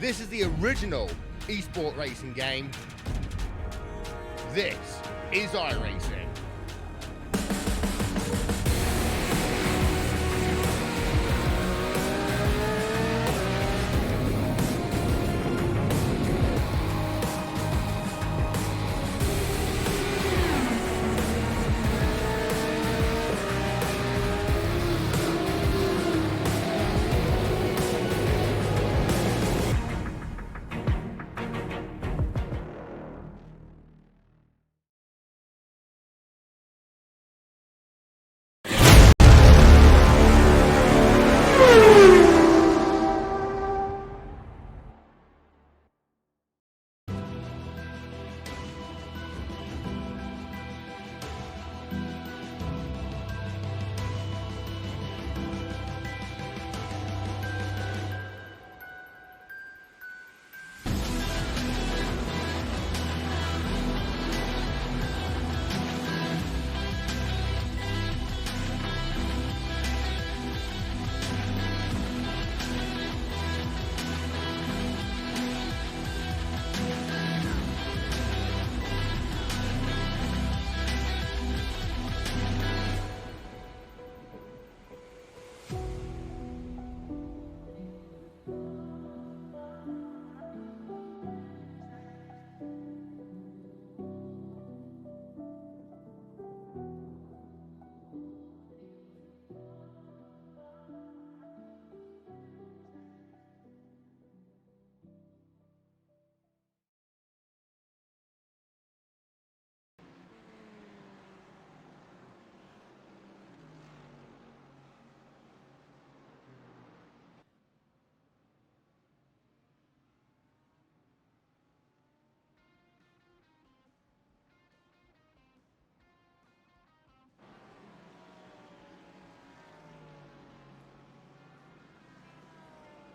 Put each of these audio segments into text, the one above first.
This is the original esport racing game. This is iRacing.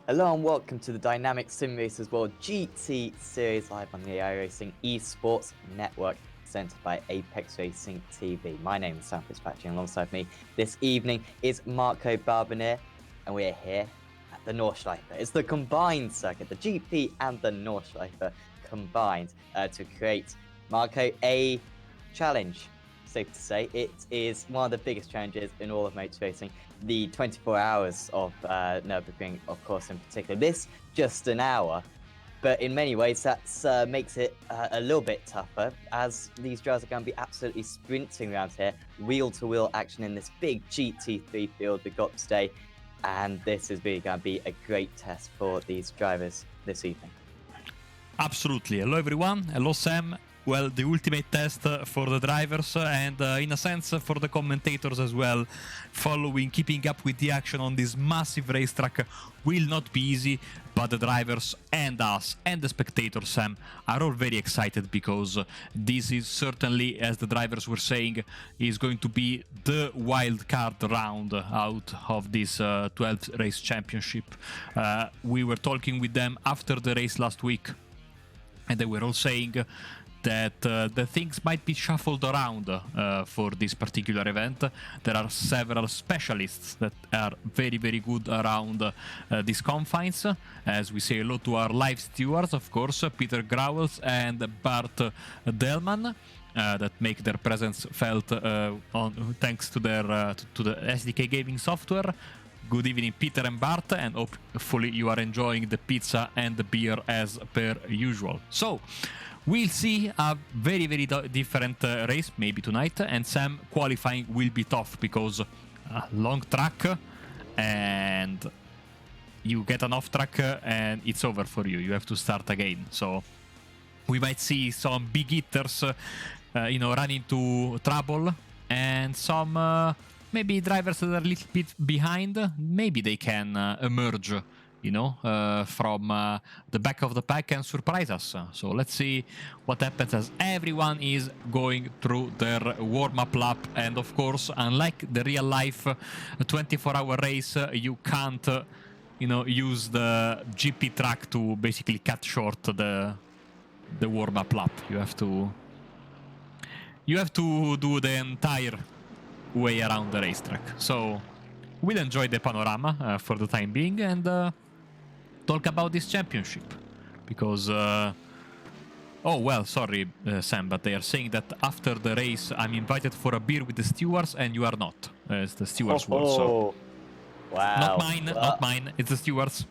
Hello and welcome to the dynamic Simracersworld GT Series live on the iRacing Esports Network, presented by Apex Racing TV. My name is Sam Fitzpatrick, and alongside me this evening is Marco Barbier, and we're here at the Nordschleife. It's the combined circuit, the GP and the Nordschleife combined to create, Marco, a challenge. Safe to say, it is one of the biggest challenges in all of motor racing. The 24 hours of Nürburgring, of course, in particular. This just an hour, but in many ways that makes it a little bit tougher, as these drivers are going to be absolutely sprinting around here, wheel-to-wheel action in this big GT3 field we've got today, and this is really going to be a great test for these drivers this evening. Absolutely. Hello everyone. Hello Sam. Well, the ultimate test for the drivers and in a sense for the commentators as well. Keeping up with the action on this massive racetrack will not be easy, but the drivers and us and the spectators, Sam, are all very excited because this is certainly, as the drivers were saying, is going to be the wild card round out of this 12th race championship. We were talking with them after the race last week, and they were all saying that the things might be shuffled around for this particular event. There are several specialists that are very, very good around these confines. As we say hello to our live stewards, of course, Peter Grauels and Bart Delman, that make their presence felt thanks to their to the SDK gaming software. Good evening, Peter and Bart, and hopefully you are enjoying the pizza and the beer as per usual. So, we'll see a very, very different race maybe tonight, and Sam, qualifying will be tough because long track, and you get an off track and it's over for you. You have to start again. So we might see some big hitters, run into trouble, and some maybe drivers that are a little bit behind. Maybe they can emerge, from the back of the pack and surprise us. So let's see what happens as everyone is going through their warm-up lap. And of course, unlike the real-life 24-hour race, you can't, use the GP track to basically cut short the warm-up lap. You have to do the entire way around the racetrack. So we'll enjoy the panorama for the time being, and talk about this championship, because oh well, sorry, Sam, but they are saying that after the race I'm invited for a beer with the stewards and you are not. It's the stewards' word, so Oh, wow. not mine. It's the stewards.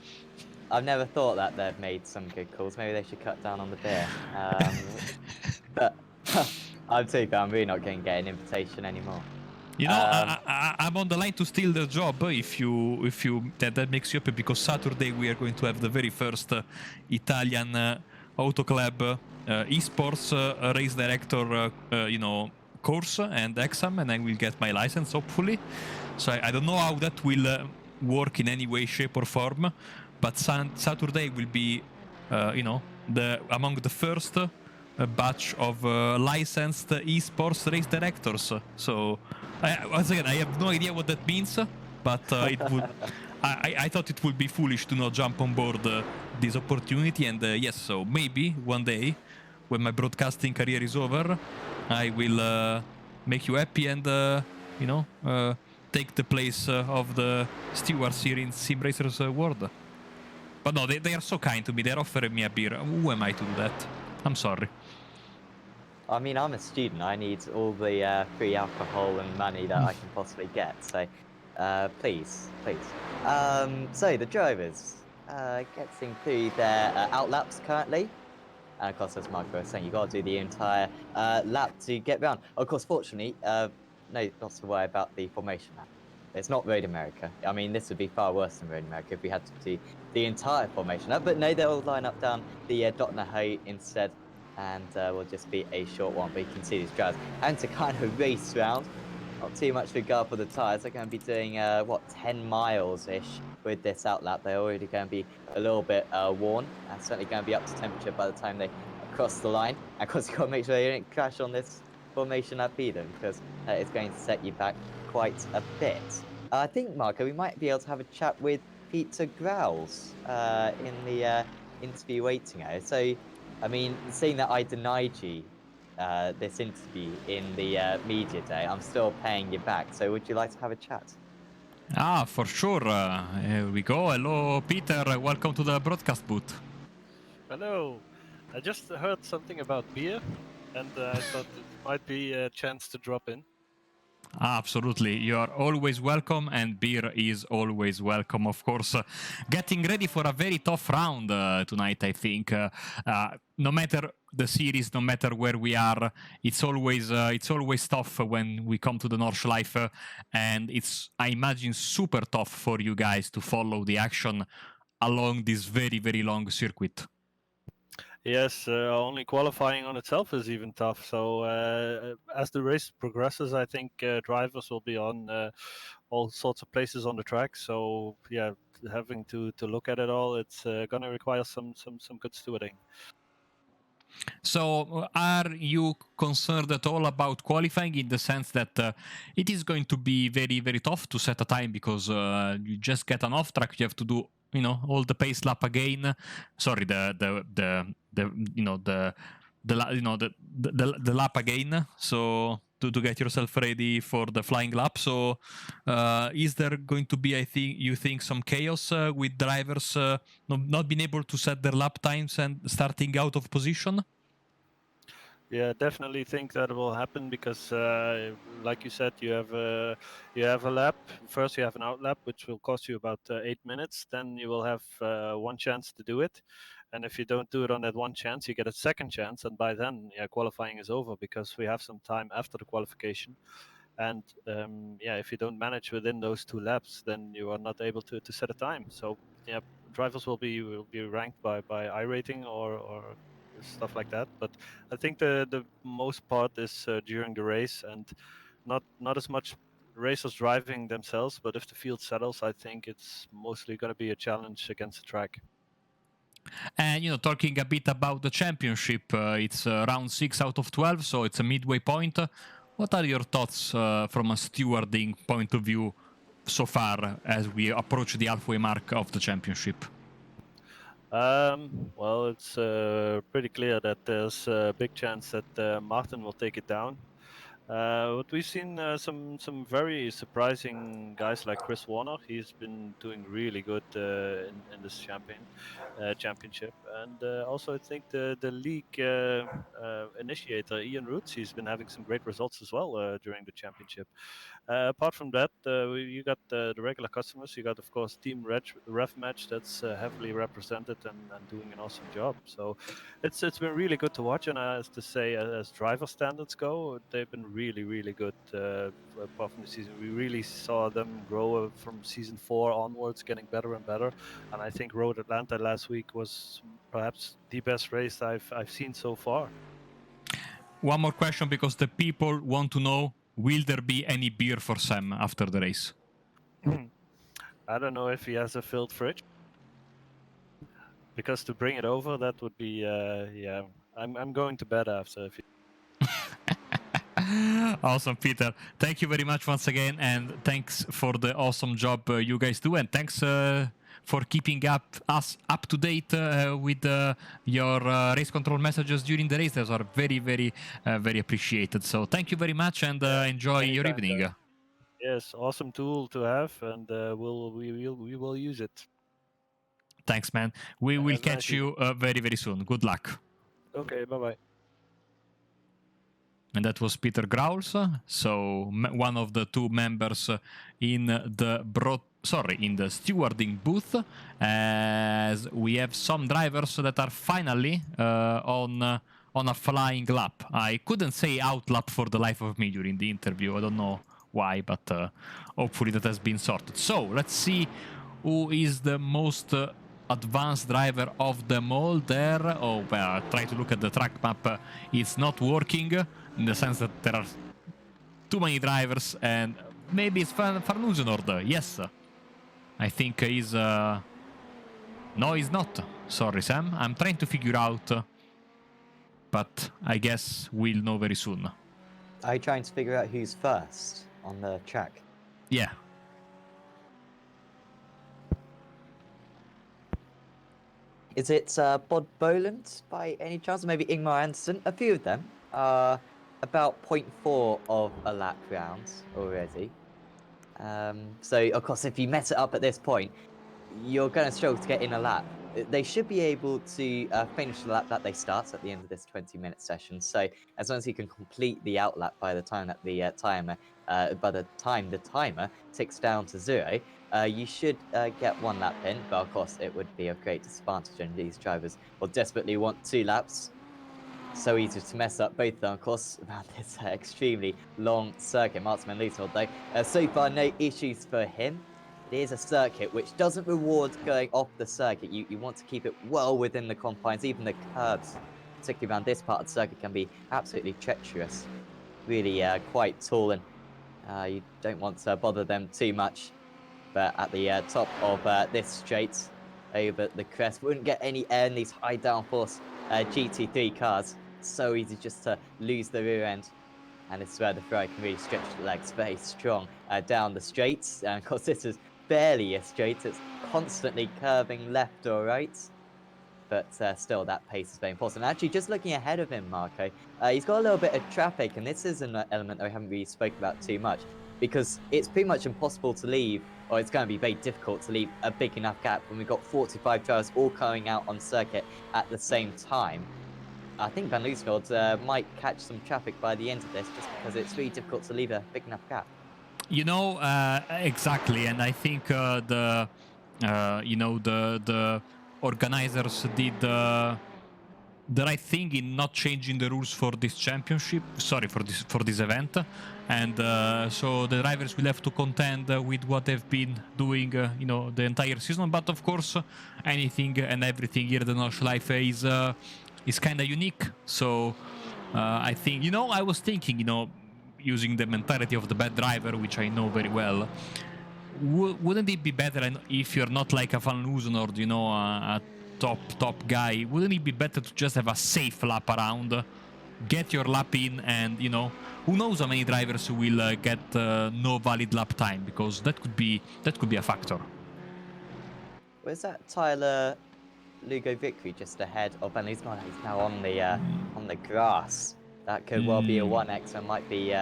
I've never thought that they've made some good calls. Maybe they should cut down on the beer. But I'm too bad. I'm really not going to get an invitation anymore. You know, I'm on the line to steal the job if you that makes you happy, because Saturday we are going to have the very first Italian auto club esports race director course and exam, and I will get my license hopefully. So I don't know how that will work in any way, shape or form, but Saturday will be among the first batch of licensed esports race directors. So once again, I have no idea what that means, but it would. I thought it would be foolish to not jump on board this opportunity, and yes, so maybe one day, when my broadcasting career is over, I will make you happy and take the place of the stewards here in Simracersworld. But no, they are so kind to me. They're offering me a beer. Who am I to do that? I'm sorry. I mean, I'm a student. I need all the free alcohol and money that I can possibly get. So, please. So the drivers getting through their outlaps currently. And of course, as Marco was saying, you got to do the entire lap to get round. Of course, fortunately, no, not to worry about the formation lap. It's not Road America. I mean, this would be far worse than Road America if we had to do the entire formation lap. But no, they'll line up down the Dotnahoe instead, and will just be a short one. But you can see these drivers and to kind of race round. Not too much regard for the tyres. They're going to be doing 10 miles-ish with this outlap. They're already going to be a little bit worn, and certainly going to be up to temperature by the time they cross the line. And of course, you've got to make sure they don't crash on this formation lap either, because it's going to set you back quite a bit. I think, Marco, we might be able to have a chat with Peter Growls in the interview waiting area. So, I mean, seeing that I denied you this interview in the media day, I'm still paying you back. So would you like to have a chat? For sure. Here we go. Hello, Peter. Welcome to the broadcast booth. Hello. I just heard something about beer, and I thought it might be a chance to drop in. Absolutely. You are always welcome, and beer is always welcome, of course. Getting ready for a very tough round tonight, I think. No matter the series, no matter where we are, it's always tough when we come to the Nordschleife, and it's, I imagine, super tough for you guys to follow the action along this very, very long circuit. Yes, only qualifying on itself is even tough. So as the race progresses, I think drivers will be on all sorts of places on the track. So yeah, having to look at it all, it's going to require some good stewarding. So, are you concerned at all about qualifying, in the sense that it is going to be very, very tough to set a time, because you just get an off track, you have to do, all the pace lap again. Sorry, the lap again. So to get yourself ready for the flying lap. So, is there going to be, you think, some chaos with drivers not being able to set their lap times and starting out of position? Yeah, definitely think that will happen, because, like you said, you have a lap. First, you have an out lap, which will cost you about 8 minutes. Then you will have one chance to do it, and if you don't do it on that one chance, you get a second chance, and by then, qualifying is over, because we have some time after the qualification. And if you don't manage within those 2 laps, then you are not able to set a time. So yeah, drivers will be ranked by iRating or stuff like that. But I think the most part is during the race, and not as much racers driving themselves, but if the field settles, I think it's mostly going to be a challenge against the track. And talking a bit about the championship, it's round 6 out of 12, so it's a midway point. What are your thoughts from a stewarding point of view so far as we approach the halfway mark of the championship? Well, it's pretty clear that there's a big chance that Martin will take it down. But we've seen some very surprising guys like Chris Warner. He's been doing really good in this championship, and also I think the league initiator Ian Roots. He's been having some great results as well during the championship. Apart from that, you got the regular customers. You got, of course, Team Ref Match that's heavily represented and doing an awesome job. So it's been really good to watch. And as to say, as driver standards go, they've been really good. Apart from the season, we really saw them grow from season 4 onwards, getting better and better. And I think Road Atlanta last week was perhaps the best race I've seen so far. One more question, because the people want to know: will there be any beer for Sam after the race? I don't know if he has a filled fridge, because to bring it over, that would be yeah. I'm going to bed after. If you... Awesome, Peter. Thank you very much once again, and thanks for the awesome job you guys do, and thanks for keeping us up to date with your race control messages during the race. Those are very appreciated. So thank you very much, and enjoy your anytime, evening. guys. Yes, awesome tool to have, and we will use it. Thanks, man. We will Have a nice catch you very soon. Good luck. Okay, bye bye. And that was Peter Grauls, so one of the two members in the stewarding booth, as we have some drivers that are finally on a flying lap. I couldn't say out lap for the life of me during the interview. I don't know why, but hopefully that has been sorted. So let's see who is the most advanced driver of them all there. Oh, well, try to look at the track map. It's not working, in the sense that there are too many drivers, and maybe it's Van Loosenord. Yes, I think he's... No, he's not. Sorry, Sam. I'm trying to figure out, but I guess we'll know very soon. Are you trying to figure out who's first on the track? Yeah. Is it Bod Boland by any chance? Or maybe Ingmar Andersen? A few of them are about 0.4 of a lap round already. So, of course, if you mess it up at this point, you're going to struggle to get in a lap. They should be able to finish the lap that they start at the end of this 20-minute session. So, as long as you can complete the outlap by the time that the timer ticks down to 0, you should get 1 lap in. But of course, it would be of great disadvantage, and these drivers will desperately want 2 laps. So easy to mess up both of them, of course, around this extremely long circuit. Martin Van Loosenholt, though, so far no issues for him. It is a circuit which doesn't reward going off the circuit. You want to keep it well within the confines. Even the curbs, particularly around this part of the circuit, can be absolutely treacherous. Really quite tall, and you don't want to bother them too much. But at the top of this straight, over the crest, wouldn't get any air in these high downforce GT3 cars. So easy just to lose the rear end. And this is where the Ferrari can really stretch the legs very strong down the straights. And of course, this is barely a straight. It's constantly curving left or right. But still, that pace is very important. Actually, just looking ahead of him, Marco, he's got a little bit of traffic. And this is an element that we haven't really spoken about too much, because it's pretty much impossible to leave, or it's going to be very difficult to leave a big enough gap when we've got 45 drivers all coming out on circuit at the same time. I think Van Loosenholt might catch some traffic by the end of this, just because it's really difficult to leave a big enough gap. You know, exactly, and I think the organizers did the right thing in not changing the rules for this championship. Sorry, for this event, and so the drivers will have to contend with what they've been doing, the entire season. But of course, anything and everything here at the Nordschleife is kind of unique. So I think, I was thinking, using the mentality of the bad driver, which I know very well, wouldn't it be better if you're not like a Van Loosenholt, a top guy? Wouldn't it be better to just have a safe lap around, get your lap in, and who knows how many drivers will get no valid lap time, because that could be a factor. Where's that Tyler Lugo victory just ahead of Van Loosenholt? He's now on the grass That could well be a 1x and might be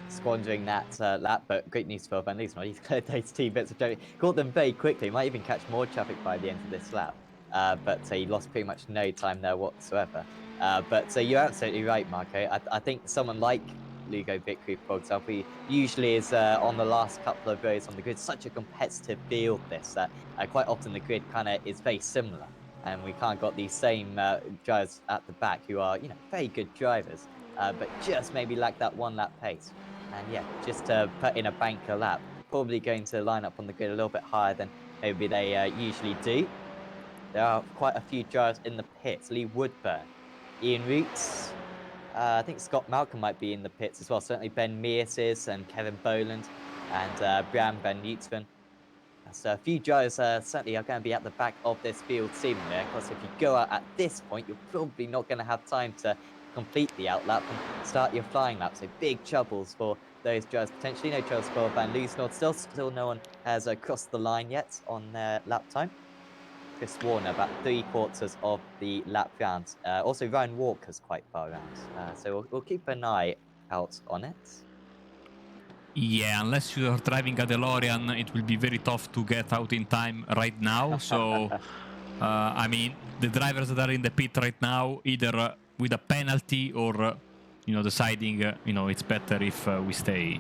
squandering that lap, but great news for Van Liesnold. He's cleared those 2 bits of traffic, caught them very quickly, might even catch more traffic by the end of this lap. But he lost pretty much no time there whatsoever. But you're absolutely right, Marco. I think someone like Lugo Vickery, for example, he usually is on the last couple of rows on the grid. Such a competitive field, this, that quite often the grid kind of is very similar. And we kind of got these same drivers at the back who are, very good drivers, but just maybe lack that 1 lap pace. And yeah, just to put in a banker lap, probably going to line up on the grid a little bit higher than maybe they usually do. There are quite a few drivers in the pits. Lee Woodburn, Ian Roots, I think Scott Malcolm might be in the pits as well. Certainly Ben Mears is, and Kevin Boland, and Bram Van Nuetzven. So a few drivers certainly are going to be at the back of this field seemingly. Of course, if you go out at this point, you're probably not going to have time to complete the outlap and start your flying lap. So big troubles for those drivers. Potentially no troubles for Van Liesnold. Still no one has crossed the line yet on their lap time. Chris Warner, about 3/4 of the lap round. Also, Ryan Walker's quite far around. So we'll keep an eye out on it. Yeah, unless you are driving a DeLorean, it will be very tough to get out in time right now. So, I mean, the drivers that are in the pit right now, either with a penalty or, deciding, it's better if we stay,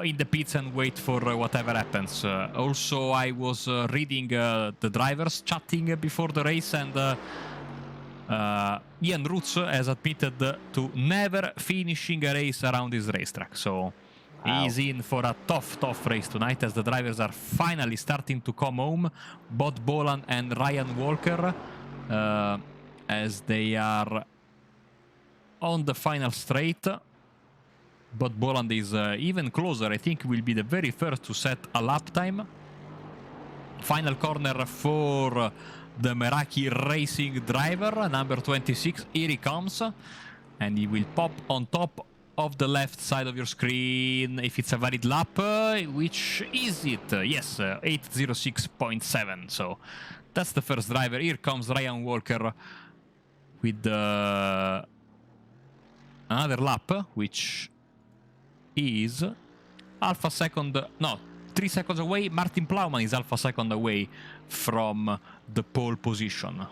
in the pits and wait for whatever happens. Also, I was reading the drivers chatting before the race, and Ian Roots has admitted to never finishing a race around his racetrack. So he's in for a tough race tonight, as the drivers are finally starting to come home. Bob Boland and Ryan Walker, as they are on the final straight. But Boland is even closer. I think will be the very first to set a lap time. Final corner for the Meraki Racing driver, number 26. Here he comes. And he will pop on top of the left side of your screen if it's a valid lap. Which is it? Yes, 8:06.7. So that's the first driver. Here comes Ryan Walker with another lap, which is half a second, no, 3 seconds away. Martin Plowman is half a second away from the pole position.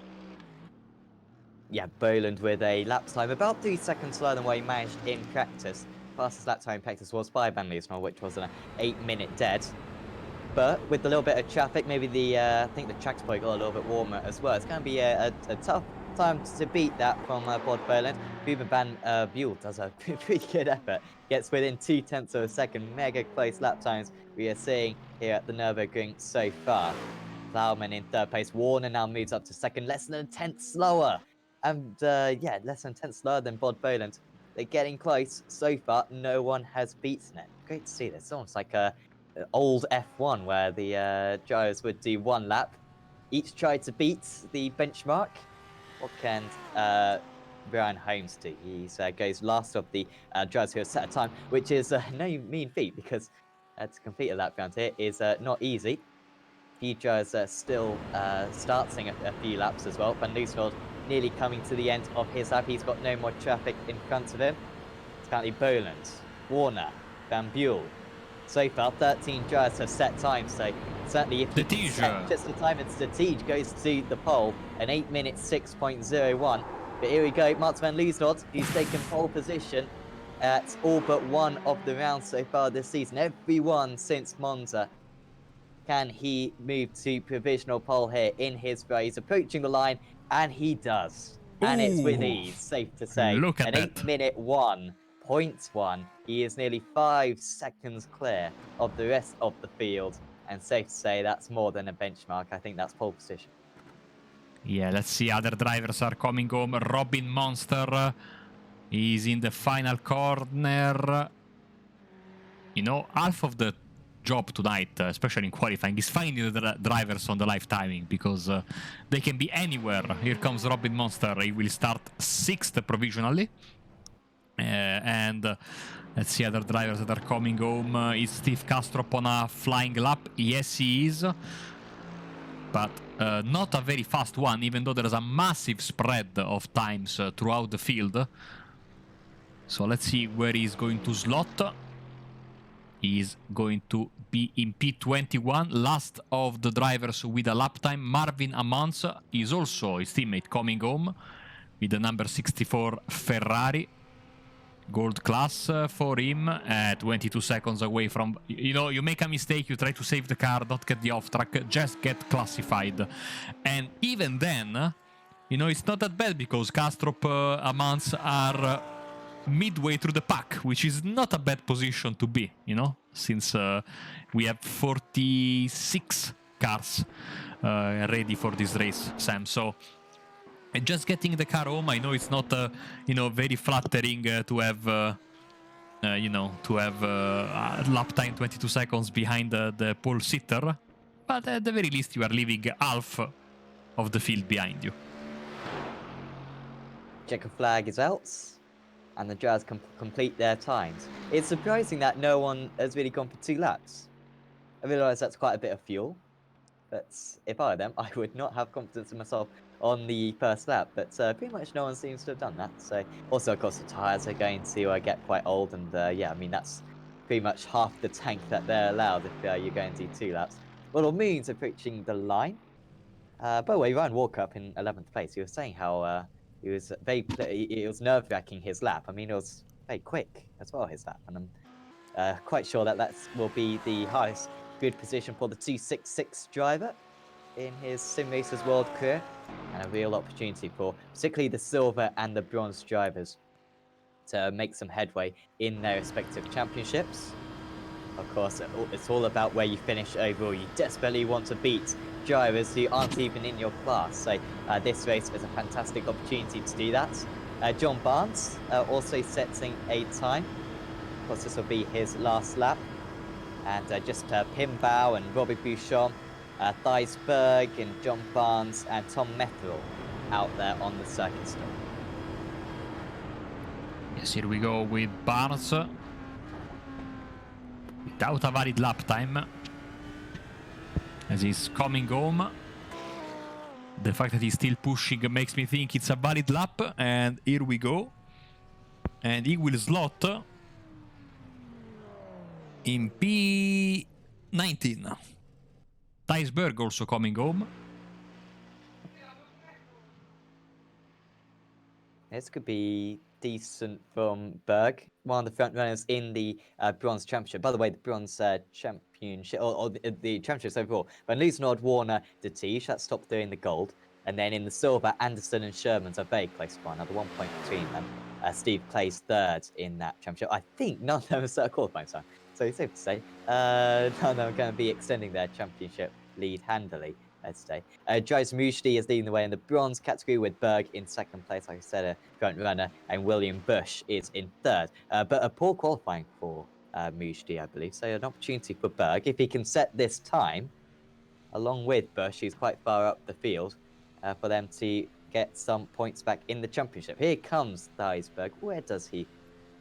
Yeah, Boland with a lap time about 3 seconds slower than what he managed in practice. Fastest lap time in practice was by Van Liesnold, which was an 8-minute dead. But with a little bit of traffic, maybe I think the track's probably got a little bit warmer as well. It's going to be a tough time to beat that from Bob Boland. Ruben Van Buell does a pretty good effort. Gets within 0.2 of a second. Mega close lap times we are seeing here at the Nürburgring so far. Plowman in 3rd place. Warner now moves up to 2nd. Less than a 10th slower. And yeah, less than a 10th slower than Bob Boland. They're getting close. So far, no one has beaten it. Great to see this. It's almost like a old F1 where the drivers would do 1 lap. Each try to beat the benchmark. What can Brian Holmes do? He goes last of the drivers who have set a time, which is no mean feat, because to complete a lap round here is not easy. A few drivers still starting a few laps as well. Van Liesnold nearly coming to the end of his lap. He's got no more traffic in front of him. It's currently Boland, Warner, Van Buell. So far, 13 drivers have set times, so certainly if he set just the time, it's Statij goes to the pole, an 8-minute 6.01. But here we go, Mats Van Liesnold, who's taken pole position at all but one of the rounds so far this season. Every one since Monza. Can he move to provisional pole here in his race? He's approaching the line, and he does. And it's with ease, safe to say. Look at an 8-minute 1.1. He is nearly 5 seconds clear of the rest of the field. And safe to say that's more than a benchmark. I think that's pole position. Yeah, let's see. Other drivers are coming home. Robin Monster is in the final corner. Half of the job tonight, especially in qualifying, is finding the drivers on the live timing, because they can be anywhere. Here comes Robin Monster. He will start 6th provisionally. And let's see other drivers that are coming home. Is Steve Castrop on a flying lap? Yes, he is. but not a very fast one, even though there's a massive spread of times throughout the field. So let's see where he's going to slot. He's going to be in P21, last of the drivers with a lap time. Marvin Amans is also his teammate coming home with the number 64 Ferrari. Gold class for him, 22 seconds away from... You know, you make a mistake, you try to save the car, not get the off track, just get classified. And even then, you know, it's not that bad because Kastrup, Amans are midway through the pack, which is not a bad position to be, you know, since we have 46 cars ready for this race, Sam. So just getting the car home, I know it's not, you know, very flattering to have, you know, to have lap time 22 seconds behind the pole sitter, but at the very least you are leaving half of the field behind you. Checker flag is out, and the drivers can complete their times. It's surprising that no one has really gone for 2 laps. I realise that's quite a bit of fuel, but if I were them, I would not have confidence in myself on the first lap, but pretty much no one seems to have done that. So also, of course, the tyres are going to get quite old, and yeah, I mean, that's pretty much half the tank that they're allowed if you're going to do 2 laps. Well, Moon's approaching the line. By the way, Ryan Walker up in 11th place. He was saying how he was it was nerve-wracking his lap. I mean, it was very quick as well, his lap, and I'm quite sure that will be the highest grid position for the 266 driver in his Simracersworld career, and a real opportunity for particularly the silver and the bronze drivers to make some headway in their respective championships. Of course, it's all about where you finish overall. You desperately want to beat drivers who aren't even in your class, so this race is a fantastic opportunity to do that. John Barnes also setting a time. Of course, this will be his last lap, and just Pim Bao and Robbie Bouchon, Thijs Berg and John Barnes and Tom Metherell out there on the circuit still. Yes, here we go with Barnes without a valid lap time as he's coming home. The fact that he's still pushing makes me think it's a valid lap, and here we go. And he will slot in P19. Thijs Berg also coming home. This could be decent from Berg, one of the front runners in the bronze championship. By the way, the bronze championship, or the championships overall, Van Lees, Nord, Warner, De Tiege, that's top 3 in the gold. And then in the silver, Anderson and Shermans are very close to one another, 1 point between them. Steve plays 3rd in that championship. I think none of them are qualifying time, so it's safe to say none of them are going to be extending their championship lead handily today. Dries Mujdi is leading the way in the bronze category, with Berg in 2nd place, like I said, a front runner, and William Bush is in 3rd. But a poor qualifying for Mujdi, I believe, so an opportunity for Berg. If he can set this time, along with Bush, who's quite far up the field, for them to get some points back in the championship. Here comes Thijs Berg. Where does he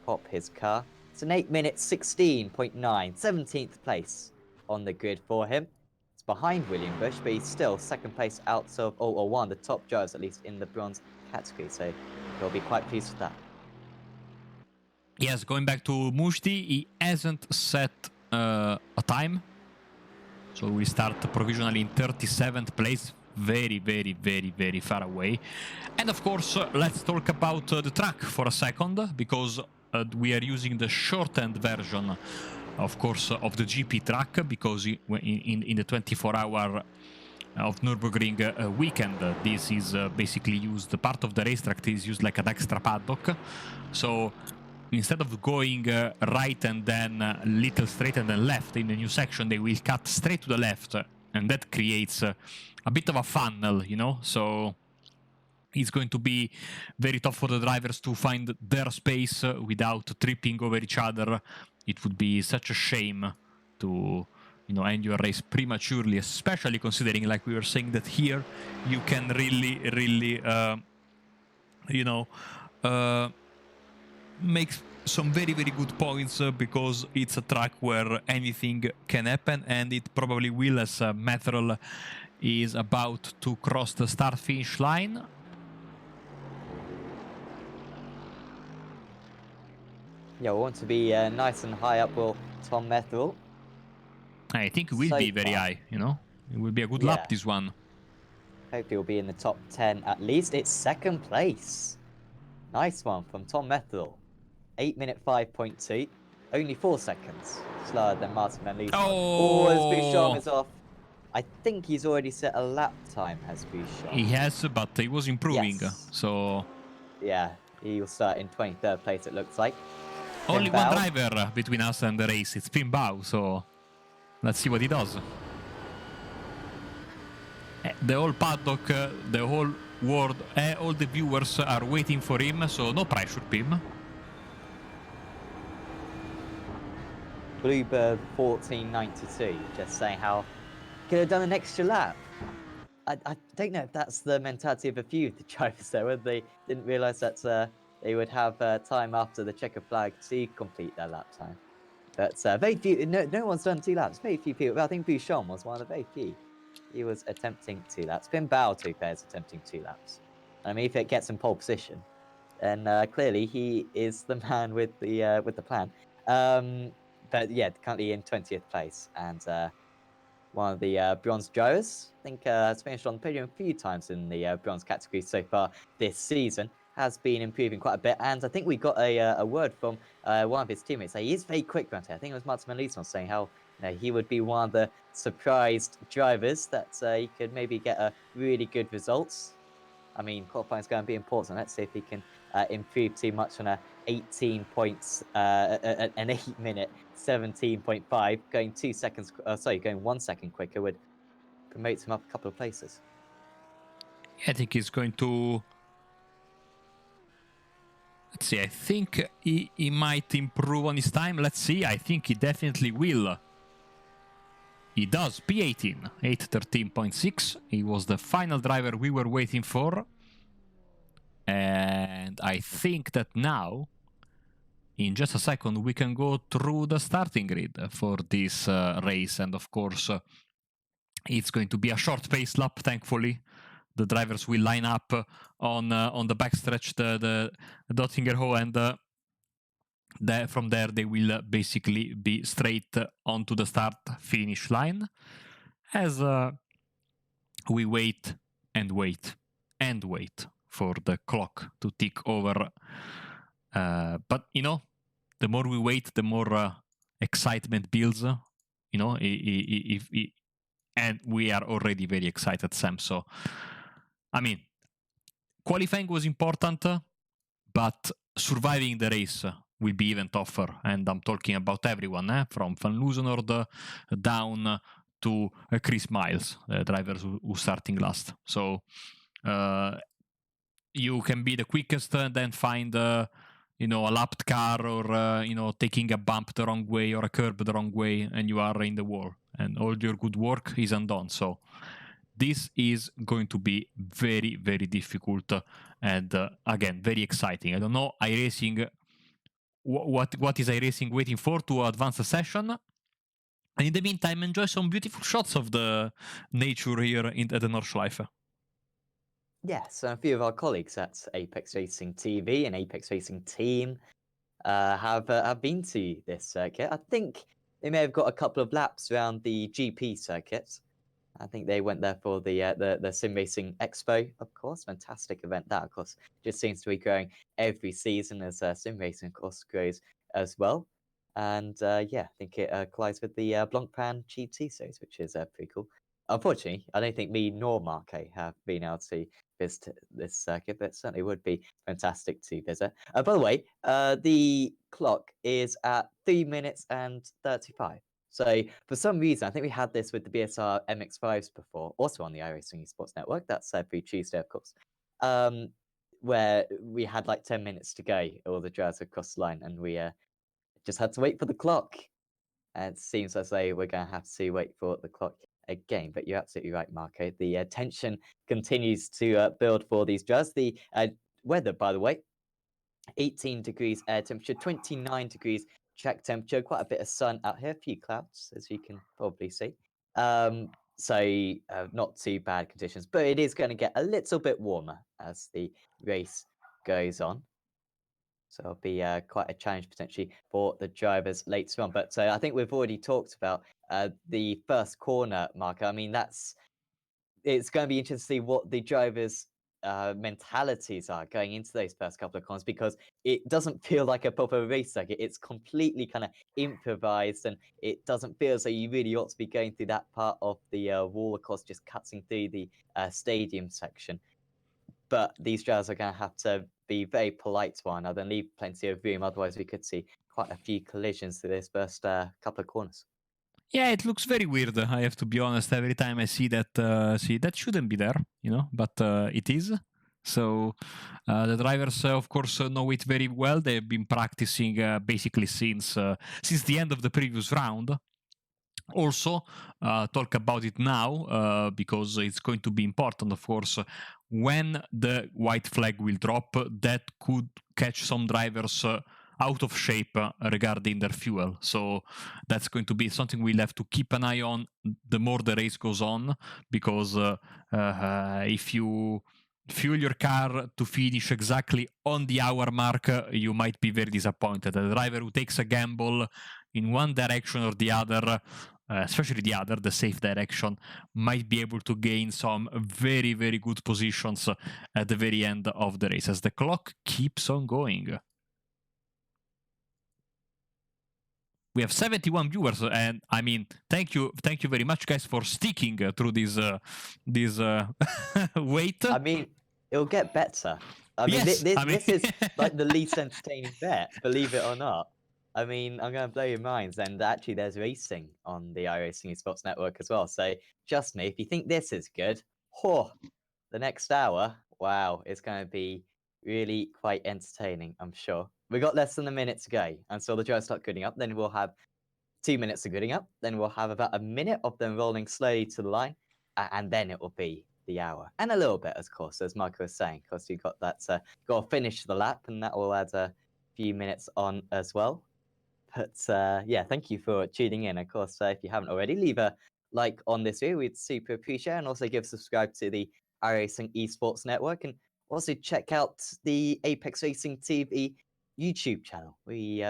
pop his car? It's an 8 minute 16.9, 17th place on the grid for him. It's behind William Bush, but he's still 2nd place out of, or one of the top drivers, at least in the bronze category, so he'll be quite pleased with that. Yes, going back to Mujdi, he hasn't set a time, so we start provisionally in 37th place, very, very, very, very far away. And of course, let's talk about the track for a second, because we are using the shortened version, of course, of the GP track, because in the 24-hour of Nürburgring weekend, this is basically used, part of the racetrack is used like an extra paddock. So instead of going right and then little straight and then left in the new section, they will cut straight to the left, and that creates a bit of a funnel, you know. So it's going to be very tough for the drivers to find their space without tripping over each other. It would be such a shame to, you know, end your race prematurely, especially considering, like we were saying, that here you can really, you know, make some very, very good points because it's a track where anything can happen, and it probably will, as Metherell is about to cross the start-finish line. Yeah, we want to be nice and high up, will Tom Methel. I think it will So be very far. high, you know? It will be a good Yeah. lap, this one. Hopefully we'll be in the top 10 at least. It's second place. Nice one from Tom Methel. 8-minute 5.2. Only 4 seconds slower than Martin Van Lieshoff. Oh, as Bouchon is off. I think he's already set a lap time, has Bouchon. He has, but he was improving, Yes. so... Yeah, he will start in 23rd place, it looks like. Only Pinbao. one driver between us and the race. It's Pinbao, so let's see what he does. The whole paddock, the whole world, all the viewers are waiting for him, so no pressure, Pim. Bluebird 1492, just saying how could have done an extra lap. I don't know if that's the mentality of a few of the drivers there, whether they didn't realise that they would have time after the checker flag to complete their lap time. But very few, no one's done 2 laps. Very few people. I think Bouchon was one of the very few. He was attempting 2 laps. Pinbao, to be fair, is attempting 2 laps. I mean, if it gets in pole position, then clearly he is the man with the plan. But yeah, currently in 20th place, and one of the bronze drivers, I think has finished on the podium a few times in the bronze category so far this season, has been improving quite a bit. And I think we got a word from one of his teammates. He is very quick around here. I think it was Martin Melison saying how he would be one of the surprised drivers that he could maybe get a really good results. I mean, qualifying is going to be important. Let's see if he can improve too much on a 18 points, an 8-minute 17.5, going 2 seconds. Going 1 second quicker would promote him up a couple of places. I think he's going to. Let's see. I think he might improve on his time. Let's see. I think he definitely will. He does. P18, 8:13.6. He was the final driver we were waiting for. And I think that now, in just a second, we can go through the starting grid for this race. And of course, it's going to be a short pace lap, thankfully. The drivers will line up on the backstretch, the Dottinger-Ho, and from there they will basically be straight onto the start-finish line. As we wait and wait and wait for the clock to tick over. But, you know, the more we wait, the more excitement builds, you know, and we are already very excited, Sam. So, I mean, qualifying was important, but surviving the race will be even tougher. And I'm talking about everyone, from Van Loosenord down to Chris Miles, the drivers who starting last. So you can be the quickest and then find a lapped car, or taking a bump the wrong way or a curb the wrong way, and you are in the wall, and all your good work is undone. So this is going to be very, very difficult, and again, very exciting. I don't know, iRacing, what is iRacing waiting for to advance the session? And in the meantime, enjoy some beautiful shots of the nature here at the Nordschleife. Yes, a few of our colleagues at Apex Racing TV and Apex Racing Team have been to this circuit. I think they may have got a couple of laps around the GP circuit. I think they went there for the Sim Racing Expo, of course. Fantastic event that, of course, just seems to be growing every season as Sim Racing, of course, grows as well. And yeah, I think it collides with the Blancpain GT series, which is pretty cool. Unfortunately, I don't think me nor Marco have been able to visit this circuit, but it certainly would be fantastic to visit. By the way, the clock is at 3 minutes and 35. So for some reason, I think we had this with the BSR MX5s before, also on the iRacing Esports Network. That's every Tuesday, of course, where we had like 10 minutes to go, all the drivers across the line, and we just had to wait for the clock. And it seems as though we're going to have to wait for the clock again. But you're absolutely right, Marco. The tension continues to build for these drivers. The weather, by the way, 18 degrees air temperature, 29 degrees track temperature, quite a bit of sun out here, a few clouds, as you can probably see. So not too bad conditions, but it is going to get a little bit warmer as the race goes on. So it'll be quite a challenge potentially for the drivers later on. But I think we've already talked about the first corner marker. I mean, it's going to be interesting to see what the drivers' mentalities are going into those first couple of corners, because it doesn't feel like a proper race circuit. It's completely kind of improvised, and it doesn't feel as though you really ought to be going through that part of the wall, of course, just cutting through the stadium section. But these drivers are going to have to be very polite to one another and leave plenty of room. Otherwise, we could see quite a few collisions through this first couple of corners. Yeah, it looks very weird. I have to be honest. Every time I see that shouldn't be there, but it is. So the drivers, of course, know it very well. They've been practicing basically since the end of the previous round. Also, talk about it now because it's going to be important, of course. When the white flag will drop, that could catch some drivers out of shape regarding their fuel. So that's going to be something we'll have to keep an eye on the more the race goes on, because if you fuel your car to finish exactly on the hour mark, you might be very disappointed. A driver who takes a gamble in one direction or the other, especially the safe direction, might be able to gain some very, very good positions at the very end of the race as the clock keeps on going. We have 71 viewers, and I mean, thank you very much, guys, for sticking through this wait. I mean, it'll get better. I mean, Yes, this is like the least entertaining bet, believe it or not. I mean, I'm going to blow your minds, and actually there's racing on the iRacing Esports Network as well. So trust me, if you think this is good, the next hour, wow, it's going to be really quite entertaining, I'm sure. We've got less than a minute to go, and so the drivers start gooding up. Then we'll have 2 minutes of gooding up. Then we'll have about a minute of them rolling slowly to the line, and then it will be the hour. And a little bit, of course, as Michael was saying, because you've got that, got to finish the lap, and that will add a few minutes on as well. But yeah, thank you for tuning in. Of course, if you haven't already, leave a like on this video. We'd super appreciate it. And also subscribe to the iRacing Esports Network. And also check out the Apex Racing TV YouTube channel. We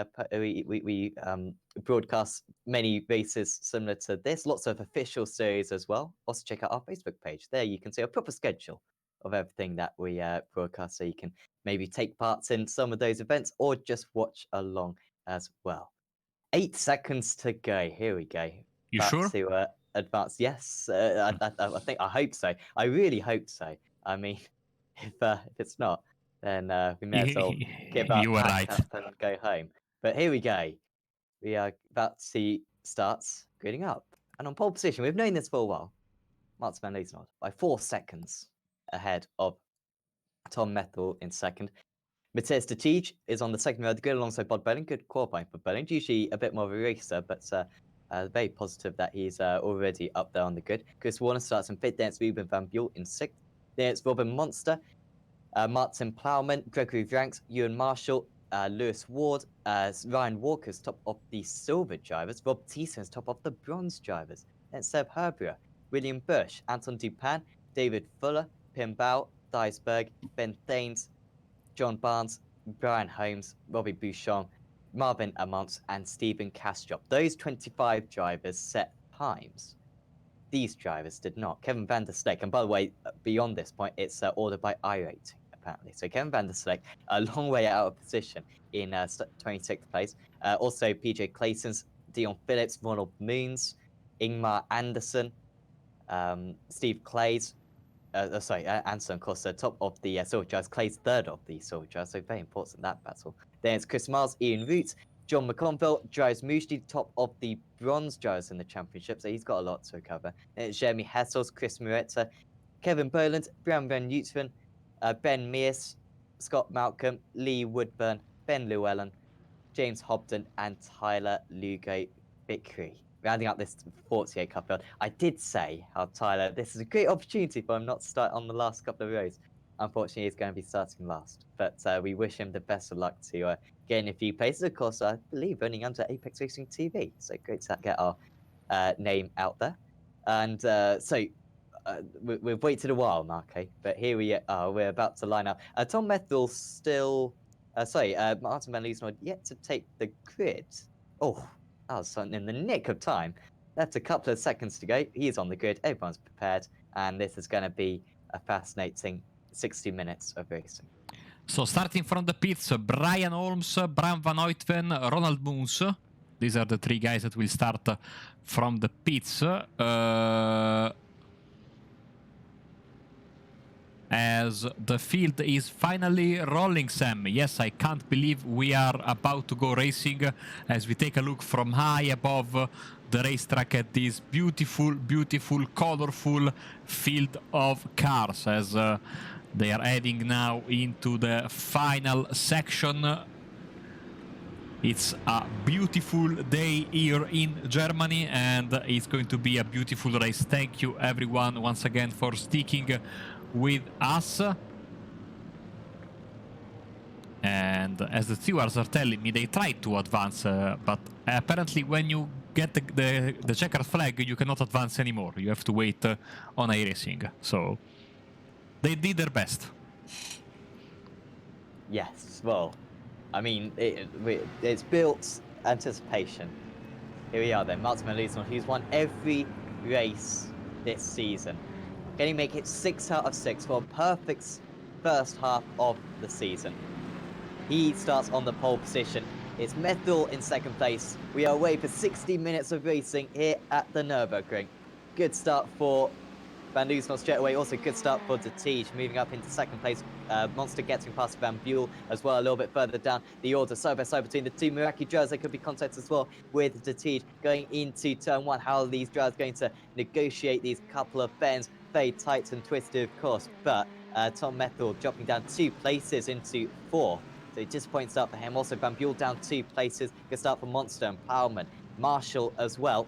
broadcast many races similar to this, lots of official series as well. Also check out our Facebook page. There you can see a proper schedule of everything that we broadcast, so you can maybe take part in some of those events or just watch along as well. 8 seconds to go. Here we go. You About sure? to advance. Yes, I hope so. I really hope so. I mean, if it's not, then we may as well give up, You were pack right. up, and go home. But here we go. We are about to start grading up, and on pole position, we've known this for a while. Mats van Leesnord by 4 seconds ahead of Tom Methel in second. Matthias de Tige is on the second row of the grid alongside Bod Belling. Good qualifying for Belling. Usually a bit more of a racer, but very positive that he's already up there on the grid. Chris Warner starts in fifth. Then it's Ruben Van Buell in sixth. Then it's Robin Monster, Martin Plowman, Gregory Vranks, Ewan Marshall, Lewis Ward, Ryan Walker's top of the silver drivers. Rob Thiessen's top of the bronze drivers. Then Seb Herbrea, William Bush, Anton Dupin, David Fuller, Pim Bow, Dyersberg, Ben Thanes, John Barnes, Brian Holmes, Robbie Bouchon, Marvin Amont, and Stephen Kastrop. Those 25 drivers set times. These drivers did not. Kevin van der Sleck, and by the way, beyond this point, it's ordered by iRacing, apparently. So Kevin van der Sleck, a long way out of position in 26th place. Also, PJ Claysons, Dion Phillips, Ronald Moons, Ingmar Anderson, Steve Clays, Anson, of course, top of the silver drivers. Clay's third of the silver drivers, so very important that battle. Then it's Chris Miles, Ian Roots, John McConville, drives Mujdi, top of the bronze drivers in the championship, so he's got a lot to recover. Then it's Jeremy Hessels, Chris Muretta, Kevin Boland, Brian Van Newton, Ben Mears, Scott Malcolm, Lee Woodburn, Ben Llewellyn, James Hobden, and Tyler Lugo Bickery. Rounding up this 48 Cup field. I did say how Tyler, this is a great opportunity for him not to start on the last couple of rows. Unfortunately, he's going to be starting last. But we wish him the best of luck to gain a few places. Of course, I believe running under Apex Racing TV. So great to get our name out there. And we've waited a while, Marco, but here we are. We're about to line up. Tom Methil still, Martin Van Liesnoord yet to take the grid. Oh, that was something in the nick of time. Left a couple of seconds to go. He's on the grid. Everyone's prepared, and this is going to be a fascinating 60 minutes of racing. So starting from the pits, Brian Holmes, Bram van Uytven, Ronald Moons. These are the three guys that will start from the pits. As the field is finally rolling, Sam. Yes, I can't believe we are about to go racing as we take a look from high above the racetrack at this beautiful, beautiful, colorful field of cars as they are heading now into the final section. It's a beautiful day here in Germany and it's going to be a beautiful race. Thank you everyone once again for sticking with us. And as the stewards are telling me, they tried to advance, but apparently when you get the checkered flag, you cannot advance anymore. You have to wait on iRacing. So they did their best. Yes, well, I mean, it's built anticipation. Here we are then, Martin Van Liesnoord, who's won every race this season. Can he make it 6 out of 6 for a perfect first half of the season? He starts on the pole position. It's Methil in second place. We are away for 60 minutes of racing here at the Nürburgring. Good start for Van Liesnoord straight away. Also good start for De Tige, moving up into second place. Monster getting past Van Buell as well a little bit further down the order. Side by side between the two Meraki drivers. There could be contact as well with De Tige going into turn 1. How are these drivers going to negotiate these couple of bends? Very tight and twisted, of course, but Tom Methil dropping down 2 places into 4. So disappointing start for him. Also Van Buell down 2 places. Good start for Monster and Plowman. Marshall as well.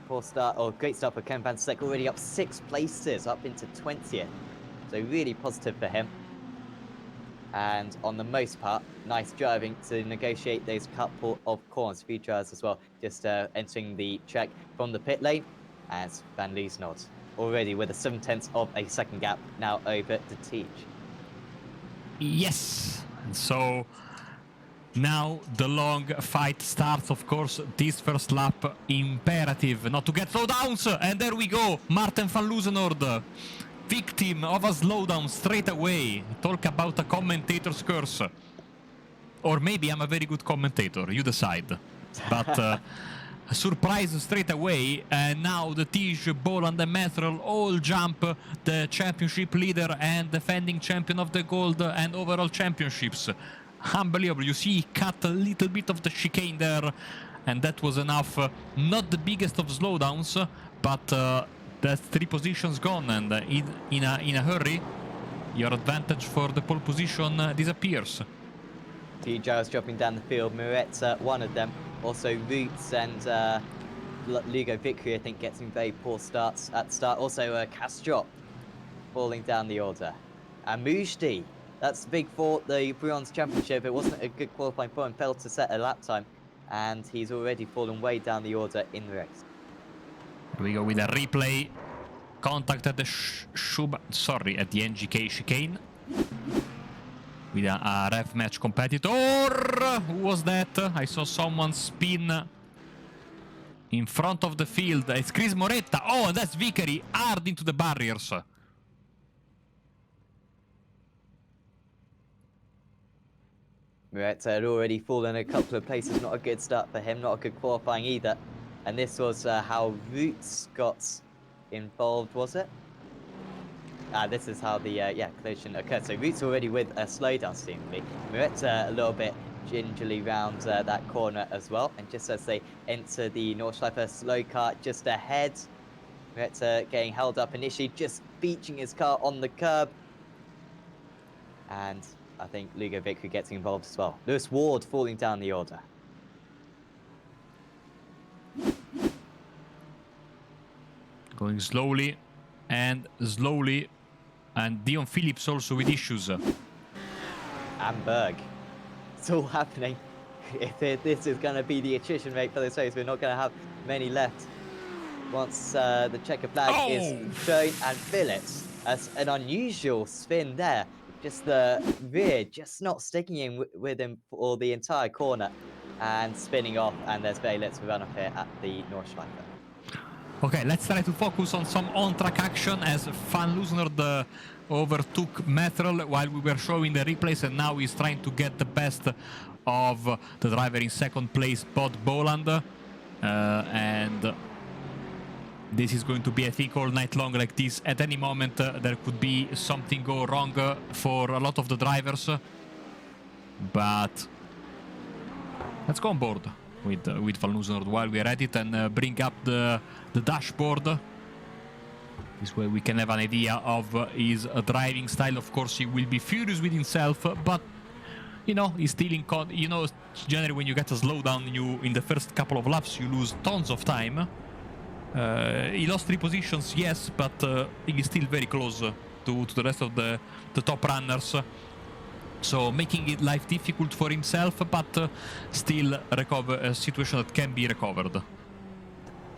Poor start, or great start for Ken Van Stek, already up 6 places, up into 20th. So really positive for him. And on the most part, nice driving to negotiate those couple of corners. Few drivers as well, just entering the track from the pit lane. As Van Liesnoord already with a 7/10 of a second gap now over De Tige. Yes, so now the long fight starts. Of course, this first lap imperative not to get slowdowns, and there we go. Martin van Liesnoord, victim of a slowdown straight away. Talk about a commentator's curse, or maybe I'm a very good commentator. You decide. But surprise straight away, and now the Tige, Boland and Methil all jump the championship leader and defending champion of the gold and overall championships. Unbelievable. You see he cut a little bit of the chicane there, and that was enough. Not the biggest of slowdowns, but that's 3 positions gone, and in a hurry your advantage for the pole position disappears. 2 drivers dropping down the field. Muret, one of them. Also Roots and Lugo Vickery, I think, getting very poor starts at the start. Also Castrop falling down the order. And Mujdi, that's big for the Bronze Championship. It wasn't a good qualifying for him, failed to set a lap time. And he's already fallen way down the order in the race. Here we go with a replay. Contact at the at the NGK chicane. With a ref match competitor. Who was that? I saw someone spin in front of the field. It's Chris Moretta. Oh, and that's Vickery hard into the barriers. Moretta had already fallen a couple of places. Not a good start for him. Not a good qualifying either. And this was how Roots got involved, was it? This is how the collision occurred. So Roots already with a slowdown, seemingly. Muret a little bit gingerly round that corner as well. And just as they enter the Nordschleife slow car just ahead, Muret getting held up initially, just beaching his car on the curb. And I think Lugo Vickery getting involved as well. Lewis Ward falling down the order. Going slowly and slowly. And Dion Phillips also with issues. And Berg. It's all happening. If this is going to be the attrition rate for this race, we're not going to have many left. once the checker flag is shown, and Phillips as an unusual spin there. Just the rear just not sticking in with him for the entire corner and spinning off, and there's very little run off here at the Nordschleife. Okay, let's try to focus on some on-track action as Van Loosenord overtook Metrel while we were showing the replays, and now he's trying to get the best of the driver in second place, Bod Boland. And this is going to be, I think, all night long like this. At any moment, there could be something go wrong for a lot of the drivers. But let's go on board with Van Loosenord while we're at it and bring up the dashboard. This way we can have an idea of his driving style. Of course, he will be furious with himself, but you know, he's still in you know, generally when you get a slowdown, in the first couple of laps you lose tons of time. He lost 3 positions, yes, but he's still very close to the rest of the top runners. So making it life difficult for himself, but still recover a situation that can be recovered.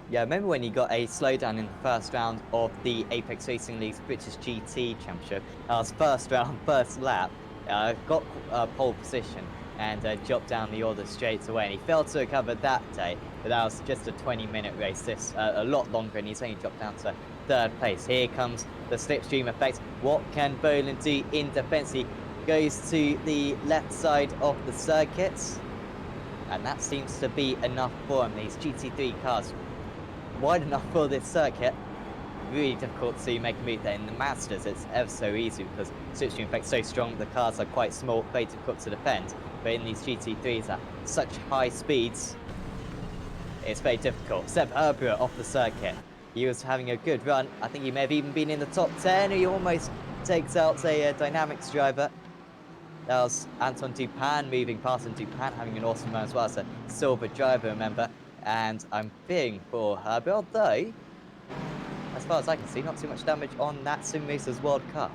Yeah, I remember when he got a slowdown in the first round of the Apex Racing League's British GT Championship. That was first round, first lap. Got pole position and dropped down the order straight away. And he failed to recover that day, but that was just a 20-minute race. This a lot longer, and he's only dropped down to 3rd place. Here comes the slipstream effect. What can Boland do in defense? He goes to the left side of the circuit, and that seems to be enough for him. These GT3 cars wide enough for this circuit. Really difficult to make a move there. In the Masters, it's ever so easy because slipstream effect's so strong, the cars are quite small, very difficult to defend. But in these GT3s at such high speeds, it's very difficult. Seb Herbert off the circuit. He was having a good run. I think he may have even been in the top 10. He almost takes out a Dynamics driver. That was Anton Dupin moving past, and Dupin having an awesome run as well. It's a silver driver, remember. And I'm fearing for Herbert, although, as far as I can see, not too much damage on that Simracersworld car.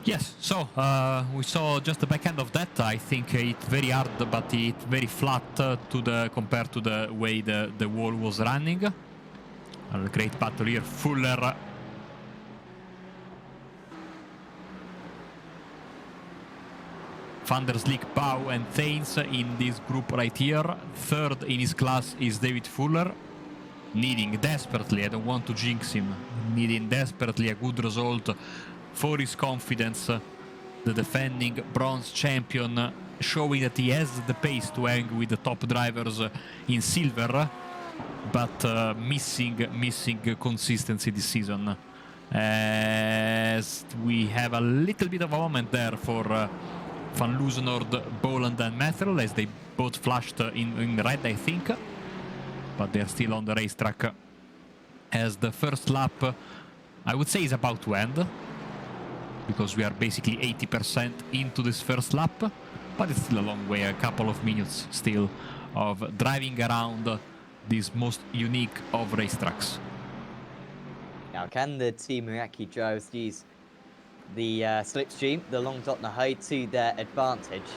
Yes, so we saw just the back end of that. I think it's very hard, but it's very flat compared to the way the wall was running. A great battle here. Fuller. Van der Slick, Bau and Thanes in this group right here. 3rd in his class is David Fuller. Needing desperately, I don't want to jinx him, needing desperately a good result for his confidence. The defending bronze champion showing that he has the pace to hang with the top drivers in silver, but missing consistency this season. As we have a little bit of a moment there for Van Loosenord, Boland and Metrel, as they both flashed in red, I think. But they're still on the racetrack, as the first lap, I would say, is about to end, because we are basically 80% into this first lap, but it's still a long way, a couple of minutes still of driving around this most unique of racetracks. Now, can the Team Meraki drivers use the slipstream, the long dot in the high, to their advantage?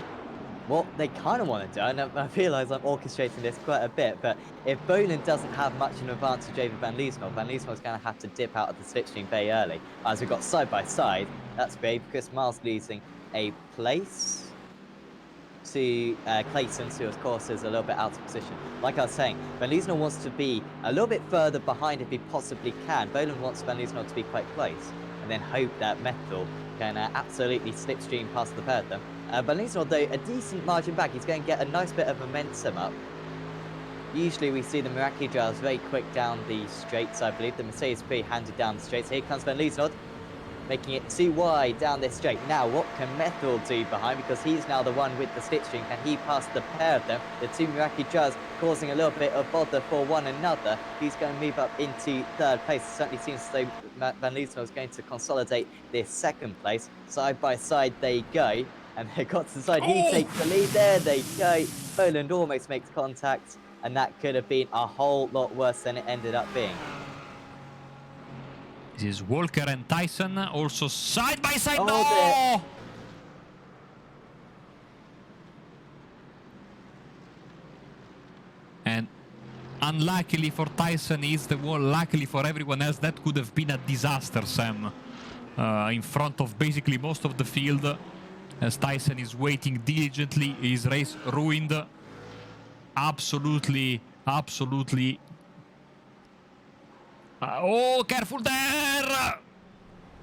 What they kind of want to do, and I realise I'm orchestrating this quite a bit, but if Boland doesn't have much of an advantage over Van Loosenord's going to have to dip out of the slipstream very early. As we've got side by side, that's great. Chris Miles losing a place to Clayton, who of course is a little bit out of position. Like I was saying, Van Loosenord wants to be a little bit further behind if he possibly can. Boland wants Van Loosenord to be quite close, and then hope that Metal can absolutely slipstream past the pair of them. Van Loosenord, though, a decent margin back. He's going to get a nice bit of momentum up. Usually we see the Meraki drivers very quick down the straights, I believe. The Mercedes pretty handed down the straights. Here comes Van Loosenord, making it too wide down this straight. Now, what can Metal do behind? Because he's now the one with the slipstream. Can he pass the pair of them? The two Meraki drivers causing a little bit of bother for one another. He's going to move up into 3rd place. It certainly seems as though Van Loosenord is going to consolidate this 2nd place. Side by side they go. And they got to the side. He takes the lead. There they go. Boland almost makes contact, and that could have been a whole lot worse than it ended up being. This is Walker and Tyson also side by side. Oh, no! And unluckily for Tyson is the wall. Luckily for everyone else, that could have been a disaster, Sam. In front of basically most of the field, as Tyson is waiting diligently, his race ruined. Absolutely. Oh, careful there!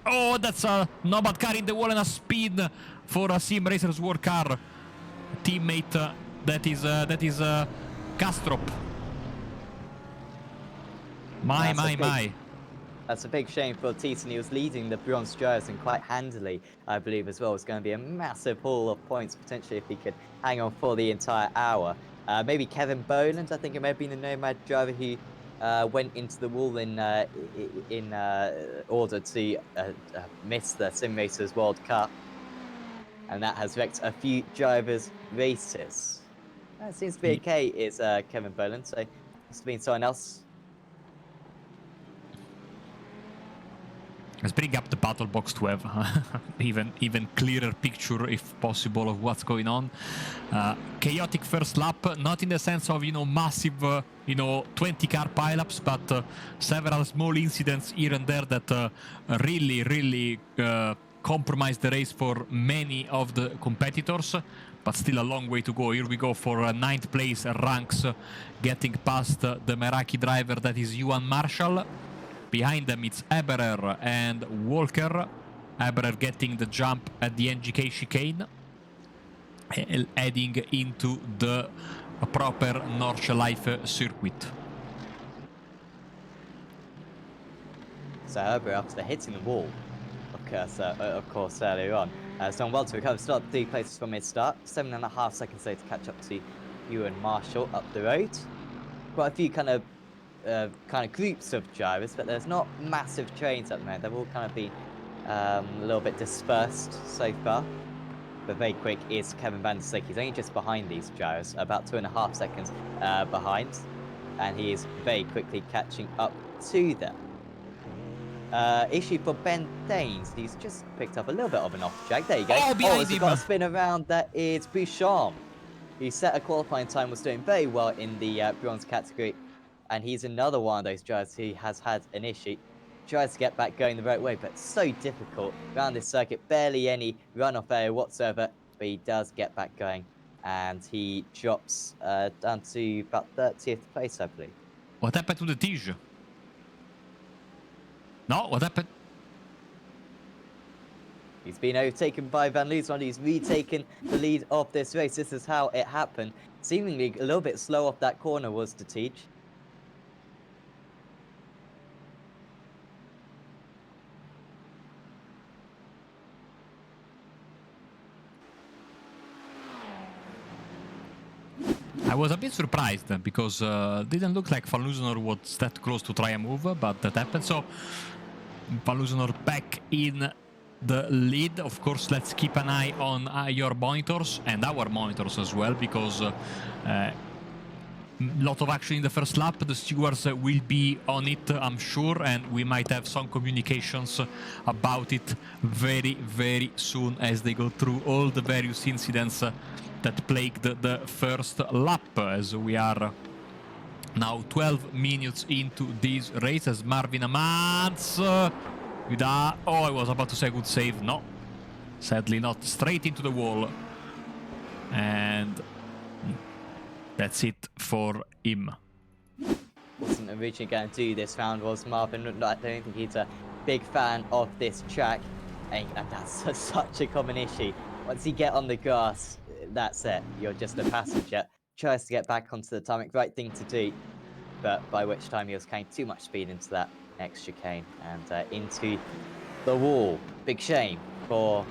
Oh, that's a Nomad car in the wall and a spin for a Simracersworld car. Teammate that is Kastrop. My. That's a big shame for Tyson. He was leading the bronze drivers and quite handily, I believe, as well. It's going to be a massive haul of points, potentially, if he could hang on for the entire hour. Maybe Kevin Boland, I think it may have been the Nomad driver who went into the wall in order to miss the Simracers World Cup. And that has wrecked a few drivers' races. That seems to be okay, is Kevin Boland, so must have been someone else. Let's bring up the battle box to have even clearer picture, if possible, of what's going on. Chaotic first lap, not in the sense of, massive, 20-car pileups, but several small incidents here and there that really compromised the race for many of the competitors. But still a long way to go. Here we go for 9th place ranks, getting past the Meraki driver, that is Johan Marshall. Behind them it's Eberer and Walker. Eberer getting the jump at the NGK chicane, heading into the proper Nordschleife circuit. So Eberer, after hitting the wall, of course earlier on, so well to recover, still up 3 places from his start. 7.5 seconds later to catch up to Ewan Marshall up the road. Quite a few kind of groups of drivers, but there's not massive trains at the moment. They've all kind of been a little bit dispersed so far. But very quick is Kevin van der Slik. He's only just behind these drivers, about 2.5 seconds behind, and he is very quickly catching up to them. Issue for Ben Danes. He's just picked up a little bit of an off track. There you go. Oh, behind he's him. got a spin around. That is Bouchon. He set a qualifying time, was doing very well in the bronze category. And he's another one of those drivers who has had an issue. Tries to get back going the right way, but so difficult around this circuit. Barely any runoff area whatsoever, but he does get back going. And he drops down to about 30th place, I believe. What happened to the Tige? No, what happened? He's been overtaken by Van Loosman. He's retaken the lead of this race. This is how it happened. Seemingly a little bit slow off that corner was the Tige. I was a bit surprised because didn't look like Van Loosener was that close to try a move, but that happened. So Van Loosener back in the lead. Of course, let's keep an eye on your monitors and our monitors as well, because lot of action in the first lap. The stewards will be on it, I'm sure, and we might have some communications about it very soon as they go through all the various incidents that plagued the first lap, as we are now 12 minutes into this race as Marvin Amanz with a... Oh, I was about to say good save. No, sadly not. Straight into the wall. And that's it for him. Wasn't originally going to do this round, was Marvin. I don't think he's a big fan of this track. And that's such a common issue. Once you get on the grass, that's it. You're just a passenger. Tries to get back onto the tarmac, right thing to do. But by which time he was carrying too much speed into that next chicane and into the wall. Big shame for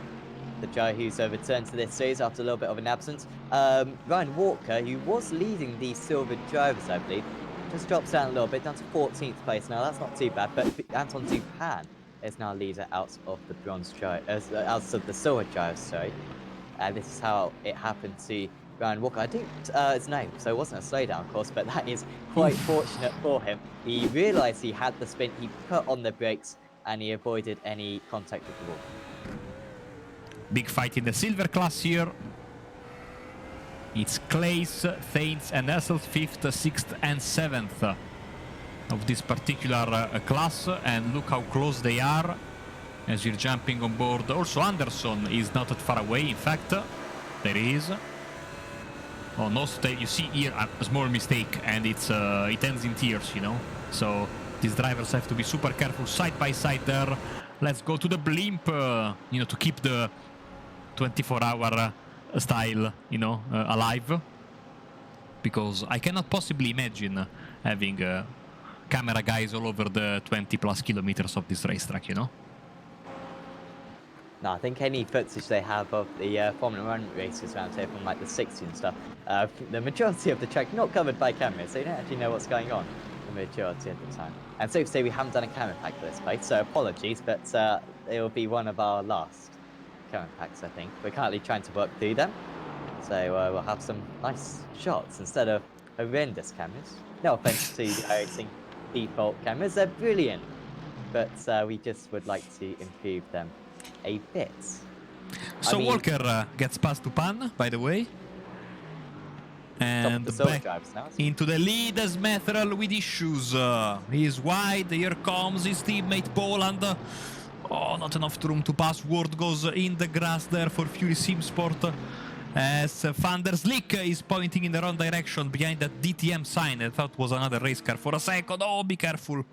the driver who's returned to this series after a little bit of an absence. Ryan Walker, who was leading the silver drivers, I believe, just drops down a little bit, down to 14th place now. That's not too bad, but Anton Dupin is now leader out of the bronze drivers, out of the silver drivers, sorry. And this is how it happened to Ryan Walker. I didn't his name, so it wasn't a slowdown, of course, but that is quite fortunate for him. He realised he had the spin, he put on the brakes, and he avoided any contact with the wall. Big fight in the silver class here. It's Clays, Thanes, and Essels 5th, 6th, and 7th of this particular class. And look how close they are as you're jumping on board. Also, Anderson is not that far away. In fact, there he is. Oh, no, you see here a small mistake, and it ends in tears, you know. So these drivers have to be super careful side by side there. Let's go to the blimp, you know, to keep the 24-hour style, you know, alive. Because I cannot possibly imagine having camera guys all over the 20+ kilometers of this racetrack, you know. No, I think any footage they have of the Formula 1 races around here from like the 60s and stuff, the majority of the track not covered by cameras, so you don't actually know what's going on the majority of the time. And so to say, we haven't done a camera pack for this place, so apologies, but it will be one of our last camera packs, I think. We're currently trying to work through them, so we'll have some nice shots instead of horrendous cameras. No offense to the iRacing default cameras, they're brilliant, but we just would like to improve them a bit. So Walker gets past to Pan, by the way. And back now, into the lead as Metherell with issues. He's wide, here comes his teammate Poland. Oh, not enough room to pass. Ward goes in the grass there for Fury Simsport. As Van der Slick is pointing in the wrong direction behind that DTM sign. I thought was another race car for a second. Oh, be careful.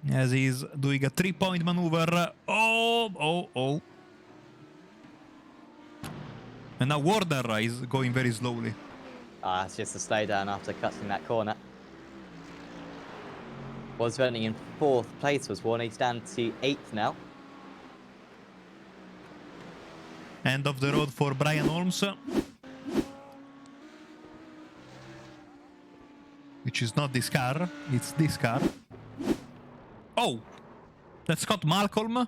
As he's doing a 3-point maneuver. Oh. And now Warder is going very slowly. It's just a slowdown after cutting that corner. Was running in 4th place, was Warner. He's down to 8th now. End of the road for Brian Holmes. Which is not this car, it's this car. Oh! That's Scott Malcolm.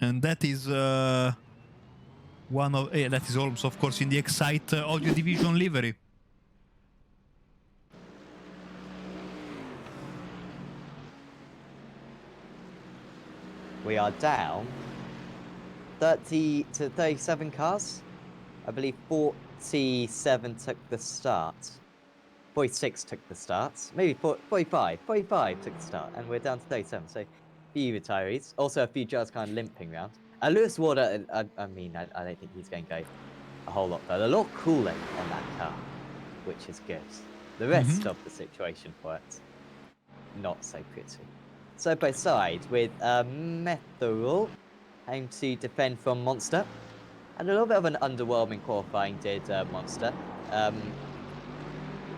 And that is one of... that is Holmes, of course, in the Excite Audio Division livery. We are down 30 to 37 cars. I believe 47 took the start. 46 took the start. Maybe 45 took the start. And we're down to 37. So a few retirees. Also a few drivers kind of limping around. Lewis Warder, I don't think he's going to go a whole lot further. A lot cooler on that car, which is good. The rest of the situation for it, not so pretty. Side by side with Metherell, aim to defend from Monster. And a little bit of an underwhelming qualifying did Monster.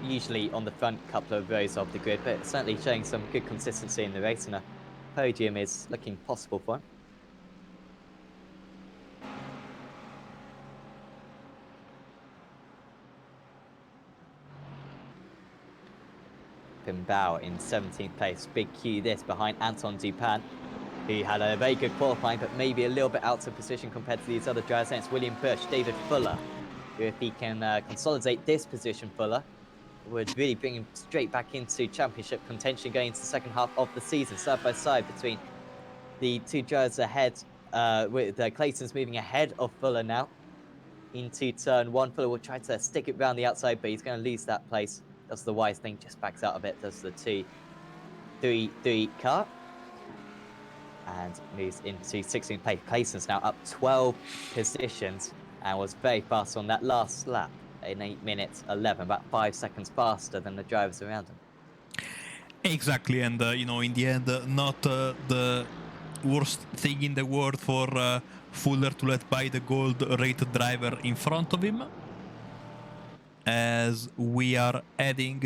Usually on the front couple of rows of the grid, but certainly showing some good consistency in the race, and a podium is looking possible for him. Bao in 17th place. Big Q this behind Anton Dupin, who had a very good qualifying, but maybe a little bit out of position compared to these other drivers. And it's William Bush, David Fuller, who, if he can consolidate this position, Fuller would really bring him straight back into championship contention going into the second half of the season. Side by side between the two drivers ahead, with Clayton's moving ahead of Fuller now into turn 1. Fuller will try to stick it round the outside, but he's going to lose that place. Does the wise thing, just backs out of it, does the 2-3 car, and moves into 16th place. Clayton's now up 12 positions and was very fast on that last lap in 8 minutes 11, about 5 seconds faster than the drivers around him. Exactly, and you know, in the end, not the worst thing in the world for Fuller to let by the gold-rated driver in front of him. As we are heading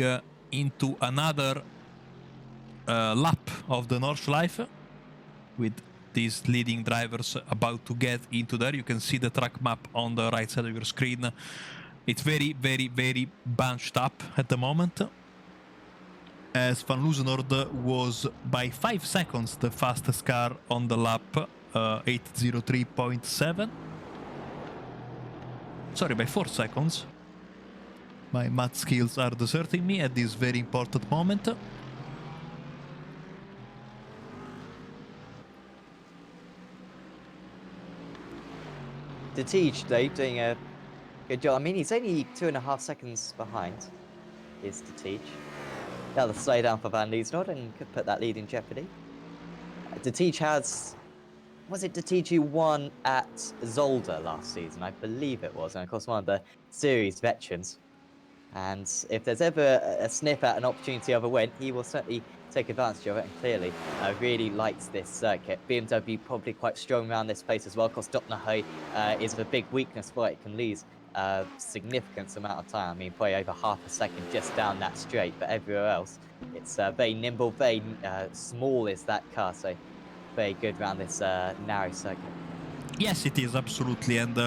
into another lap of the Nordschleife, with these leading drivers about to get into there. You can see the track map on the right side of your screen. It's very, very, very bunched up at the moment, as Van Loosenord was by 5 seconds the fastest car on the lap, 8:03.7. Sorry, by 4 seconds. My math skills are deserting me at this very important moment. The Teach, though, doing a Good job. I mean, he's only 2.5 seconds behind, is to teach. Now the slowdown for Van Liesnord and could put that lead in jeopardy. Teach has... Was it Teach who won at Zolder last season? I believe it was. And of course, one of the series veterans. And if there's ever a sniff at an opportunity of a win, he will certainly take advantage of it. And clearly, really likes this circuit. BMW probably quite strong around this place as well. Of course, Dopnahoe is a big weakness for it. It can lose a significant amount of time. I mean, probably over half a second just down that straight. But everywhere else, it's very nimble, very small is that car. So very good around this narrow circuit. Yes, it is, absolutely. And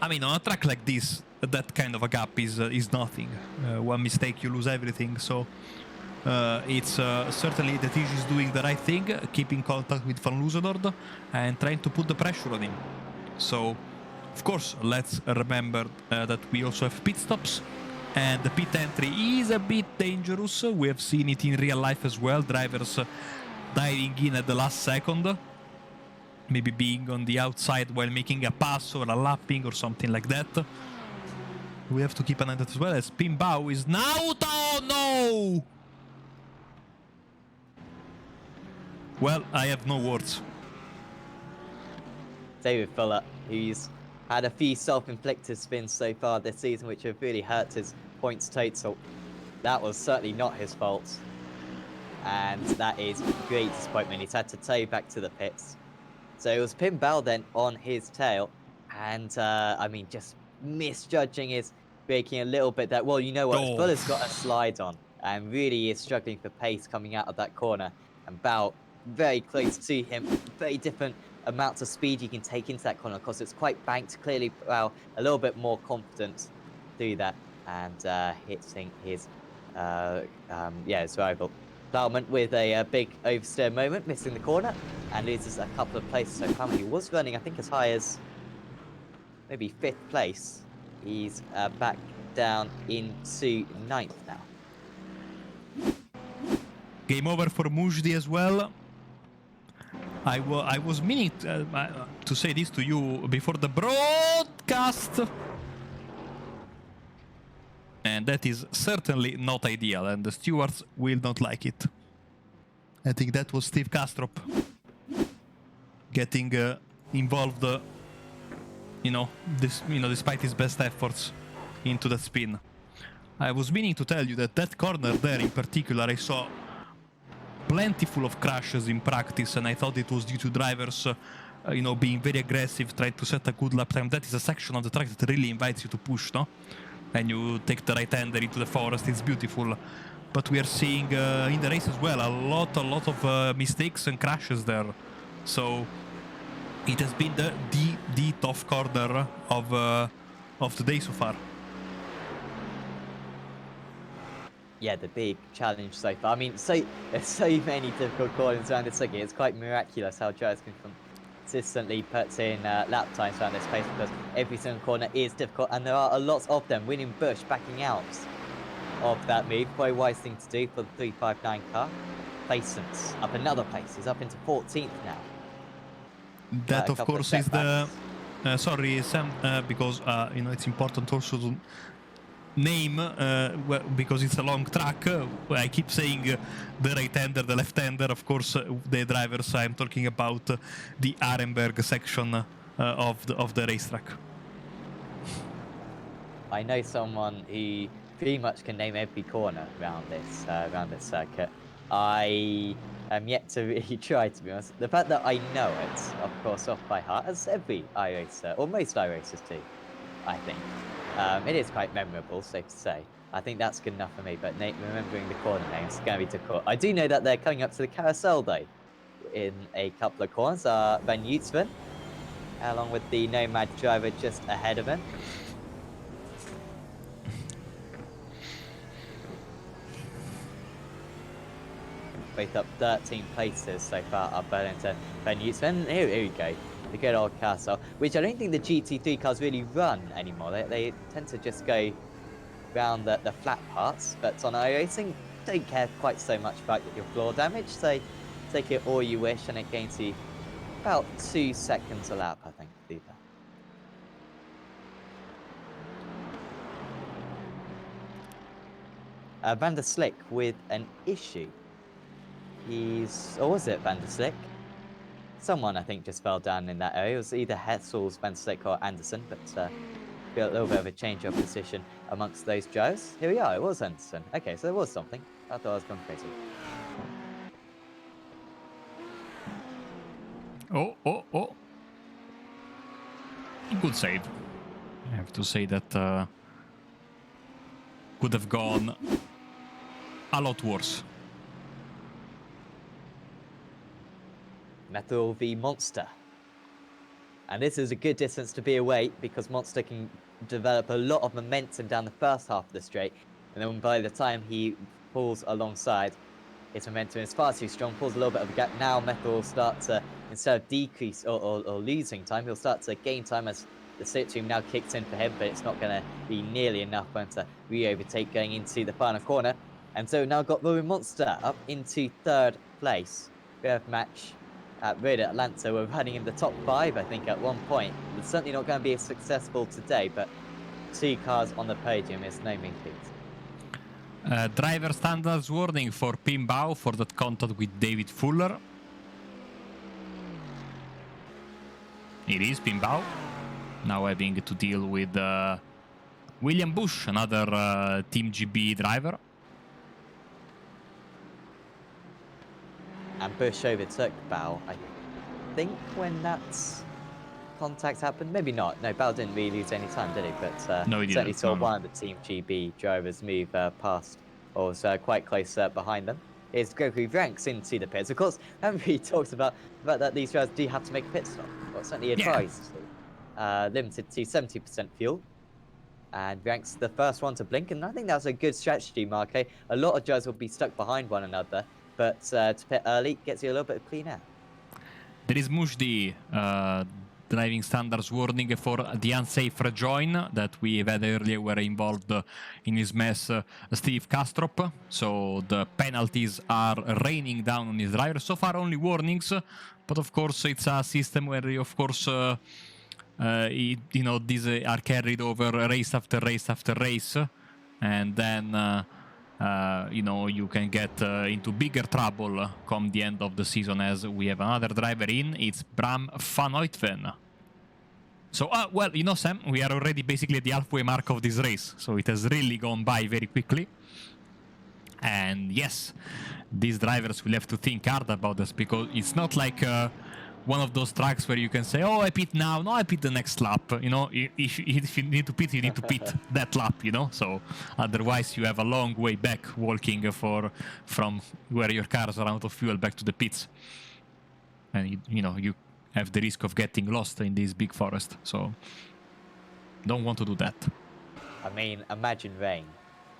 I mean, on a track like this, that kind of a gap is nothing. One mistake, you lose everything. So it's certainly that he is doing the right thing, keeping contact with Van Luzendorp and trying to put the pressure on him. So, of course, let's remember that we also have pit stops. And the pit entry is a bit dangerous. We have seen it in real life as well. Drivers diving in at the last second. Maybe being on the outside while making a pass or a lapping or something like that. We have to keep an eye on that as well, as Pinbao is now... Oh, no! Well, I have no words. David Fuller, who's had a few self-inflicted spins so far this season, which have really hurt his points total. That was certainly not his fault. And that is great disappointment. He's had to tow back to the pits. So it was Pinbao then on his tail. And, I mean, just misjudging his braking a little bit there. Well, you know what? Oh. Fuller's got a slide on and really is struggling for pace coming out of that corner. And Bao very close to him. Very different amounts of speed you can take into that corner. Of course, it's quite banked. Clearly, Bao a little bit more confident through that. And hitting his, his rival. Plowman with a big oversteer moment, missing the corner, and loses a couple of places. So Plowman, he was running, I think, as high as maybe 5th place. He's back down into 9th now. Game over for Mujdi as well. I was meaning to say this to you before the broadcast. And that is certainly not ideal, and the stewards will not like it. I think that was Steve Kastrop getting involved, despite his best efforts into that spin. I was meaning to tell you that corner there in particular, I saw plentiful of crashes in practice, and I thought it was due to drivers, being very aggressive, trying to set a good lap time. That is a section of the track that really invites you to push, no? And you take the right-hander into the forest, it's beautiful. But we are seeing in the race as well a lot of mistakes and crashes there. So it has been the tough corner of the day so far. Yeah, the big challenge so far. I mean, there's so many difficult corners around this circuit. It's quite miraculous how drivers can consistently put in lap times around this place, because every single corner is difficult, and there are a lot of them. Winning Bush backing out of that move, quite a wise thing to do for the 359 car. Placements up another place. He's up into 14th now. That of course is the sorry, Sam, because it's important also to name, because it's a long track. I keep saying the right-hander, the left-hander. Of course, the drivers. I'm talking about the Arenberg section of the racetrack. I know someone who pretty much can name every corner around this circuit. I am yet to really try, to be honest. The fact that I know it, of course, off by heart, as every iRacer, or most iRacers do, I think. It is quite memorable, safe to say. I think that's good enough for me, but remembering the corner names is going to be difficult. I do know that they're coming up to the carousel, though, in a couple of corners. Van Utsven, along with the Nomad driver just ahead of him. Both up 13 places so far up Burlington. Van Utsven, here we go. The good old castle, which I don't think the GT3 cars really run anymore. They tend to just go around the flat parts, but on iRacing, don't care quite so much about your floor damage, so take it all you wish, and it gains you about 2 seconds a lap, I think, to do that. Van der Slick with an issue. Or was it Van der Slick? Someone, I think, just fell down in that area. It was either Hetzel's, Van der Slick, or Anderson, but a little bit of a change of position amongst those drivers. Here we are, it was Anderson. Okay, so there was something. I thought I was going crazy. Oh. Good save. I have to say that could have gone a lot worse. Metal v Monster. And this is a good distance to be away because Monster can develop a lot of momentum down the first half of the straight. And then by the time he pulls alongside, his momentum is far too strong, pulls a little bit of a gap. Now Metal will start to, instead of decrease or losing time, he'll start to gain time as the slipstream now kicks in for him, but it's not going to be nearly enough for him to re-overtake going into the final corner. And so now got Rowan Monster up into 3rd place. We have match at Red Atlanta. We're running in the top 5, I think, at one point. It's certainly not going to be as successful today, but 2 cars on the podium is no mean feat. Driver standards warning for Pim Bao for that contact with David Fuller. It is Pim Bao. Now having to deal with William Bush, another Team GB driver. And Bush overtook Bao, I think, when that contact happened. Maybe not. No, Bao didn't really lose any time, did he? But no, he didn't. Certainly saw one of the Team GB drivers move past, or was quite close behind them. It's Goku Ranks into the pits. Of course, haven't really talked about that these drivers do have to make a pit stop. Well, certainly advised to. Limited to 70% fuel. And Ranks the first one to blink, and I think that's a good strategy, Mark. A lot of drivers will be stuck behind one another, but to pit early gets you a little bit of clean air. There is Mushdi, driving standards warning for the unsafe rejoin that we had earlier were involved in his mess, Steve Kastrop. So the penalties are raining down on his driver. So far only warnings, but of course it's a system where, of course, these are carried over race after race after race, and then you can get into bigger trouble come the end of the season, as we have another driver in. It's Bram van Uitven. So, well, Sam, we are already basically at the halfway mark of this race, so it has really gone by very quickly. And yes, these drivers will have to think hard about this, because it's not like one of those tracks where you can say, oh, I pit now, no, I pit the next lap. If you need to pit, you need to pit that lap, So otherwise you have a long way back walking from where your cars are out of fuel back to the pits. And, you have the risk of getting lost in this big forest. So don't want to do that. I mean, imagine rain.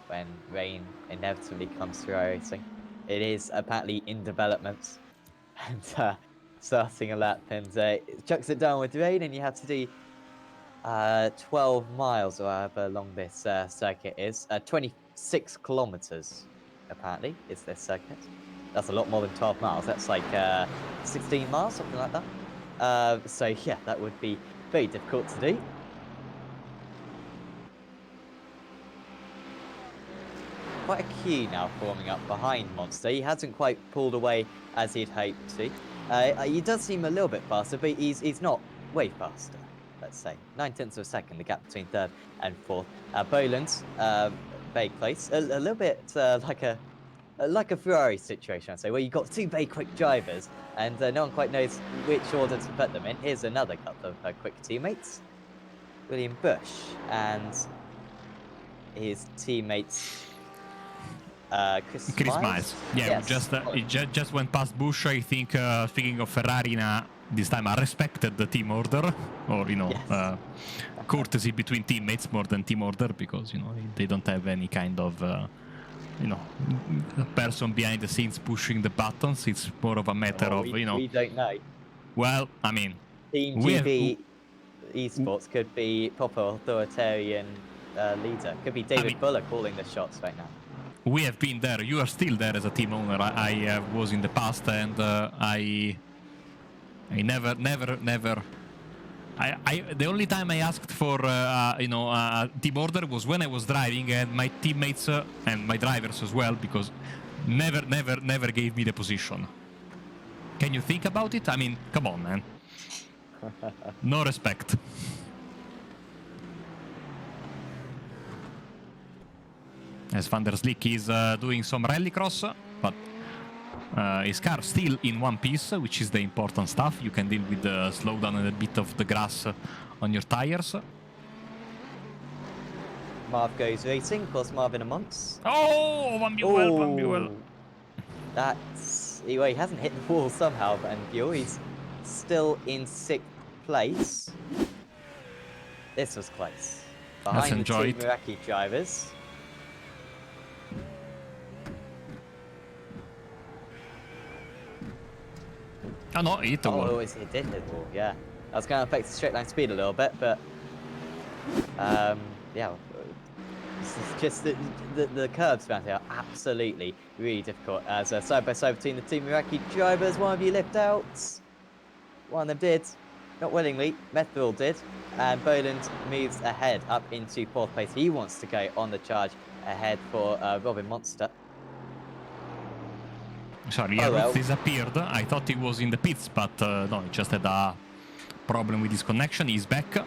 When rain inevitably comes through iRacing. It is apparently in development. And starting a lap, and it chucks it down with rain, and you have to do 12 miles, or however long this circuit is. 26 kilometers, apparently, is this circuit. That's a lot more than 12 miles. That's like 16 miles, something like that. So yeah, that would be very difficult to do. Quite a queue now forming up behind Monster. He hasn't quite pulled away as he'd hoped to. He does seem a little bit faster, but he's not way faster, let's say. 9/10 of a second, the gap between 3rd and 4th. Boland's very close. A little bit like a Ferrari situation, I'd say, where you've got 2 very quick drivers, and no one quite knows which order to put them in. Here's another couple of quick teammates. William Bush and his teammates... Chris Miles. Yeah, yes. just went past Bush. I think, speaking of Ferrari, this time I respected the team order, or yes. Courtesy between teammates more than team order, because they don't have any kind of person behind the scenes pushing the buttons. It's more of a matter of we don't know. Well, I mean, Team GB Esports could be proper authoritarian leader. Could be David Fuller calling the shots right now. We have been there. You are still there as a team owner. I was in the past, and I never The only time I asked for a team order was when I was driving, and my teammates and my drivers as well, because never gave me the position. Can you think about it? I mean, come on, man. No respect. As Van der Slick is doing some rallycross, but his car still in one piece, which is the important stuff. You can deal with the slowdown and a bit of the grass on your tires. Marv goes racing, of course, Marv in a month. Oh, Van Buell. That's... Well, he hasn't hit the wall somehow, Van Buell. He's still in 6th place. This was close. Behind the two Meraki drivers. Oh no, he hit the wall. Oh, it did hit the wall, yeah. That was going to affect the straight line speed a little bit, but... yeah, this is just the curves around here are absolutely really difficult. As side by side between the two Meraki drivers, one of you lift out. One of them did, not willingly. Methville did, and Boland moves ahead up into 4th place. He wants to go on the charge ahead for Robin Monster. Sorry, Roots disappeared. I thought he was in the pits, but no, he just had a problem with his connection. He's back.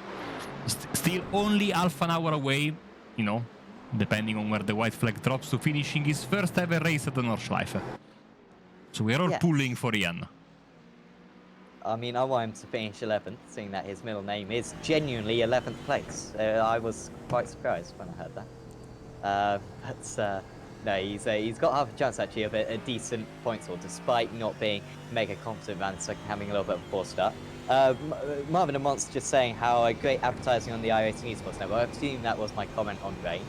Still only half an hour away, you know, depending on where the white flag drops, to finishing his first ever race at the Nordschleife. So we're all pulling for Ian. I mean, I want him to finish 11th, seeing that his middle name is genuinely 11th place. I was quite surprised when I heard that. But no, he's got half a chance actually of a decent point score, despite not being mega confident and having a little bit of a poor start. Marvin and Monster just saying how great advertising on the iRacing Esports Network. I assume that was my comment on Rain.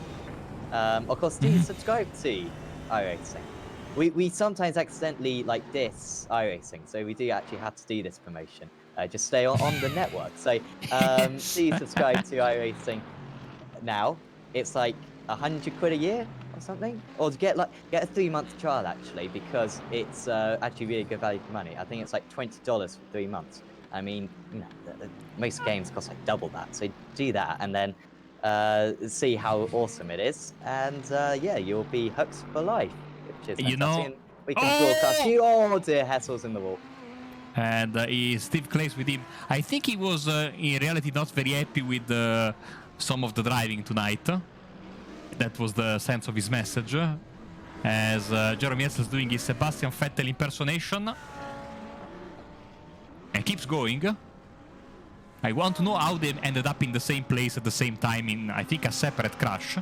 Of course, do subscribe to iRacing. We sometimes accidentally diss iRacing, so we do actually have to do this promotion. Just stay on the network. So do subscribe to iRacing now. It's like £100 a year or something, or to get a 3-month trial actually, because it's actually really good value for money. I think it's like $20 for 3 months. I mean, you know, most games cost like double that, so do that and then see how awesome it is, and yeah, you'll be hooked for life. Which is fantastic. We can broadcast you. Oh dear, Hessel's in the wall. And Steve Clays with him. I think he was in reality not very happy with some of the driving tonight. That was the sense of his message. As Jeremy Hessel is doing his Sebastian Vettel impersonation. And keeps going. I want to know how they ended up in the same place at the same time in, I think, a separate crash.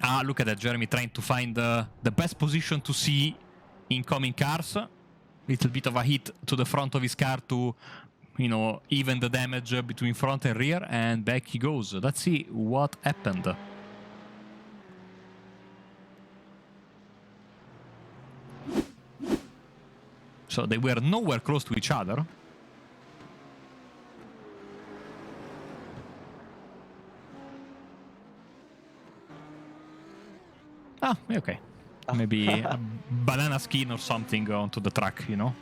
Ah, look at that, Jeremy trying to find the best position to see incoming cars. Little bit of a hit to the front of his car to, you know, even the damage between front and rear, and back he goes. Let's see what happened. So they were nowhere close to each other. Ah, okay. Maybe a banana skin or something onto the track, you know.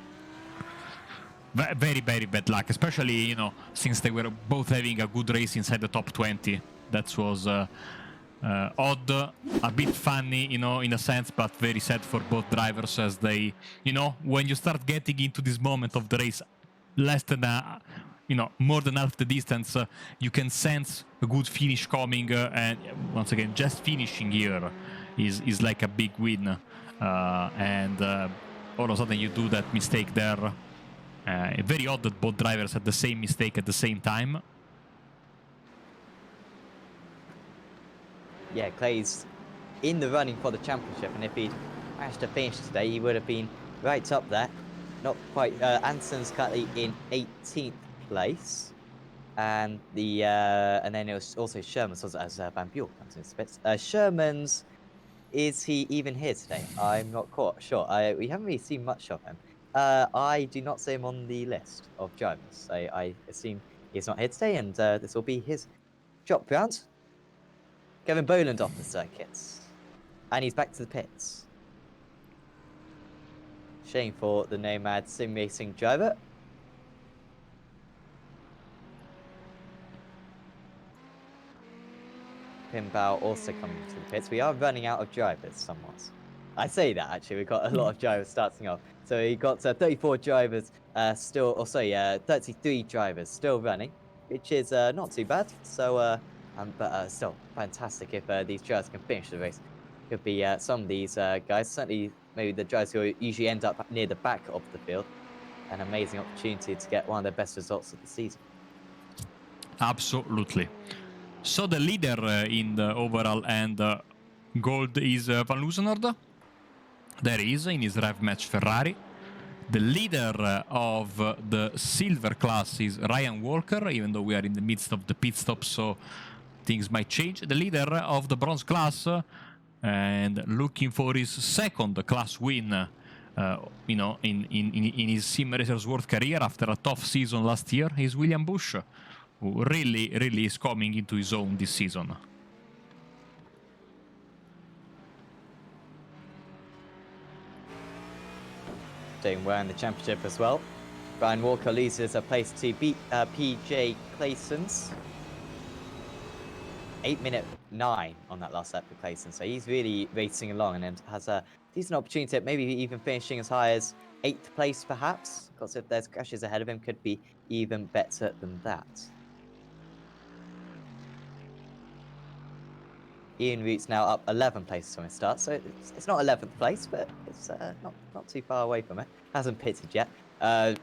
Very, very bad luck, especially, you know, since they were both having a good race inside the top 20. That was odd, a bit funny, you know, in a sense, but very sad for both drivers, as they, you know, when you start getting into this moment of the race, less than, you know, more than half the distance, you can sense a good finish coming, and once again, just finishing here is like a big win, and all of a sudden you do that mistake there. Very odd that both drivers had the same mistake at the same time. Yeah, Clay's in the running for the championship, and if he'd managed to finish today, he would have been right up there. Not quite. Anson's currently in 18th place, and then it was also Sherman's as Van Buell comes in spits. Sherman's, is he even here today? I'm not quite sure. We haven't really seen much of him. I do not see him on the list of drivers, so I assume he's not here today, and this will be his drop round. Kevin Boland off the circuit. And he's back to the pits. Shame for the Nomad sim racing driver. Pinbao also coming into the pits. We are running out of drivers somewhat. I say that actually, we've got a lot of drivers starting off. So we got 34 drivers still, or sorry, 33 drivers still running, which is not too bad. So, but still fantastic if these drivers can finish the race. Could be some of these guys, certainly maybe the drivers who usually end up near the back of the field. An amazing opportunity to get one of the best results of the season. Absolutely. So the leader in the overall and gold is Van Loosenord. There he is in his rev match Ferrari. The leader of the silver class is Ryan Walker, even though we are in the midst of the pit stop, so things might change. The leader of the bronze class and looking for his second class win, you know, in his Simracersworld career after a tough season last year is William Bush, who really is coming into his own this season. Doing well in the championship as well. Ryan Walker loses a place to beat PJ Clayson's. 8-minute 9 on that last lap for Clayson, so he's really racing along and has a decent opportunity at maybe even finishing as high as 8th place perhaps, because if there's crashes ahead of him, could be even better than that. Ian Root's now up 11 places from his start, so it's not 11th place, but it's not too far away from it. Hasn't pitted yet.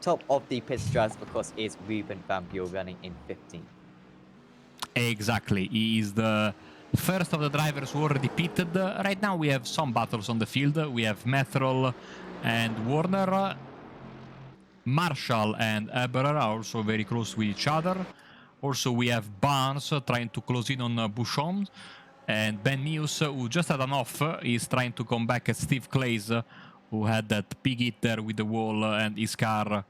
Top of the pit drivers, of course, is Ruben Van Buel running in 15th. Exactly, he is the first of the drivers who already pitted. Right now we have some battles on the field. We have Methrol and Warner. Marshall and Eberer are also very close with each other. Also we have Barnes trying to close in on Bouchon. And Ben Mews, who just had an off, is trying to come back at Steve Clays, who had that big hit there with the wall, and his car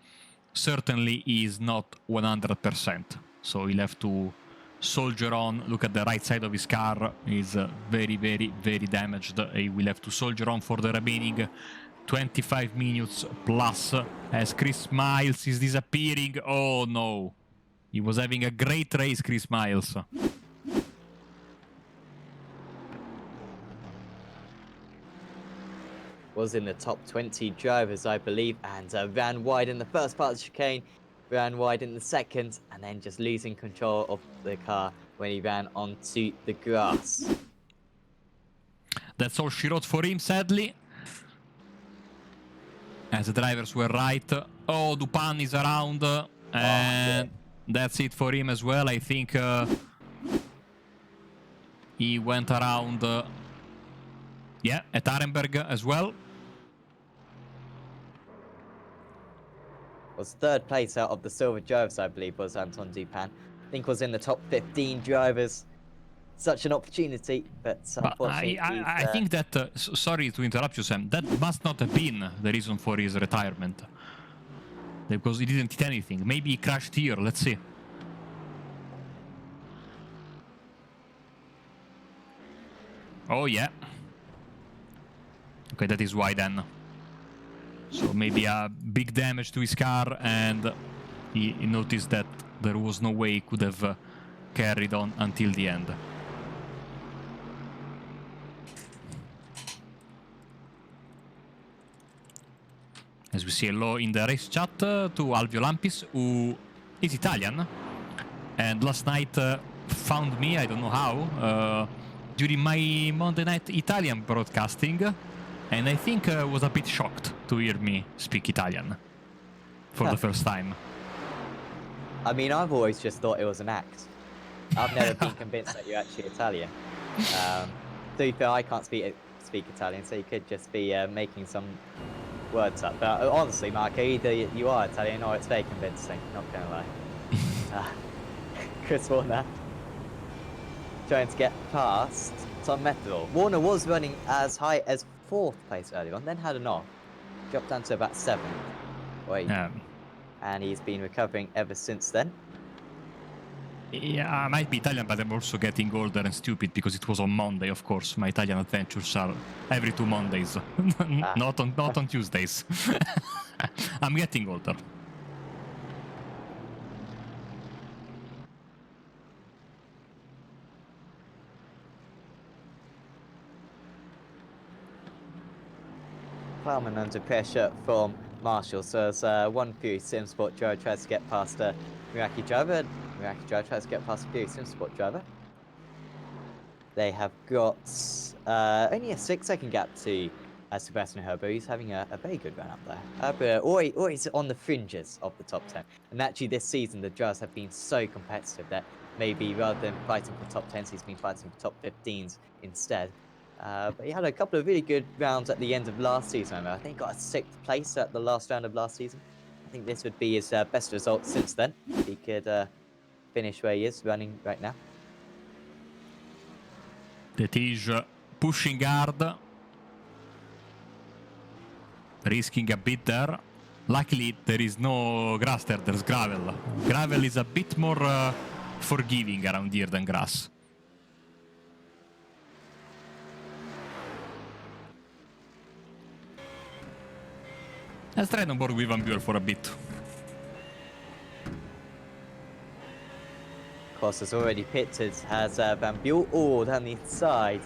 certainly is not 100%. So he'll have to soldier on. Look at the right side of his car, is very damaged. He will have to soldier on for the remaining 25 minutes plus, as Chris Miles is disappearing. Oh no, he was having a great race, Chris Miles. Was in the top 20 drivers, I believe, and ran wide in the first part of the chicane, ran wide in the second, and then just losing control of the car when he ran onto the grass. That's all she wrote for him, sadly. As the drivers were right. Oh, Dupin is around, and that's it for him as well. I think he went around, yeah, at Arenberg as well. Was third place out of the silver drivers, I believe, was Anton Dupin. I think was in the top 15 drivers. Such an opportunity, but unfortunately... I think that, sorry to interrupt you, Sam, that must not have been the reason for his retirement. Because he didn't hit anything. Maybe he crashed here, let's see. Oh, yeah. Okay, that is why then. So maybe a big damage to his car, and he noticed that there was no way he could have carried on until the end. As we see hello in the race chat to Alvio Lampis, who is Italian, and last night found me, I don't know how, during my Monday night Italian broadcasting, and I think was a bit shocked to hear me speak Italian for the first time. I mean, I've always just thought it was an act. I've never been convinced that you're actually Italian. To be fair, I can't speak Italian, so you could just be making some words up. But honestly, Marco, either you are Italian or it's very convincing, not gonna lie. Chris Warner trying to get past Tom Methrol. Warner was running as high as 4th place earlier on, then had an off. Dropped down to about 7th. Wait. And he's been recovering ever since then. Yeah, I might be Italian, but I'm also getting older and stupid because it was on Monday, of course. My Italian adventures are every 2 Mondays, not on Tuesdays. I'm getting older. Plowman under pressure from Marshall. So as one Fury Simsport driver tries to get past a Meraki driver, Meraki driver tries to get past a Fury Simsport driver. They have got only a 6-second gap to Sebastian Herber. He's having a very good run up there. Herber always on the fringes of the top 10. And actually this season the drivers have been so competitive that maybe rather than fighting for top 10s, he's been fighting for top 15s instead. But he had a couple of really good rounds at the end of last season. I think he got a 6th place at the last round of last season. I think this would be his best result since then. If he could finish where he is running right now. The Tige pushing hard, risking a bit there. Luckily, there is no grass there, there's gravel. Gravel is a bit more forgiving around here than grass. Let's try on board with Van Buren for a bit. Cross has already pitted, has Van Buren down the inside.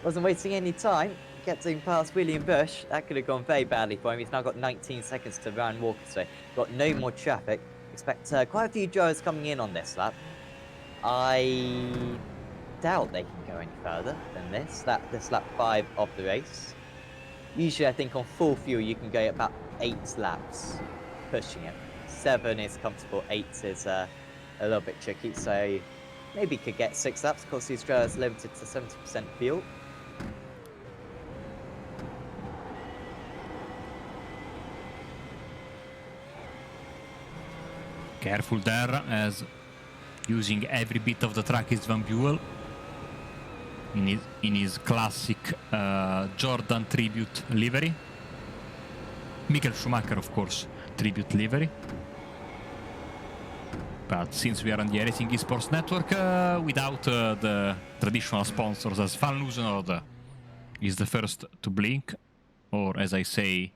Wasn't wasting any time, getting past William Bush. That could have gone very badly for him. He's now got 19 seconds to Ryan Walker, so got no more traffic. Expect quite a few drivers coming in on this lap. I doubt they can go any further than this. This lap 5 of the race. Usually I think on full fuel you can go about 8 laps, pushing it. 7 is comfortable, 8 is a little bit tricky, so maybe could get 6 laps. Of course, these drivers limited to 70% fuel. Careful there, as using every bit of the track is Van Buren in his classic Jordan tribute livery. Michael Schumacher, of course, tribute livery. But since we are on the iRacing Esports Network, without the traditional sponsors, as Van Loosenord is the first to blink, or as I say,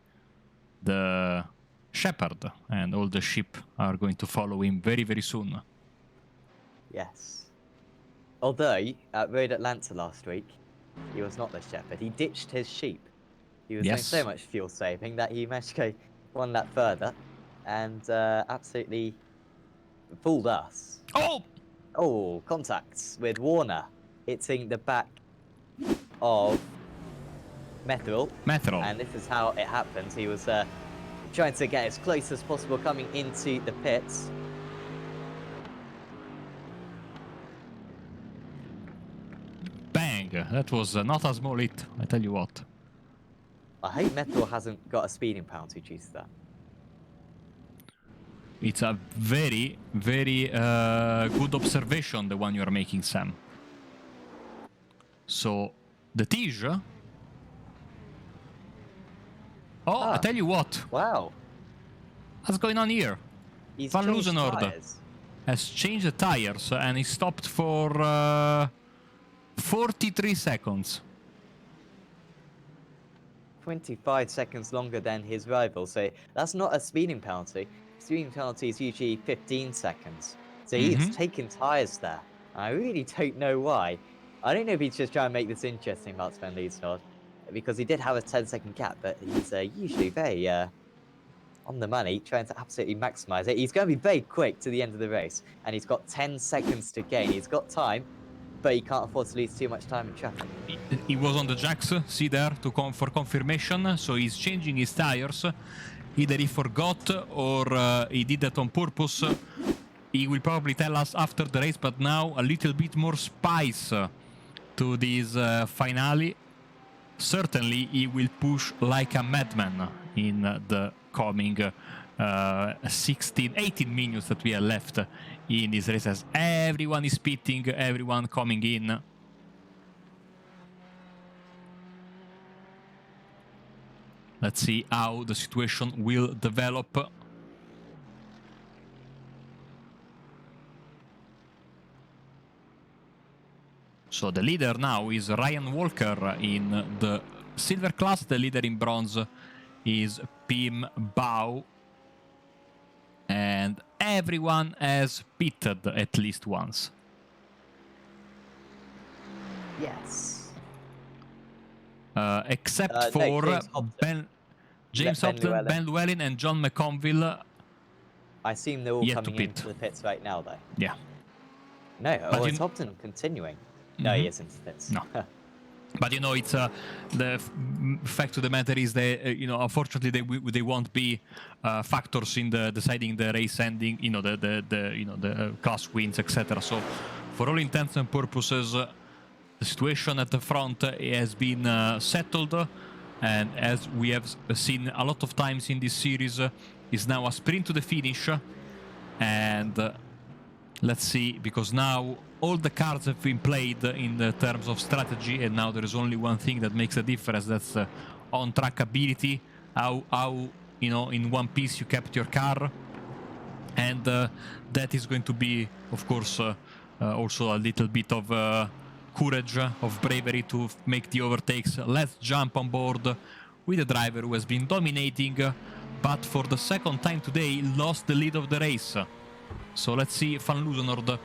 the shepherd, and all the sheep are going to follow him very, very soon. Yes. Although, at Road Atlanta last week, he was not the shepherd. He ditched his sheep. He was doing so much fuel saving that he managed to go 1 lap further and absolutely fooled us. Oh! Oh, contacts with Warner hitting the back of Methril. And this is how it happened. He was trying to get as close as possible coming into the pits. Bang! That was not a small hit, I tell you what. I hope Methril hasn't got a speeding penalty due to that. It's a very, very good observation, the one you are making, Sam. So, the Tige... Oh, I tell you what. Wow. What's going on here? He's Van changed Loosenord tyres. has changed the tires and he stopped for 43 seconds. 25 seconds longer than his rival, so that's not a speeding penalty. Speeding penalty is usually 15 seconds. So he's taken tyres there. I really don't know why. I don't know if he's just trying to make this interesting, Mats van Liesnord, because he did have a 10-second gap, but he's usually very on the money, trying to absolutely maximise it. He's going to be very quick to the end of the race, and he's got 10 seconds to gain. He's got time, but he can't afford to lose too much time in traffic. He was on the jacks, see there, for confirmation, so he's changing his tires. Either he forgot or he did that on purpose. He will probably tell us after the race, but now a little bit more spice to this finale. Certainly he will push like a madman in the coming 18 minutes that we are left in this race, as everyone is pitting, everyone coming in. Let's see how the situation will develop. So the leader now is Ryan Walker in the silver class. The leader in bronze is Pim Bao. And everyone has pitted at least once. Yes. Except No, for James Hopton. James Hopton, Llewellyn. Ben Llewellyn, and John McConville. I assume they're all Yet to coming pit. into the pits right now, though. Yeah. No, But or you is kn- Hopton continuing? No, he isn't the pits. No. But you know, it's the fact of the matter is that you know, unfortunately, they won't be factors in the deciding the race ending. You know, the class wins, etc. So, for all intents and purposes, the situation at the front has been settled, and as we have seen a lot of times in this series, is now a sprint to the finish. And let's see, because now all the cards have been played in the terms of strategy, and now there is only one thing that makes a difference. That's on-track ability. How you know, in one piece you kept your car, and that is going to be, of course, also a little bit of courage, of bravery to make the overtakes. Let's jump on board with the driver who has been dominating, but for the second time today lost the lead of the race. So let's see Van Loosenord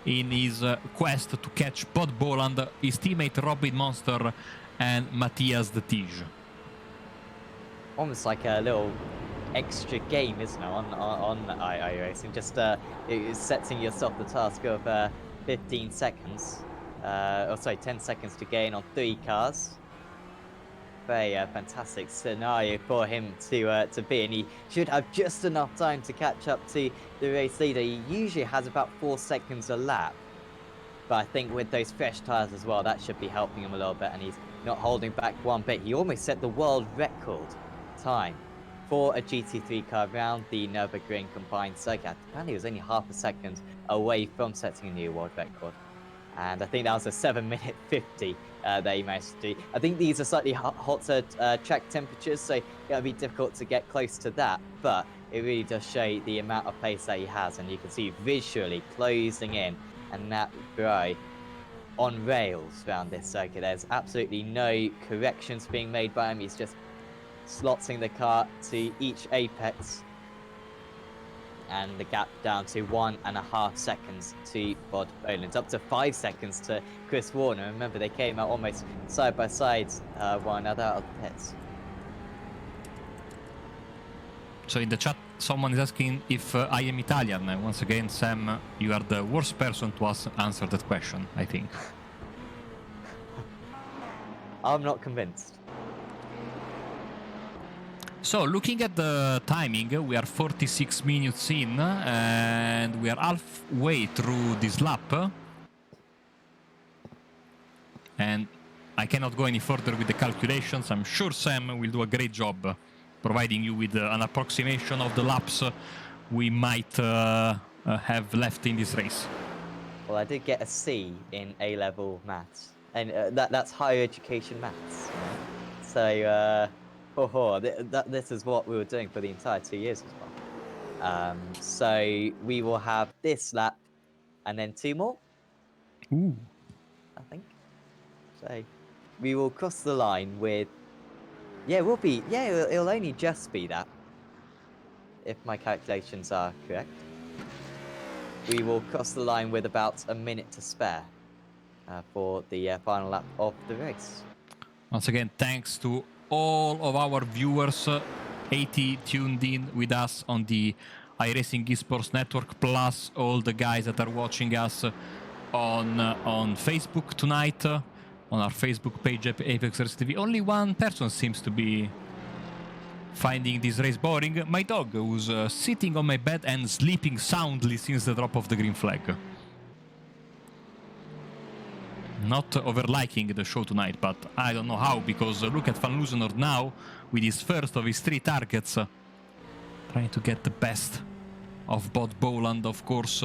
in his quest to catch Bob Boland, his teammate Robin Monster, and Matthias de Tige. Almost like a little extra game, isn't it, on iRacing? Just setting yourself the task of 15 seconds, 10 seconds to gain on 3 cars. Very fantastic scenario for him to be, and he should have just enough time to catch up to the race leader. He usually has about 4 seconds a lap, but I think with those fresh tyres as well, that should be helping him a little bit, and he's not holding back one bit. He almost set the world record time for a GT3 car around the Nürburgring combined circuit. Apparently, he was only half a second away from setting a new world record. And I think that was a 7-minute 50 that he managed to do. I think these are slightly hotter track temperatures, so it'll be difficult to get close to that. But it really does show the amount of pace that he has, and you can see visually closing in, and that bro on rails around this circuit. There's absolutely no corrections being made by him. He's just slotting the car to each apex, and the gap down to 1.5 seconds to Bod Boland, up to 5 seconds to Chris Warner. Remember, they came out almost side by side, one another out of the pits. So in the chat, someone is asking if I am Italian. Once again, Sam, you are the worst person to answer that question, I think. I'm not convinced. So, looking at the timing, we are 46 minutes in, and we are halfway through this lap. And I cannot go any further with the calculations. I'm sure Sam will do a great job providing you with an approximation of the laps we might have left in this race. Well, I did get a C in A-level maths, and that's higher education maths. So, this is what we were doing for the entire 2 years as well. So we will have this lap and then 2 more. Ooh. I think. So we will cross the line with. It'll only just be that, if my calculations are correct. We will cross the line with about a minute to spare for the final lap of the race. Once again, thanks to all of our viewers, 80 tuned in with us on the iRacing Esports Network, plus all the guys that are watching us on Facebook tonight, on our Facebook page, Apex Race TV. Only one person seems to be finding this race boring. My dog, who's sitting on my bed and sleeping soundly since the drop of the green flag. Not overliking the show tonight, but I don't know how, because look at Van Loosenord now with his first of his 3 targets, trying to get the best of Bod Boland, of course.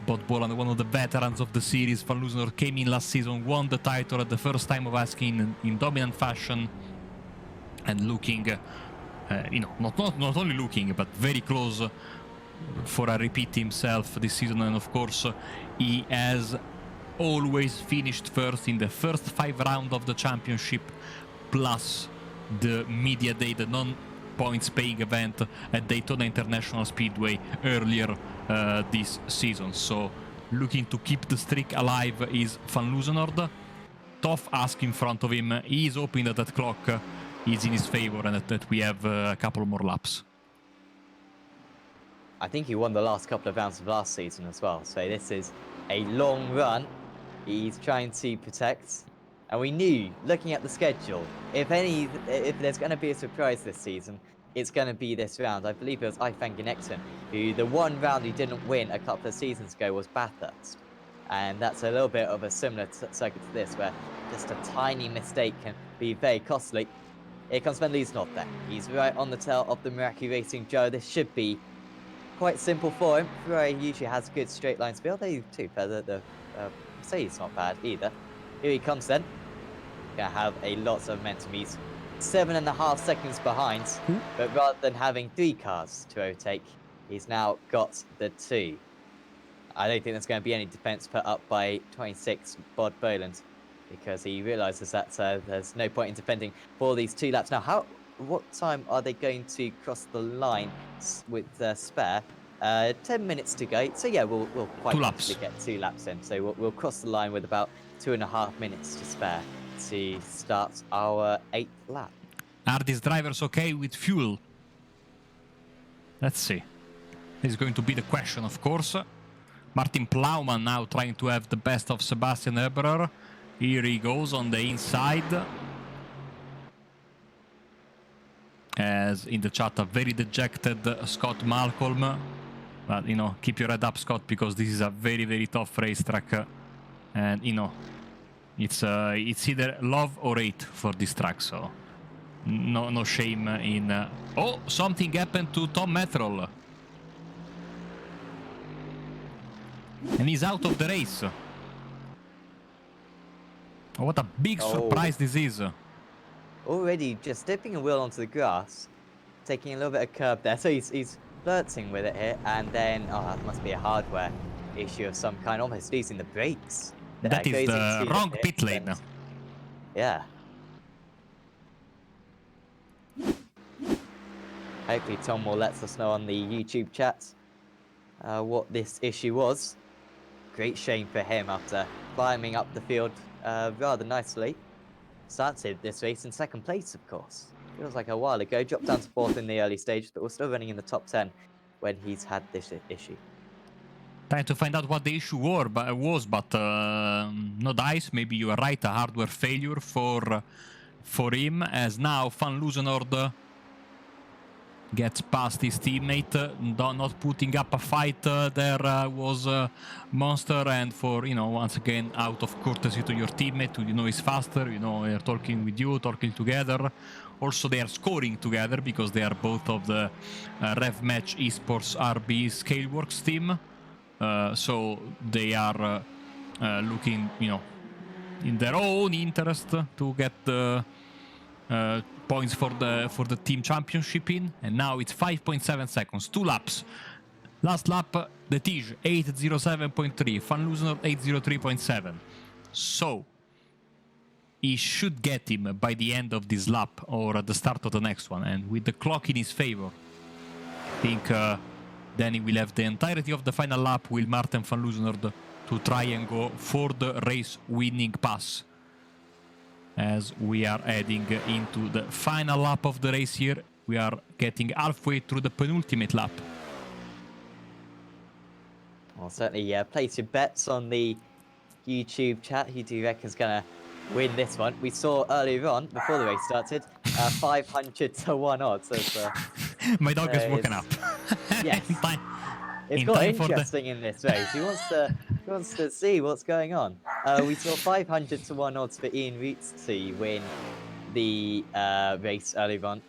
Bod Boland, one of the veterans of the series. Van Loosenord came in last season, won the title at the first time of asking in dominant fashion, and looking, not only looking, but very close for a repeat himself this season. And of course, he has always finished first in the first 5 rounds of the championship, plus the media day, the non-points paying event at Daytona International Speedway earlier this season. So looking to keep the streak alive is Van Loosenord. Tough ask in front of him. He is hoping that that clock is in his favor and that we have a couple more laps. I think he won the last couple of rounds of last season as well. So this is a long run. He's trying to protect. And we knew, looking at the schedule, if there's going to be a surprise this season, it's going to be this round. I believe it was Ifan Gnexen, who the one round he didn't win a couple of seasons ago was Bathurst. And that's a little bit of a similar circuit to this, where just a tiny mistake can be very costly. Here comes Van Loosenord then. He's right on the tail of the Meraki Racing Joe. This should be quite simple for him. Ferrari usually has good straight line speed. They too, the Mercedes not bad either. Here he comes then. Gonna have a lot of momentum. He's 7.5 seconds behind, but rather than having 3 cars to overtake, he's now got the 2. I don't think there's going to be any defense put up by 26 Bod Boland, because he realizes that there's no point in defending for these 2 laps. Now, what time are they going to cross the line with spare? 10 minutes to go. So yeah, we'll quite possibly get 2 laps in. So we'll cross the line with about 2.5 minutes to spare to start our 8th lap. Are these drivers okay with fuel? Let's see. This is going to be the question, of course. Martin Plowman now trying to have the best of Sebastian Eberler. Here he goes on the inside. As in the chat, a very dejected Scott Malcolm. But, you know, keep your head up, Scott, because this is a very, very tough racetrack. And, you know, it's either love or hate for this track, so no shame in... Oh, something happened to Tom Methrol. And he's out of the race. Oh, what a big surprise this is. Already just dipping a wheel onto the grass, taking a little bit of curb there. So he's flirting with it here, and then, oh, that must be a hardware issue of some kind, almost losing the brakes. That is the wrong pit lane. Yeah. Hopefully Tom will let us know on the YouTube chat what this issue was. Great shame for him after climbing up the field rather nicely. Started this race in 2nd place, of course. Feels like a while ago. Dropped down to 4th in the early stages, but we're still running in the top 10 when he's had this issue. Trying to find out what the issue was, but no dice. Maybe you are right, a hardware failure for him, as now Van Loosenord gets past his teammate, not putting up a fight. There was Monster, and for, you know, once again, out of courtesy to your teammate, who you know is faster, you know, they're talking with you, talking together. Also, they are scoring together because they are both of the Rev Match Esports RB Scaleworks team. So they are looking, you know, in their own interest to get the points for the team championship in. And now it's 5.7 seconds, 2 laps. Last lap, the Tige 8:07.3, Van Loosenord 8:03.7. So he should get him by the end of this lap or at the start of the next one. And with the clock in his favor, I think then he will have the entirety of the final lap with Martin Van Loosenord to try and go for the race-winning pass. As we are heading into the final lap of the race here, we are getting halfway through the penultimate lap. Well, certainly, place your bets on the YouTube chat. Who do you reckon is going to win this one? We saw earlier on, before the race started, 500 to 1 odds. My dog has woken up. Yes. It's quite interesting in this race. He wants to see what's going on. We saw 500 to 1 odds for Ian Roots to win the race earlier on.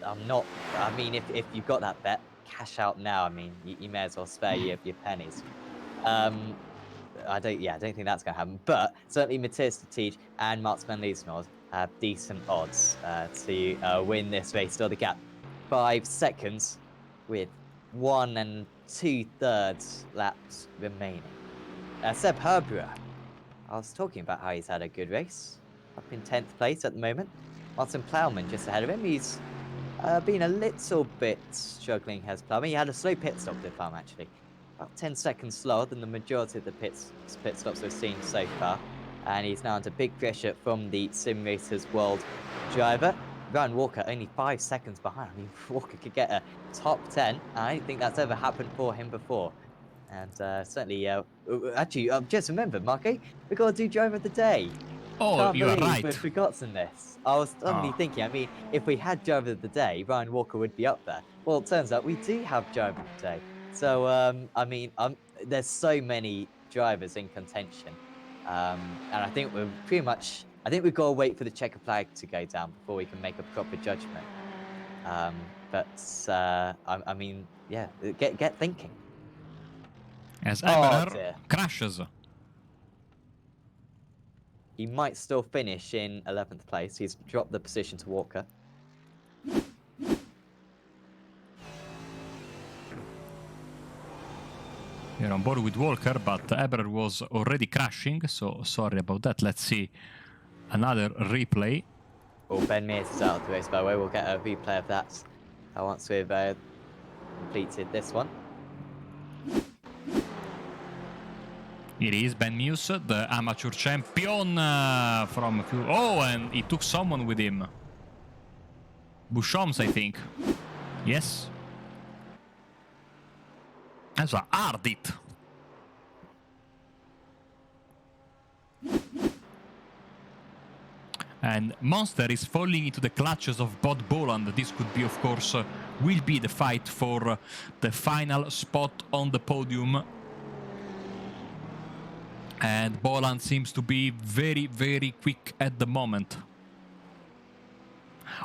I mean, if you've got that bet, cash out now. I mean, you may as well spare your pennies. I don't think that's going to happen. But certainly Matthias de Tige and Mats van Loosenord have decent odds to win this race. Still the gap 5 seconds with 1 2/3 laps remaining. Seb Herbera I was talking about how he's had a good race. Up in 10th place at the moment. Martin Plowman just ahead of him. He's been a little bit struggling, has Plowman. He had a slow pit stop to Plowman, actually. About 10 seconds slower than the majority of the pit stops we've seen so far. And he's now under big pressure from the Simracersworld driver. Ryan Walker only 5 seconds behind. I mean, Walker could get a top 10. I don't think that's ever happened for him before. And certainly, actually, just remembered, Marky, we got to do driver of the day. Oh, Can't you are believe right. we've forgotten this. I was suddenly Oh. thinking, I mean, if we had driver of the day, Ryan Walker would be up there. Well, it turns out we do have driver of the day. So, I mean, there's so many drivers in contention. And I think we're pretty much, I think we've got to wait for the checker flag to go down before we can make a proper judgment. I mean, yeah, get thinking. As Oh, Eberer dear. crashes. He might still finish in 11th place. He's dropped the position to Walker. You're on board with Walker, but Eberer was already crashing, so sorry about that. Let's see another replay. Well, Ben Mears is out of the race, by the way. We'll get a replay of that once we've completed this one. It is Ben Mears, the amateur champion from... Oh, and he took someone with him. Bouchoms, I think. Yes. That's a Ardit. And Monster is falling into the clutches of Bod Boland. This could be, of course, will be the fight for the final spot on the podium. And Boland seems to be very, very quick at the moment.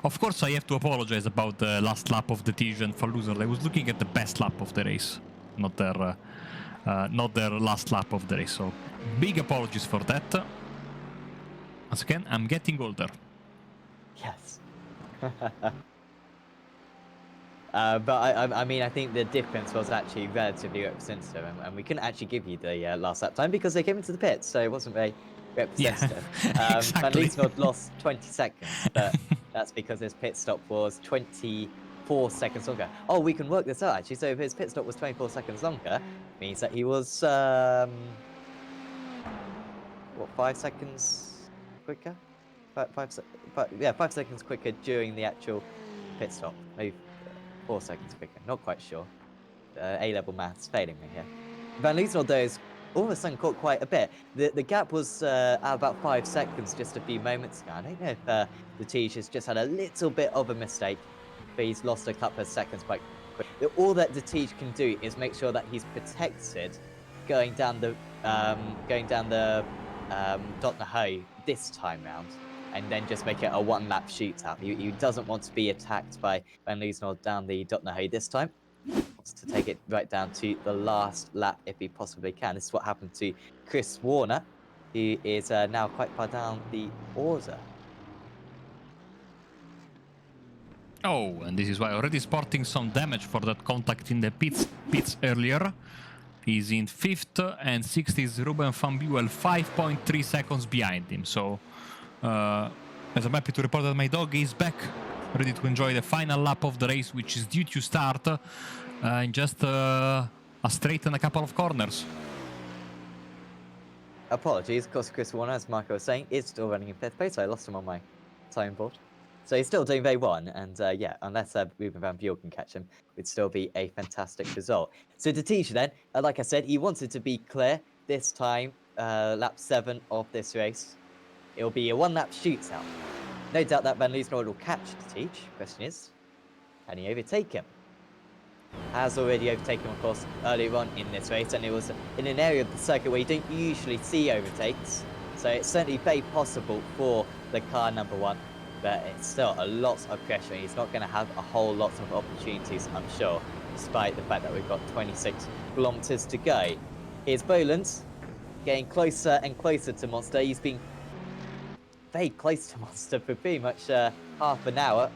Of course, I have to apologize about the last lap of the Tijan for loser. I was looking at the best lap of the race, not their last lap of the race. So, big apologies for that. Once again, I'm getting older. Yes. I mean, I think the difference was actually relatively representative, and we couldn't actually give you the last lap time because they came into the pits, so it wasn't very representative. Yeah, exactly. Van Liesveld lost 20 seconds, but that's because his pit stop was 24 seconds longer. Oh, we can work this out, actually. So if his pit stop was 24 seconds longer, means that he was, what, 5 seconds quicker? 5 seconds quicker during the actual pit stop. Maybe 4 seconds quicker. Not quite sure. A-level maths failing me here. Van Liesveld, though, is all of a sudden caught quite a bit. The gap was at about 5 seconds just a few moments ago. I don't know if the Tej has just had a little bit of a mistake, but he's lost a couple of seconds quite quick. All that the Tej can do is make sure that he's protected going down the Dotnahoe this time round, and then just make it a one-lap shootout. He doesn't want to be attacked by Van Liesveld down the Dotnahoe this time. He wants to take it right down to the last lap if he possibly can. This is what happened to Chris Warner, who is now quite far down the order. Oh, and this is why already sporting some damage for that contact in the pits earlier. He's in 5th, and 6th is Ruben van Buwel, 5.3 seconds behind him. So, as I'm happy to report that my dog is back, ready to enjoy the final lap of the race, which is due to start in just a straight and a couple of corners. Apologies, of course, Chris Warner, as Marco was saying, is still running in 5th place. I lost him on my time board. So he's still doing very well, and yeah, unless Ruben van Buwel can catch him, it'd still be a fantastic result. So the Tej then, like I said, he wanted to be clear this time, lap 7 of this race. It'll be a one-lap shootout. No doubt that Van Liesveld will catch the Tej. Question is, can he overtake him? Has already overtaken him, of course, earlier on in this race, and it was in an area of the circuit where you don't usually see overtakes. So it's certainly very possible for the car number 1. But it's still a lot of pressure. He's not going to have a whole lot of opportunities, I'm sure, despite the fact that we've got 26 kilometers to go. Here's Boland, getting closer and closer to Monster. He's been very close to Monster for pretty much half an hour.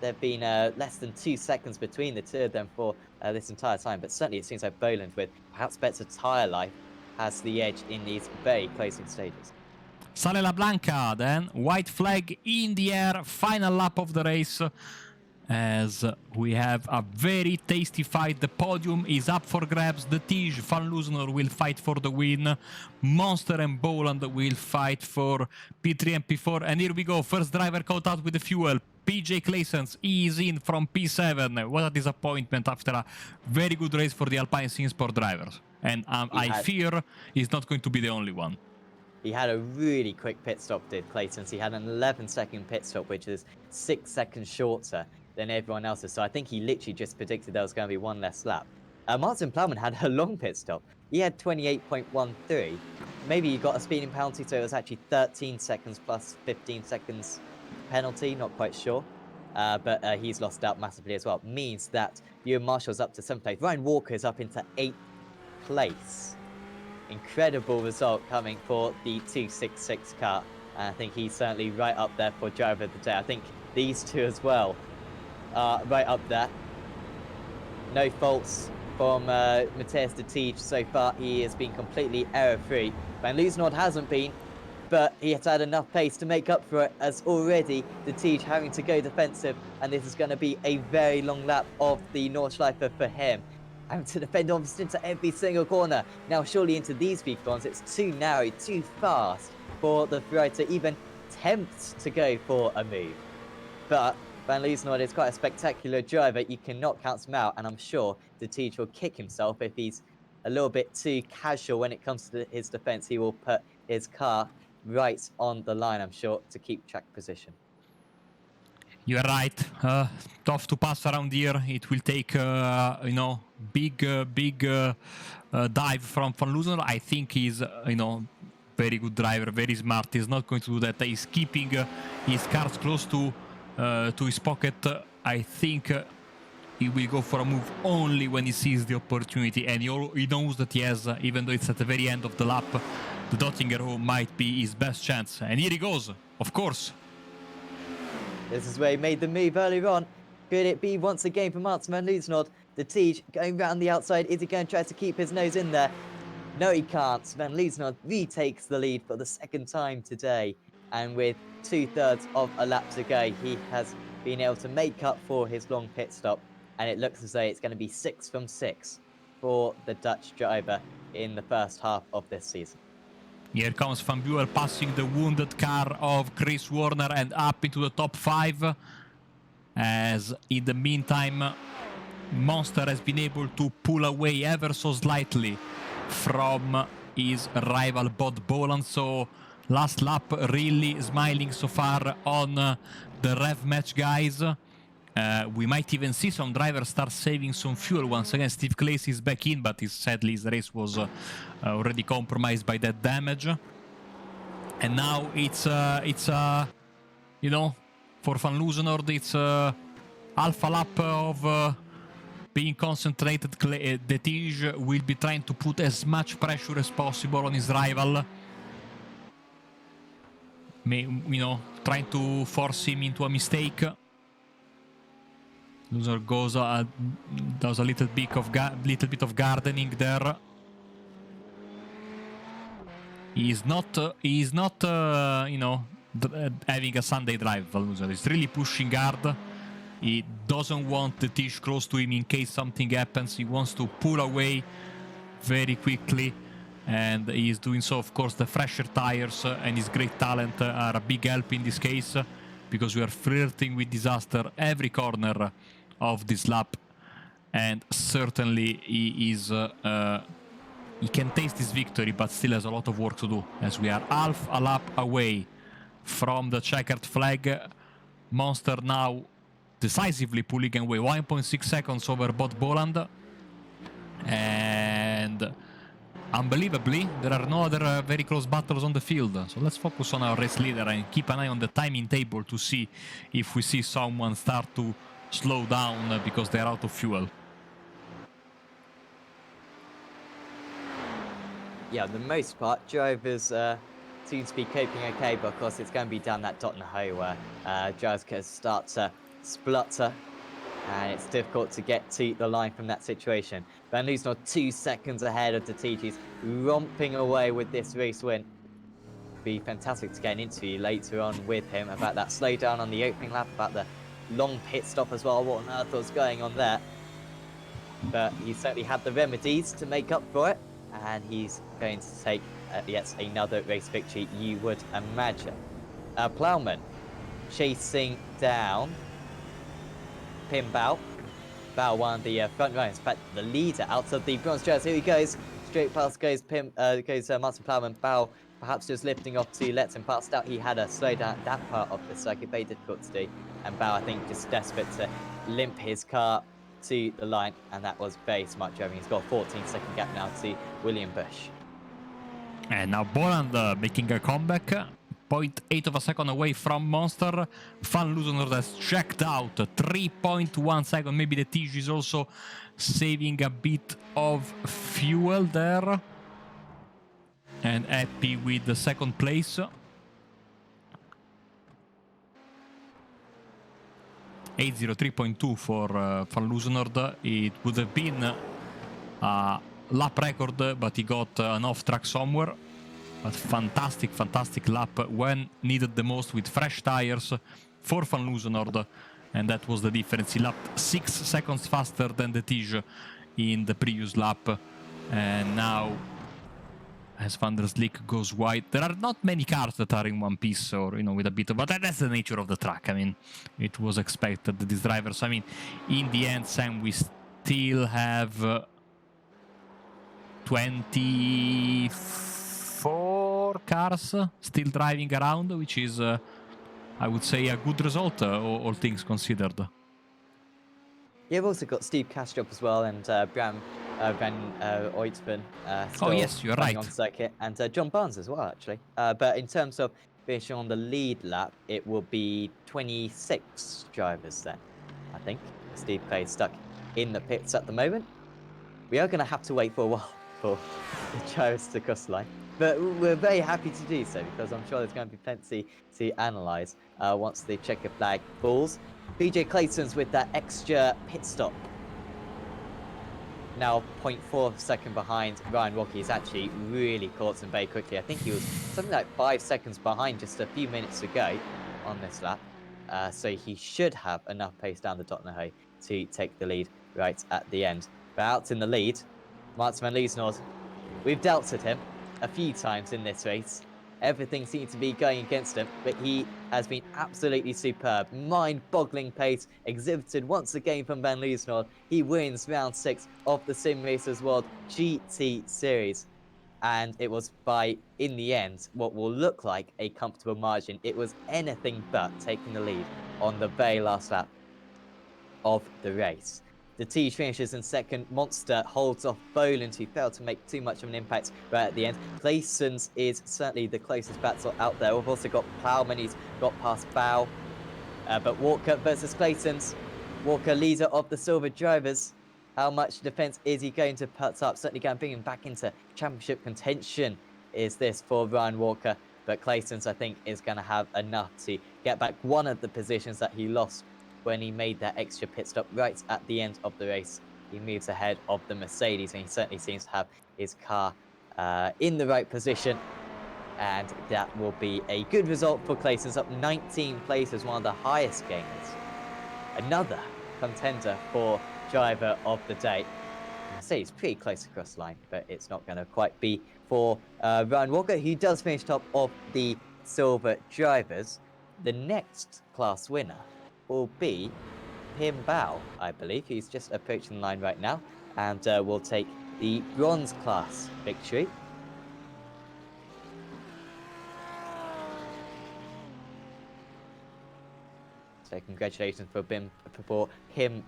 There have been less than 2 seconds between the two of them for this entire time. But certainly it seems like Boland, with perhaps better tyre life, has the edge in these very closing stages. Sale la Blanca, then white flag in the air, final lap of the race. As we have a very tasty fight. The podium is up for grabs. The Tige, Van Loosener will fight for the win. Monster and Boland will fight for P3 and P4. And here we go. First driver caught out with the fuel. PJ Claessens is in from P7. What a disappointment after a very good race for the Alpine Sport drivers. And I fear he's not going to be the only one. He had a really quick pit stop, did Claessens. He had an 11-second pit stop, which is 6 seconds shorter than everyone else's. So I think he literally just predicted there was going to be one less lap. Martin Plowman had a long pit stop. He had 28.13. Maybe he got a speeding penalty, so it was actually 13 seconds plus 15 seconds penalty, not quite sure. But he's lost out massively as well. Means that Ewan Marshall's up to 7th place. Ryan Walker is up into 8th place. Incredible result coming for the 266 car. And I think he's certainly right up there for driver of the day. I think these two as well are right up there. No faults from Matthias de Tige so far. He has been completely error-free. Van Loosenord hasn't been, but he has had enough pace to make up for it, as already de Tige having to go defensive, and this is going to be a very long lap of the Nordschleife for him. Having to defend almost into every single corner. Now surely into these beacons, it's too narrow, too fast for the Ferrari to even attempt to go for a move. But Van Loosenord is quite a spectacular driver. You cannot count him out, and I'm sure de Tige will kick himself if he's a little bit too casual when it comes to his defense. He will put his car right on the line, I'm sure, to keep track position. You're right. Tough to pass around here. It will take, big dive from Van Loosener. I think he's, very good driver, very smart. He's not going to do that. He's keeping his cars close to his pocket. I think he will go for a move only when he sees the opportunity, and he knows that he has, even though it's at the very end of the lap, the Dottinger Row might be his best chance. And here he goes, of course. This is where he made the move earlier on. Could it be once again for Martin Van Loosenord? De Tige going round the outside. Is he going to try to keep his nose in there? No, he can't. Van Loosenord retakes the lead for the second time today. And with 2/3 of a lap to go, he has been able to make up for his long pit stop. And it looks as though it's going to be 6 from 6 for the Dutch driver in the first half of this season. Here comes Van Buel passing the wounded car of Chris Warner and up into the top 5. As in the meantime, Monster has been able to pull away ever so slightly from his rival Bod Boland. So last lap really smiling so far on the rev match, guys. We might even see some drivers start saving some fuel. Once again, Steve Clace is back in, but sadly his race was already compromised by that damage. And now it's for Van Loosenord, it's alpha lap of being concentrated. De Tige will be trying to put as much pressure as possible on his rival. Trying to force him into a mistake. Loser goes does a little bit of gardening there. He's not having a Sunday drive. Loser is really pushing hard. He doesn't want the Tige close to him in case something happens. He wants to pull away very quickly, and he is doing so. Of course, the fresher tires and his great talent are a big help in this case, because we are flirting with disaster every corner of this lap, and certainly he can taste his victory, but still has a lot of work to do, as we are half a lap away from the checkered flag. Monster now decisively pulling away 1.6 seconds over Bod Boland, and unbelievably there are no other very close battles on the field. So let's focus on our race leader and keep an eye on the timing table to see if we see someone start to slow down because they're out of fuel. Yeah, the most part, drivers seem to be coping okay, but of course it's going to be down that Dottinger Row where drivers can start to splutter And it's difficult to get to the line from that situation. Van Loosenor 2 seconds ahead of Detigi's, romping away with this race win. Be fantastic to get an interview later on with him about that slowdown on the opening lap, about the long pit stop as well. What on earth was going on there? But he certainly had the remedies to make up for it, and he's going to take yet another race victory, you would imagine. Plowman chasing down Pim Bao. Bao, one of the front runners, in fact, the leader out of the bronze jersey. Here he goes, straight past goes Martin Plowman. Bao perhaps just lifting off to let him pass out. He had a slowdown at that part of the circuit, very difficult to do. And Bao, I think, just desperate to limp his car to the line, and that was very smart driving. He's got a 14-second gap now to William Bush. And now Boland making a comeback. 0.8 of a second away from Monster. Van Loosenor has checked out. 3.1 seconds. Maybe the Tige is also saving a bit of fuel there. And happy with the second place. 8:03.2 for Van Loosenor. It would have been a lap record, but he got an off track somewhere. But fantastic, fantastic lap when needed the most with fresh tires for Van Loosenor. And that was the difference. He lapped 6 seconds faster than the Tige in the previous lap. And now, as Van der Slik goes wide, there are not many cars that are in one piece or, you know, with a bit of... But that's the nature of the track. I mean, it was expected, these drivers. I mean, in the end, Sam, we still have 24 cars still driving around, which is, I would say, a good result, all things considered. Yeah, we've also got Steve Kastrup as well, and Bram Van Oitman still yes, you're right. on circuit, and John Barnes as well, actually. But in terms of finishing on the lead lap, it will be 26 drivers then, I think. Steve Clay is stuck in the pits at the moment. We are going to have to wait for a while for the drivers to cross the line. But we're very happy to do so, because I'm sure there's going to be plenty to analyse once the checker flag falls. PJ Clayton's with that extra pit stop. Now 0.4 second behind Ryan Walker. He's actually really caught him very quickly. I think he was something like 5 seconds behind just a few minutes ago on this lap. So he should have enough pace down the Dotnahoe to take the lead right at the end. But out in the lead, Martin Van Loosenor. We've dealt with him a few times in this race. Everything seems to be going against him, but he has been absolutely superb. Mind-boggling pace exhibited once again from Van Loosenor. He wins round 6 of the Simracersworld GT Series. And it was by, in the end, what will look like a comfortable margin. It was anything but taking the lead on the very last lap of the race. The Tige finishes in second. Monster holds off Boland, who failed to make too much of an impact right at the end. Clayson's is certainly the closest battle out there. We've also got Plowman, he's got past Bao. But Walker versus Clayton's. Walker, leader of the silver drivers. How much defense is he going to put up? Certainly going to bring him back into championship contention is this for Ryan Walker. But Clayton's, I think, is going to have enough to get back one of the positions that he lost when he made that extra pit stop right at the end of the race. He moves ahead of the Mercedes, and he certainly seems to have his car in the right position. And that will be a good result for Clayton's, up 19 places, one of the highest gains. Another contender for driver of the day. Mercedes pretty close across the line, but it's not going to quite be for Ryan Walker, who does finish top of the silver drivers. The next class winner will be Pim Bao, I believe. He's just approaching the line right now, and will take the bronze class victory. So congratulations for Pim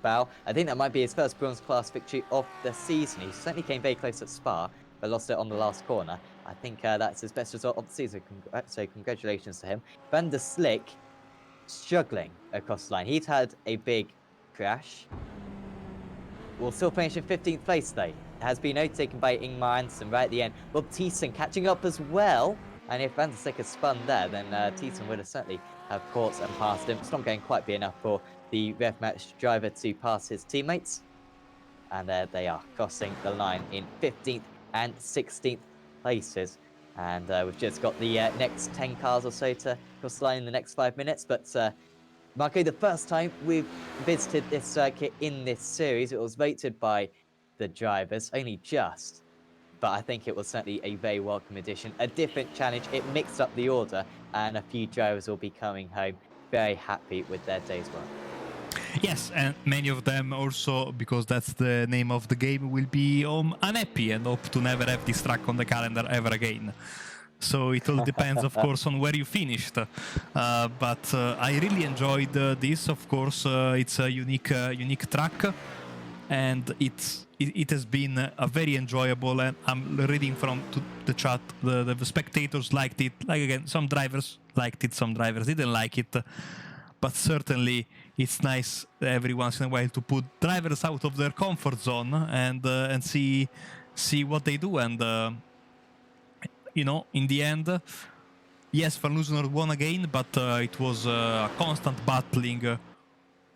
Bao. I think that might be his first bronze class victory of the season. He certainly came very close at Spa, but lost it on the last corner. I think that's his best result of the season. So congratulations to him. Van der Slik struggling across the line. He's had a big crash. Will still finish in 15th place though. Has been overtaken by Ingmar Hansen right at the end. Bob Thiessen catching up as well. And if Van der Slik had spun there, then Thiessen would have certainly have caught and passed him. It's not going to quite be enough for the rev match driver to pass his teammates. And there they are, crossing the line in 15th and 16th places. And we've just got the next 10 cars or so to cross the line in the next 5 minutes. But Marco, the first time we've visited this circuit in this series, it was voted by the drivers, only just. But I think it was certainly a very welcome addition, a different challenge. It mixed up the order, and a few drivers will be coming home very happy with their day's work. Yes, and many of them also, because that's the name of the game, will be unhappy and hope to never have this track on the calendar ever again. So it all depends, of course, on where you finished. But I really enjoyed this. Of course, it's a unique track, and it has been a very enjoyable. And I'm reading from the chat, the spectators liked it. Like again, some drivers liked it, some drivers didn't like it. But certainly, it's nice every once in a while to put drivers out of their comfort zone and see what they do. And in the end, yes, Van Loosener won again, but it was a constant battling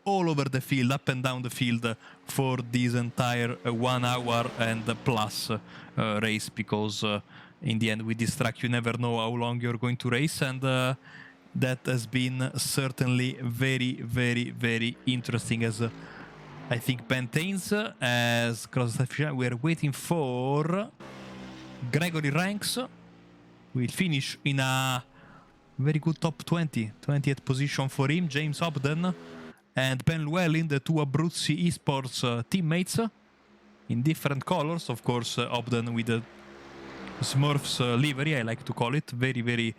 all over the field, up and down the field, for this entire 1 hour and plus race. Because in the end, with this track, you never know how long you're going to race, and that has been certainly very, very, very interesting. As I think Ben Tains as cross the finish. We're waiting for Gregory Ranks. Will finish in a very good top 20th position for him. James Obden and Ben Llewellyn, the two Abruzzi Esports teammates, in different colors. Of course, Obden with the Smurfs livery, I like to call it. Very, very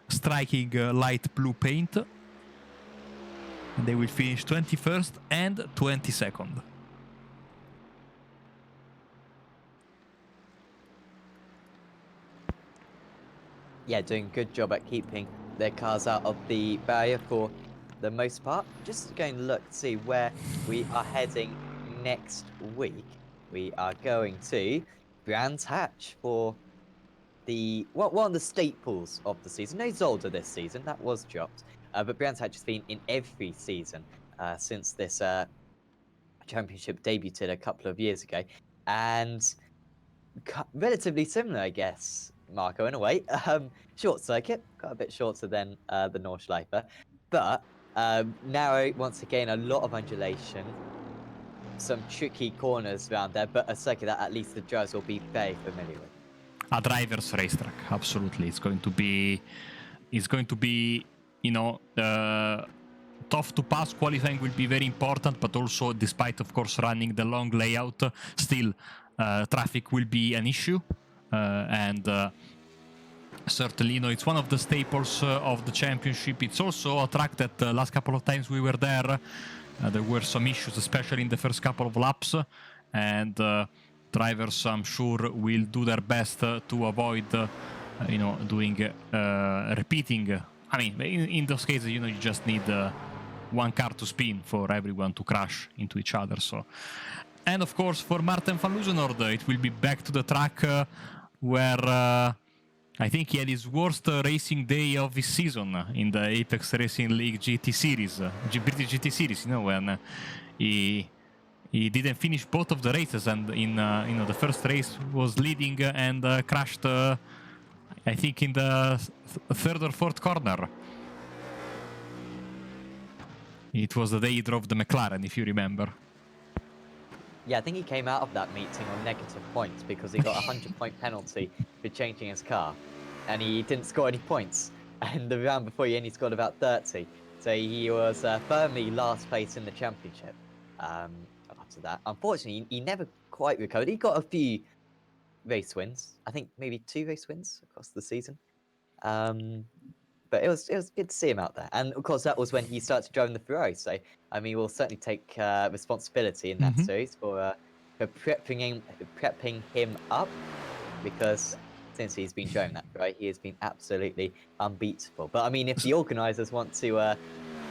striking light blue paint. And they will finish 21st and 22nd. Yeah, doing a good job at keeping their cars out of the barrier for the most part. Just going to look to see where we are heading next week. We are going to Brands Hatch for one of the staples of the season. No Zolder this season, that was dropped. But Brands Hatch has been in every season since this championship debuted a couple of years ago. And relatively similar, I guess, Marco, in a way. Short circuit, got a bit shorter than the Nordschleife. But narrow, once again, a lot of undulation. Some tricky corners around there, but a circuit that at least the drivers will be very familiar with. A driver's racetrack, absolutely. It's going to be, tough to pass. Qualifying will be very important, but also, despite of course running the long layout, still traffic will be an issue, and certainly, it's one of the staples of the championship. It's also a track that last couple of times we were there, there were some issues, especially in the first couple of laps, and drivers, I'm sure, will do their best to avoid, doing repeating. I mean, in those cases, you just need one car to spin for everyone to crash into each other. So, and of course, for Martin van Loosenord, it will be back to the track where I think he had his worst racing day of his season in the Apex Racing League GT Series, British GT Series. When he didn't finish both of the races, and in the first race was leading and crashed, I think, in the third or fourth corner. It was the day he drove the McLaren, if you remember. Yeah, I think he came out of that meeting on negative points because he got a 100-point penalty for changing his car, and he didn't score any points. And the round before, he only scored about 30. So he was firmly last place in the championship. After that, unfortunately, he never quite recovered. He got a few race wins. I think maybe 2 race wins across the season. But it was good to see him out there. And of course, that was when he started driving the Ferrari. So I mean, we'll certainly take responsibility in that series for prepping him up, because since he's been driving that Ferrari, he has been absolutely unbeatable. But I mean, if the organisers want to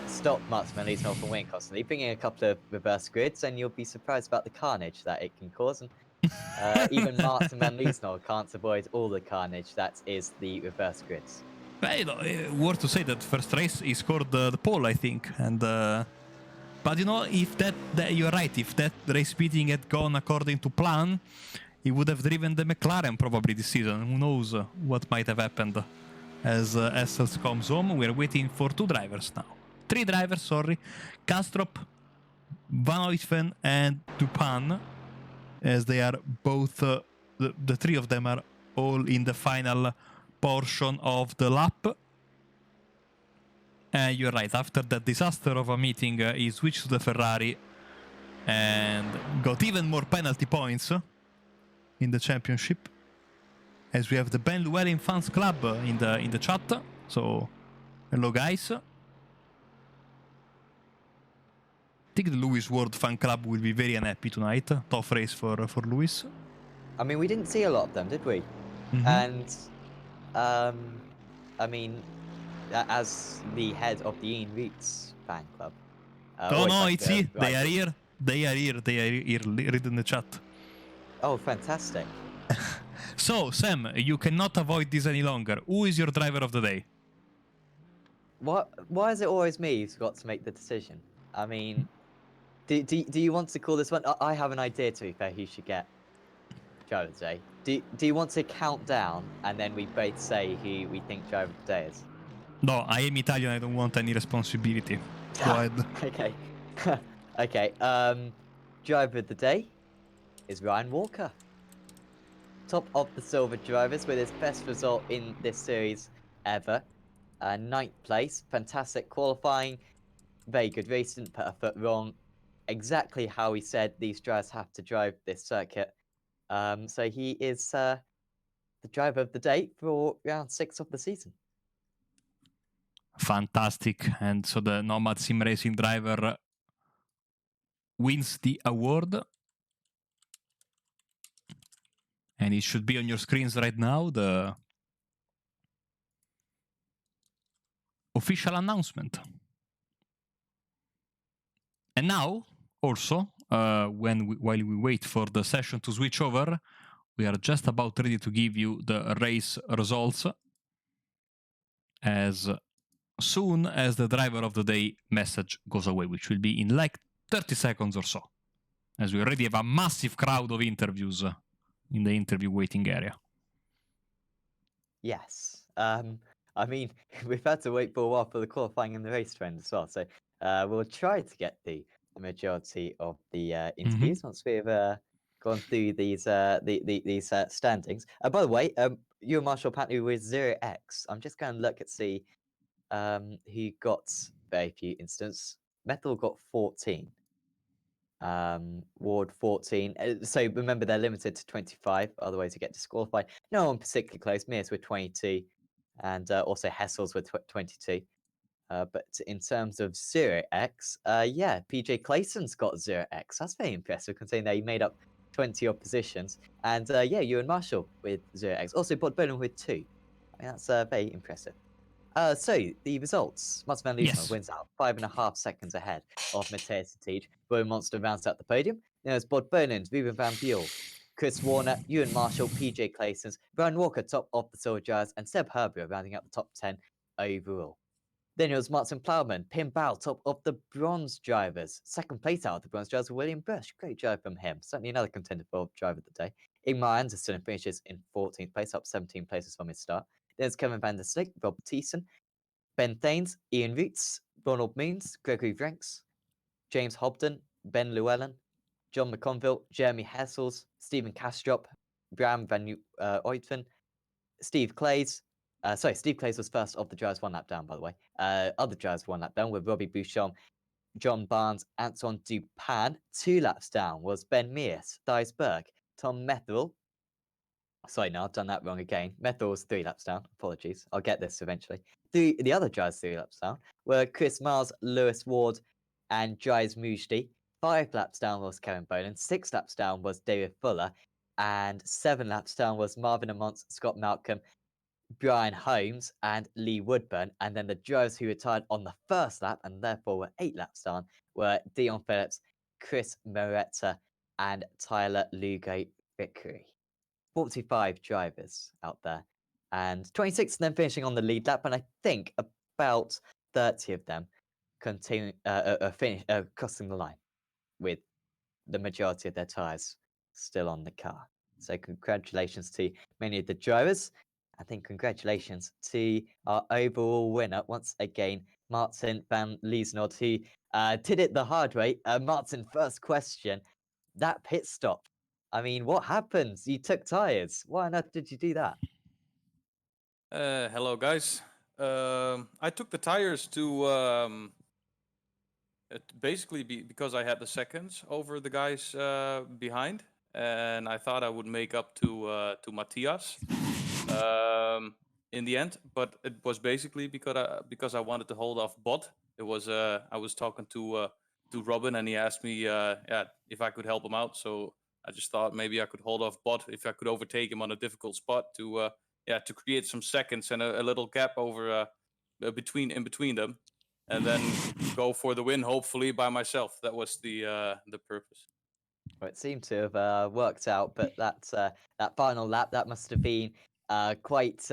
stop Martin van Loosenhoff from winning constantly, bring in a couple of reverse grids, and you'll be surprised about the carnage that it can cause. And even Martin van Loosenhoff can't avoid all the carnage that is the reverse grids. Worth to say that first race he scored the pole, I think, and But you know, if that you're right, if that race speeding had gone according to plan, he would have driven the McLaren probably this season. Who knows what might have happened as Essels comes home. We're waiting for 2 drivers now. 3 drivers, sorry. Kastrup, Van Oitven, and Dupin, as they are both, the 3 of them are all in the final portion of the lap. You're right, after that disaster of a meeting, he switched to the Ferrari and got even more penalty points in the championship. As we have the Ben Llewellyn Fans Club in the chat. So, hello guys. I think the Lewis World Fan Club will be very unhappy tonight. Tough race for Lewis. I mean, we didn't see a lot of them, did we? Mm-hmm. And, I mean, as the head of the Ian Roots fan club. Oh no, it's here. They are here. They are here. Read in the chat. Oh, fantastic. So, Sam, you cannot avoid this any longer. Who is your driver of the day? Why is it always me who's got to make the decision? I mean, do you want to call this one? I have an idea, to be fair, who should get driver of the day. Do you want to count down and then we both say who we think driver of the day is? No, I am Italian. I don't want any responsibility. Go ahead. Okay. Okay. Driver of the day is Ryan Walker. Top of the silver drivers with his best result in this series ever. 9th place. Fantastic qualifying. Very good race. Didn't put a foot wrong. Exactly how he said these drivers have to drive this circuit. So he is the driver of the day for round 6 of the season. Fantastic. And so the Nomad Sim Racing driver wins the award. And it should be on your screens right now, the official announcement. And now, also, while we wait for the session to switch over, we are just about ready to give you the race results as soon as the driver of the day message goes away, which will be in like 30 seconds or so, as we already have a massive crowd of interviews in the interview waiting area. Yes. I mean, we've had to wait for a while for the qualifying and the race trend as well. So we'll try to get the majority of the interviews once we've gone through these standings. By the way, you and Marshall apparently with 0x. I'm just going to look and see who got very few instants. Metal got 14. Ward 14. So remember, they're limited to 25, otherwise you get disqualified. No one particularly close. Mears with 22, and also Hessel's with 22. But in terms of 0x, yeah, PJ Clayson's got 0x. That's very impressive, considering that he made up 20 odd positions. And yeah, you and Marshall with 0x. Also, Bod Bolan with 2. I mean, that's very impressive. So the results: Mats van Liesman wins out 5.5 seconds ahead of Matthias Teach. Bo Monster rounds out the podium. Then there's Bod Boland, Ruben van Buell, Chris Warner, Ewan Marshall, PJ Claysons, Ryan Walker top of the silver drivers, and Seb Herbert rounding out the top 10 overall. Then it was Martin Plowman, Pim Bow top of the bronze drivers. Second place out of the bronze drivers, William Bush. Great drive from him. Certainly another contender for driver of the day. Ingmar Anderson finishes in 14th place, up 17 places from his start. There's Kevin van der Slik, Rob Thiessen, Ben Thanes, Ian Roots, Ronald Moons, Gregory Vrenks, James Hobden, Ben Llewellyn, John McConville, Jeremy Hessels, Stephen Kastrop, Bram van Oitven, Steve Clays. Steve Clays was first of the drivers 1 lap down, by the way. Other drivers 1 lap down were Robbie Bouchon, John Barnes, Anton Dupin. 2 laps down was Ben Mears, Dice Berg, Tom Methel. Sorry, no, I've done that wrong again. Methel was 3 laps down. Apologies. I'll get this eventually. The other drivers 3 laps down were Chris Miles, Lewis Ward, and Jais Mujdi. 5 laps down was Kevin Boland. 6 laps down was David Fuller. And 7 laps down was Marvin Amont, Scott Malcolm, Brian Holmes, and Lee Woodburn. And then the drivers who retired on the first lap and therefore were 8 laps down were Dion Phillips, Chris Moretta, and Tyler Lugo Vickery. 45 drivers out there, and 26 of them finishing on the lead lap, and I think about 30 of them continue crossing the line with the majority of their tyres still on the car. So congratulations to many of the drivers. I think congratulations to our overall winner once again, Martin van Liesnoord, who did it the hard way. Martin, first question, that pit stop. I mean, what happened? You took tyres. Why on earth did you do that? Hello, guys. I took the tires to basically because I had the seconds over the guys behind, and I thought I would make up to Matthias in the end. But it was basically because I wanted to hold off Bot. It was I was talking to Robin, and he asked me yeah, if I could help him out. So I just thought maybe I could hold off Bot if I could overtake him on a difficult spot to yeah, to create some seconds and a little gap over in between them, and then go for the win, hopefully by myself. That was the purpose. Well, it seemed to have worked out, but that final lap, that must have been quite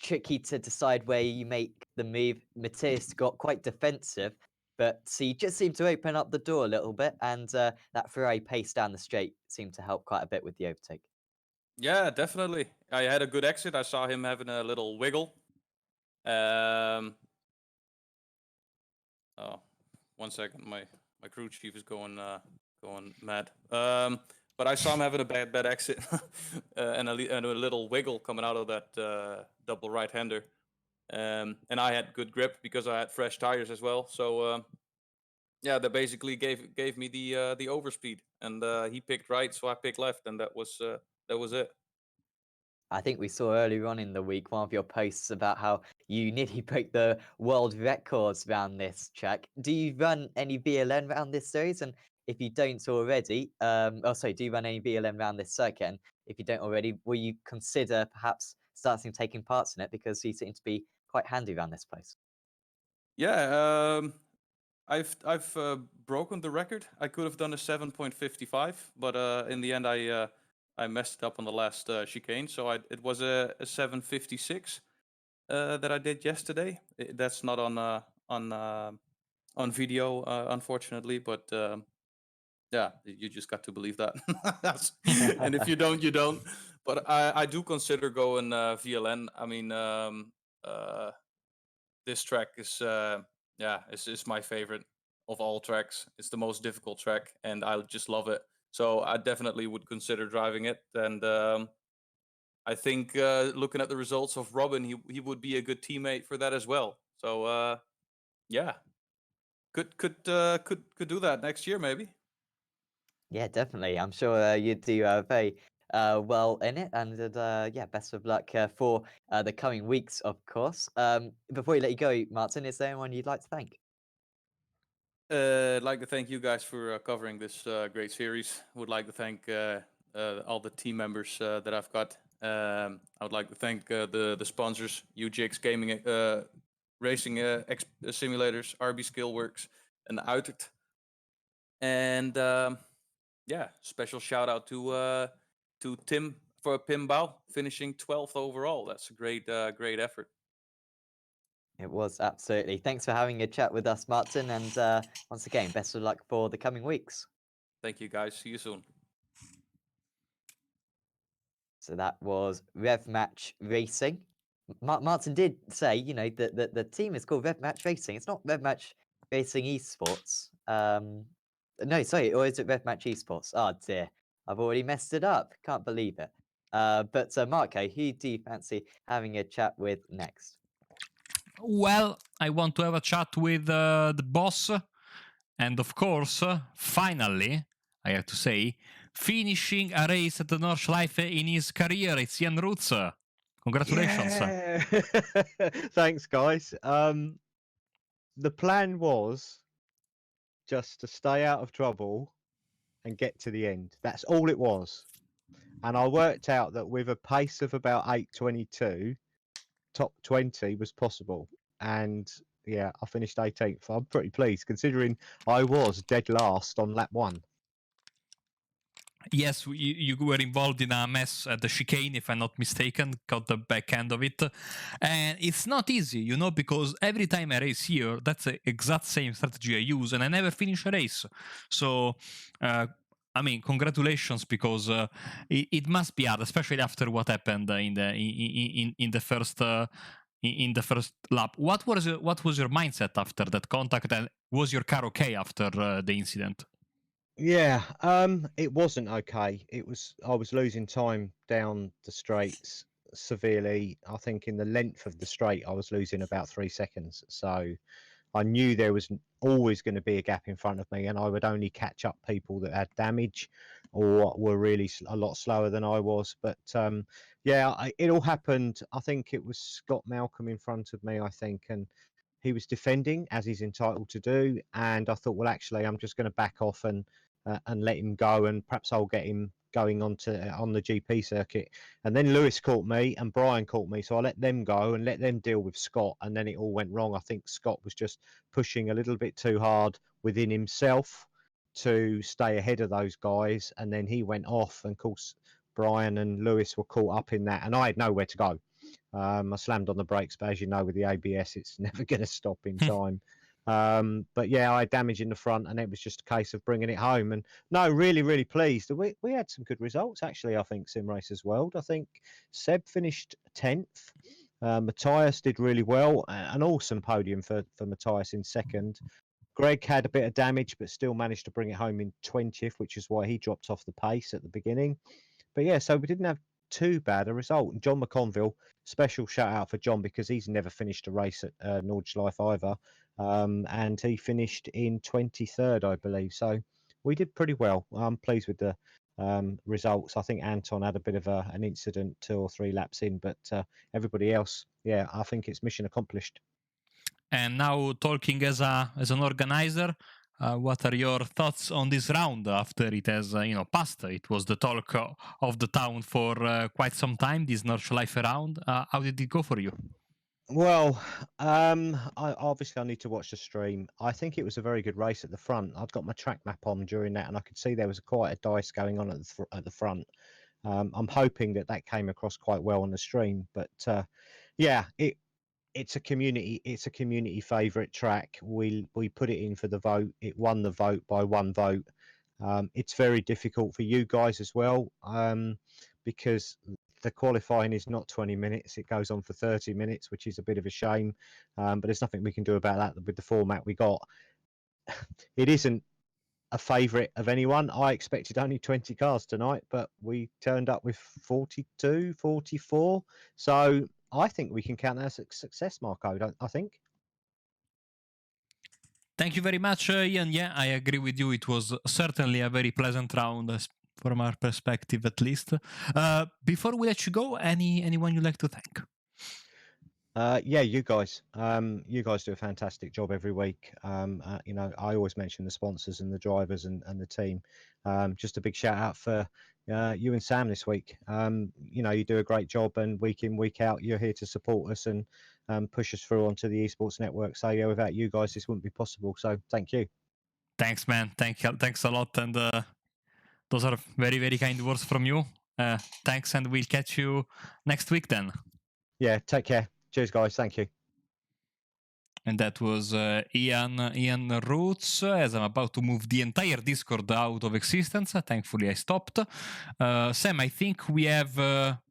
tricky to decide where you make the move. Matthias got quite defensive, but he just seemed to open up the door a little bit, and that Ferrari pace down the straight seemed to help quite a bit with the overtake. Yeah, definitely. I had a good exit. I saw him having a little wiggle. Oh, 1 second. My crew chief is going mad. But I saw him having a bad exit and a little wiggle coming out of that double right-hander. And I had good grip because I had fresh tires as well. So yeah, that basically gave me the overspeed, and he picked right, so I picked left, and that was it. I think we saw earlier on in the week one of your posts about how you nearly broke the world records around this track. Do you run any VLN around this series? And if you don't already, do you run any VLN around this circuit? And if you don't already, will you consider perhaps starting taking parts in it because you seem to be quite handy around this place? Yeah, I've broken the record. I could have done a 7.55, but in the end I messed it up on the last chicane, so it was a 7.56 that I did yesterday. That's not on video, unfortunately, but yeah, you just got to believe that. And if you don't, you don't. But I do consider going VLN. I mean, this track is yeah, is my favorite of all tracks. It's the most difficult track, and I just love it. So I definitely would consider driving it. And I think looking at the results of Robin, he would be a good teammate for that as well. So yeah, could do that next year maybe. Yeah, definitely. I'm sure you'd do very well in it. And yeah, best of luck for the coming weeks, of course. Before we let you go, Martin, is there anyone you'd like to thank? I'd like to thank you guys for covering this great series. Would like to thank all the team members that I've got. I would like to thank the sponsors, UGX Gaming, Racing Simulators, RB Skillworks, and Uitert. And yeah, special shout out to Tim for Pim Bao finishing 12th overall. That's a great effort. It was absolutely. Thanks for having a chat with us, Martin. And once again, best of luck for the coming weeks. Thank you, guys. See you soon. So that was Rev Match Racing. Martin did say, you know, that the team is called Rev Match Racing. It's not Rev Match Racing Esports. No, sorry, or is it Rev Match Esports? Oh dear, I've already messed it up. Can't believe it. But Marco, who do you fancy having a chat with next? Well, I want to have a chat with the boss, and of course, finally, I have to say, finishing a race at the Nordschleife in his career. It's Jan Rutz. Congratulations. Yeah. Thanks, guys. The plan was just to stay out of trouble and get to the end. That's all it was. And I worked out that with a pace of about 8:22, top 20 was possible. And yeah, I finished 18th. I'm pretty pleased considering I was dead last on lap 1. Yes, you were involved in a mess at the chicane, if I'm not mistaken, got the back end of it. And it's not easy, because every time I race here, that's the exact same strategy I use, and I never finish a race. So, I mean, congratulations, because it must be hard, especially after what happened in the first. In the first lap, what was your mindset after that contact, and was your car okay after the incident? Yeah, it wasn't okay. I was losing time down the straights severely. I think in the length of the straight, I was losing about 3 seconds. So I knew there was always going to be a gap in front of me, and I would only catch up people that had damage or were really a lot slower than I was. But yeah, it all happened. I think it was Scott Malcolm in front of me, I think, and he was defending as he's entitled to do. And I thought, well, actually, I'm just going to back off and let him go, and perhaps I'll get him going on the GP circuit. And then Lewis caught me and Brian caught me, so I let them go and let them deal with Scott. And then it all went wrong. I think Scott was just pushing a little bit too hard within himself to stay ahead of those guys, and then he went off. And of course, Brian and Lewis were caught up in that, and I had nowhere to go. I slammed on the brakes, but as you know, with the ABS, it's never going to stop in time. But yeah, I had damage in the front, and it was just a case of bringing it home. And no, really, really pleased. We had some good results, actually. I think Simracersworld. I think Seb finished 10th. Matthias did really well. An awesome podium for Matthias in second. Greg had a bit of damage, but still managed to bring it home in 20th, which is why he dropped off the pace at the beginning. But yeah, so we didn't have too bad a result. And John McConville, special shout out for John, because he's never finished a race at Nordschleife either. And he finished in 23rd, I believe. So we did pretty well. I'm pleased with the results. I think Anton had a bit of an incident 2 or 3 laps in, but everybody else, yeah, I think it's mission accomplished. And now, talking as an organizer, what are your thoughts on this round after it has passed? It was the talk of the town for quite some time. This Nordschleife round. How did it go for you? Well, I need to watch the stream. I think it was a very good race at the front. I'd got my track map on during that, and I could see there was quite a dice going on at the front. I'm hoping that came across quite well on the stream. But yeah, it's a community favourite track. We put it in for the vote. It won the vote by 1 vote. It's very difficult for you guys as well, because the qualifying is not 20 minutes. It goes on for 30 minutes, which is a bit of a shame. But there's nothing we can do about that with the format we got. It isn't a favourite of anyone. I expected only 20 cars tonight, but we turned up with 42, 44. So I think we can count that as a success, Marco, I think. Thank you very much, Ian. Yeah, I agree with you. It was certainly a very pleasant round, from our perspective, at least. Before we let you go, anyone you'd like to thank? Yeah, you guys. You guys do a fantastic job every week. I always mention the sponsors and the drivers and the team. Just a big shout out for you and Sam this week. You do a great job, and week in, week out, you're here to support us and push us through onto the esports network. So yeah, without you guys, this wouldn't be possible. So thank you. Thanks, man. Thanks a lot. And those are very, very kind words from you. Thanks, and we'll catch you next week then. Yeah, take care. Cheers, guys. Thank you. And that was Ian Roots. As I'm about to move the entire Discord out of existence, thankfully I stopped. Sam, I think we have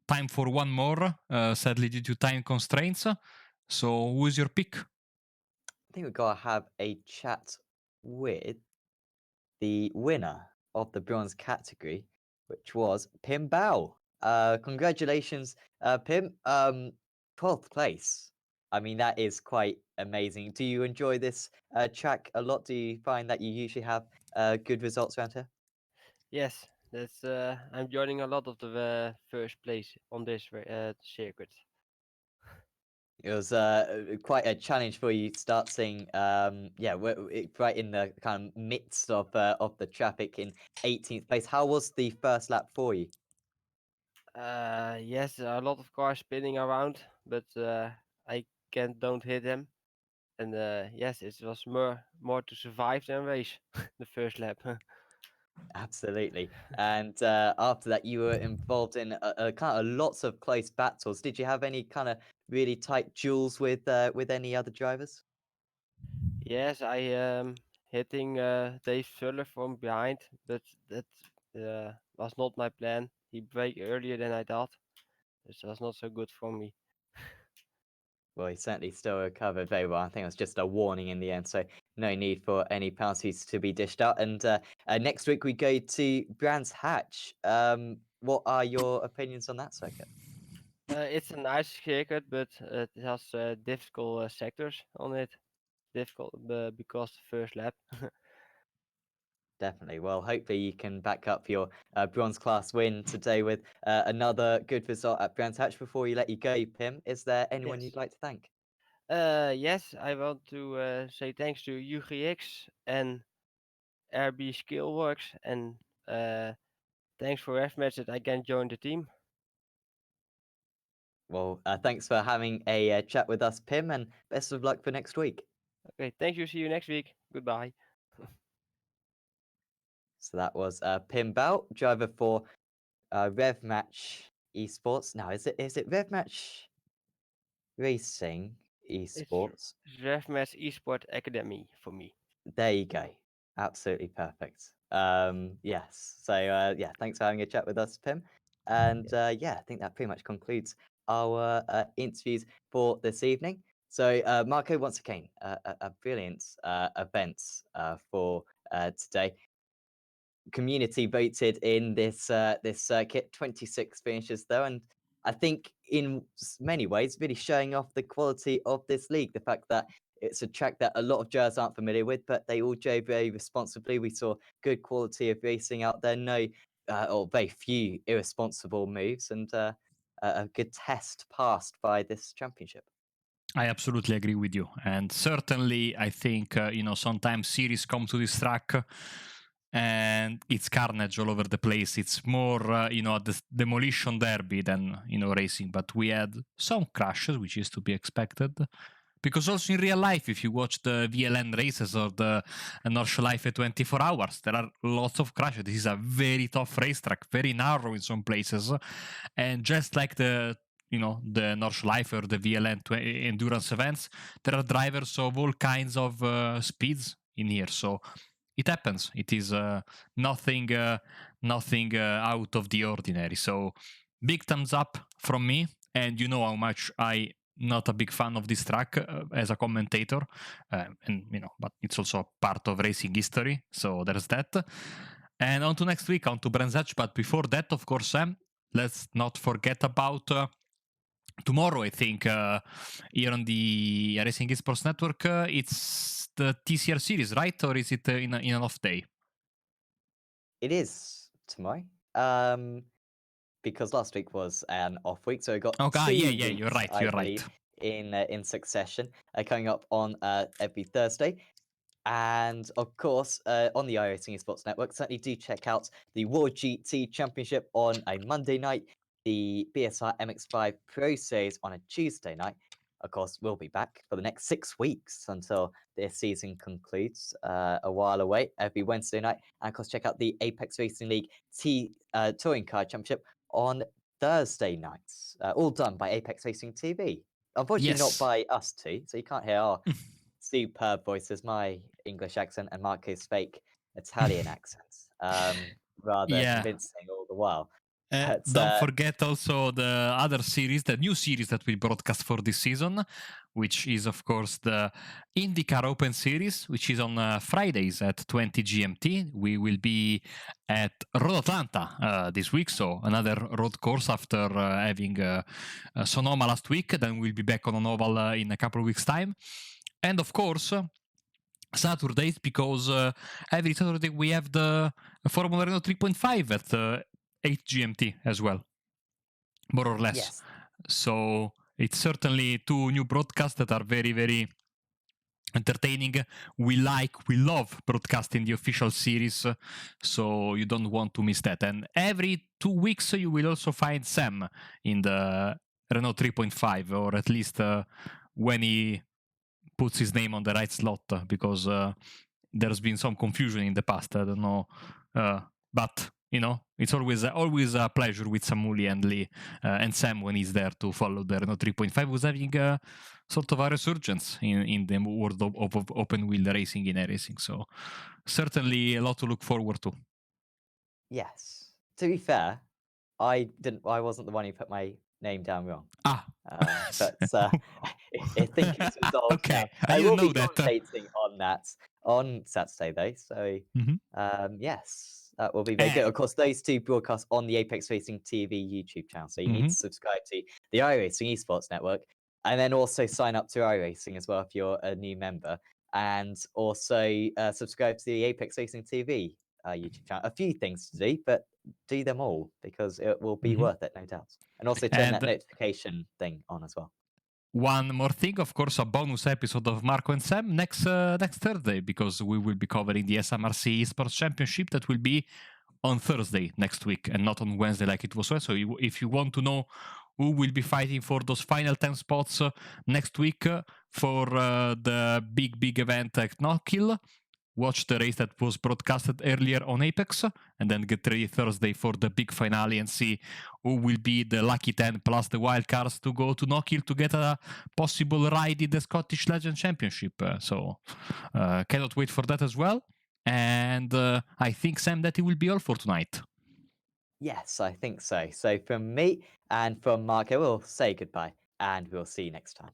time for one more, sadly due to time constraints. So who's your pick? I think we've got to have a chat with the winner of the bronze category, which was Pim Bao. Congratulations, Pim. 12th place. I mean, that is quite amazing. Do you enjoy this track a lot? Do you find that you usually have good results around here? Yes, that's. I'm joining a lot of the first place on this circuit. It was quite a challenge for you starting, right in the kind of midst of the traffic in 18th place. How was the first lap for you? Yes, a lot of cars spinning around, but I don't hit them. And yes, it was more to survive than race the first lap. Absolutely. And after that, you were involved in a kind of lots of close battles. Did you have any kind of really tight duels with any other drivers? Yes, I hitting Dave Suller from behind, but that was not my plan. He brake earlier than I thought. This was not so good for me. Well, he certainly still recovered very well. I think it was just a warning in the end, so no need for any penalties to be dished out. And next week we go to Brands Hatch. What are your opinions on that circuit? It's a nice circuit, but it has difficult sectors on it. Difficult because first lap. Definitely. Well, hopefully you can back up your bronze class win today with another good result at Brands Hatch. Before you let you go, Pim, is there anyone Yes. you'd like to thank? Yes, I want to say thanks to UGX and RB Skillworks, and uh, thanks for FMatch that I can join the team. Well, thanks for having a chat with us, Pim, and best of luck for next week. Okay, thank you. See you next week. Goodbye. So that was Pim Bell, driver for Rev Match Esports. Now, is it Rev Match Racing It's Esports? FMatch Esport Academy for me. There you go. Absolutely perfect. Yes. So yeah, thanks for having a chat with us, Pim. And yeah, I think that pretty much concludes our interviews for this evening. So Marco, once again, a brilliant event for today. Community voted in this circuit, 26 finishes though, and I think in many ways really showing off the quality of this league. The fact that it's a track that a lot of jurors aren't familiar with, but they all drove very responsibly. We saw good quality of racing out there, no or very few irresponsible moves, and a good test passed by this championship. I absolutely agree with you, and certainly I think sometimes series come to this track and it's carnage all over the place. It's more the demolition derby than racing, but we had some crashes, which is to be expected. Because also in real life, if you watch the VLN races or the Nordschleife 24 hours, there are lots of crashes. This is a very tough racetrack, very narrow in some places, and just like the Nordschleife or the VLN endurance events, there are drivers of all kinds of speeds in here. So it happens. It is nothing out of the ordinary. So big thumbs up from me. And you know how much I not a big fan of this track as a commentator, but it's also part of racing history. So there's that. And on to next week, on to Brands Hatch. But before that, of course, Sam, let's not forget about tomorrow. I think here on the iRacing Esports Network, it's the TCR series, right? Or is it in an off day? It is tomorrow. Because last week was an off week, so we got Okay, 2 yeah, weeks, you're right. I You're believe, right. in succession, coming up on every Thursday. And of course, on the iRacing Esports Network, certainly do check out the World GT Championship on a Monday night, the BSR MX5 Pro Series on a Tuesday night. Of course, we'll be back for the next 6 weeks until this season concludes, a while away, every Wednesday night. And of course, check out the Apex Racing League Touring Car Championship on Thursday nights, all done by Apex Racing TV. Unfortunately, not Yes. by us two, so you can't hear our superb voices, my English accent and Marco's fake Italian accents. Rather Yeah. convincing all the while. Don't forget also the other series, the new series that we broadcast for this season, which is, of course, the IndyCar Open Series, which is on Fridays at 20 GMT. We will be at Road Atlanta this week, so another road course after having Sonoma last week. Then we'll be back on an oval in a couple of weeks' time. And, of course, Saturdays, because every Saturday we have the Formula Renault 3.5 at 8 GMT as well, more or less. Yes. So it's certainly 2 new broadcasts that are very, very entertaining. We love broadcasting the official series, so you don't want to miss that. And every 2 weeks you will also find Sam in the Renault 3.5, or at least when he puts his name on the right slot, because there's been some confusion in the past. I don't know, but it's always a pleasure with Samuli and Lee and Sam when he's there to follow the Renault 3.5. Was having sort of a resurgence in the world of open wheel racing in iRacing. So certainly a lot to look forward to. Yes. To be fair, I wasn't the one who put my name down wrong. But I think it's resolved okay, now. I will didn't know be that. commentating on that on Saturday though. So yes, that will be very good. Of course, those two broadcast on the Apex Racing TV YouTube channel. So you need to subscribe to the iRacing Esports Network, and then also sign up to iRacing as well if you're a new member, and also subscribe to the Apex Racing TV YouTube channel. A few things to do, but do them all because it will be worth it, no doubt. And also turn that notification thing on as well. One more thing, of course, a bonus episode of Marco and Sam next Thursday, because we will be covering the SMRC Esports Championship that will be on Thursday next week and not on Wednesday like it was. So if you want to know who will be fighting for those final 10 spots next week for the big event at Knockhill, watch the race that was broadcasted earlier on Apex, and then get ready Thursday for the big finale and see who will be the lucky 10 plus the wild cards to go to Knockhill to get a possible ride in the Scottish Legend Championship. So cannot wait for that as well. And I think, Sam, that it will be all for tonight. Yes, I think so. So from me and from Marco, we'll say goodbye, and we'll see you next time.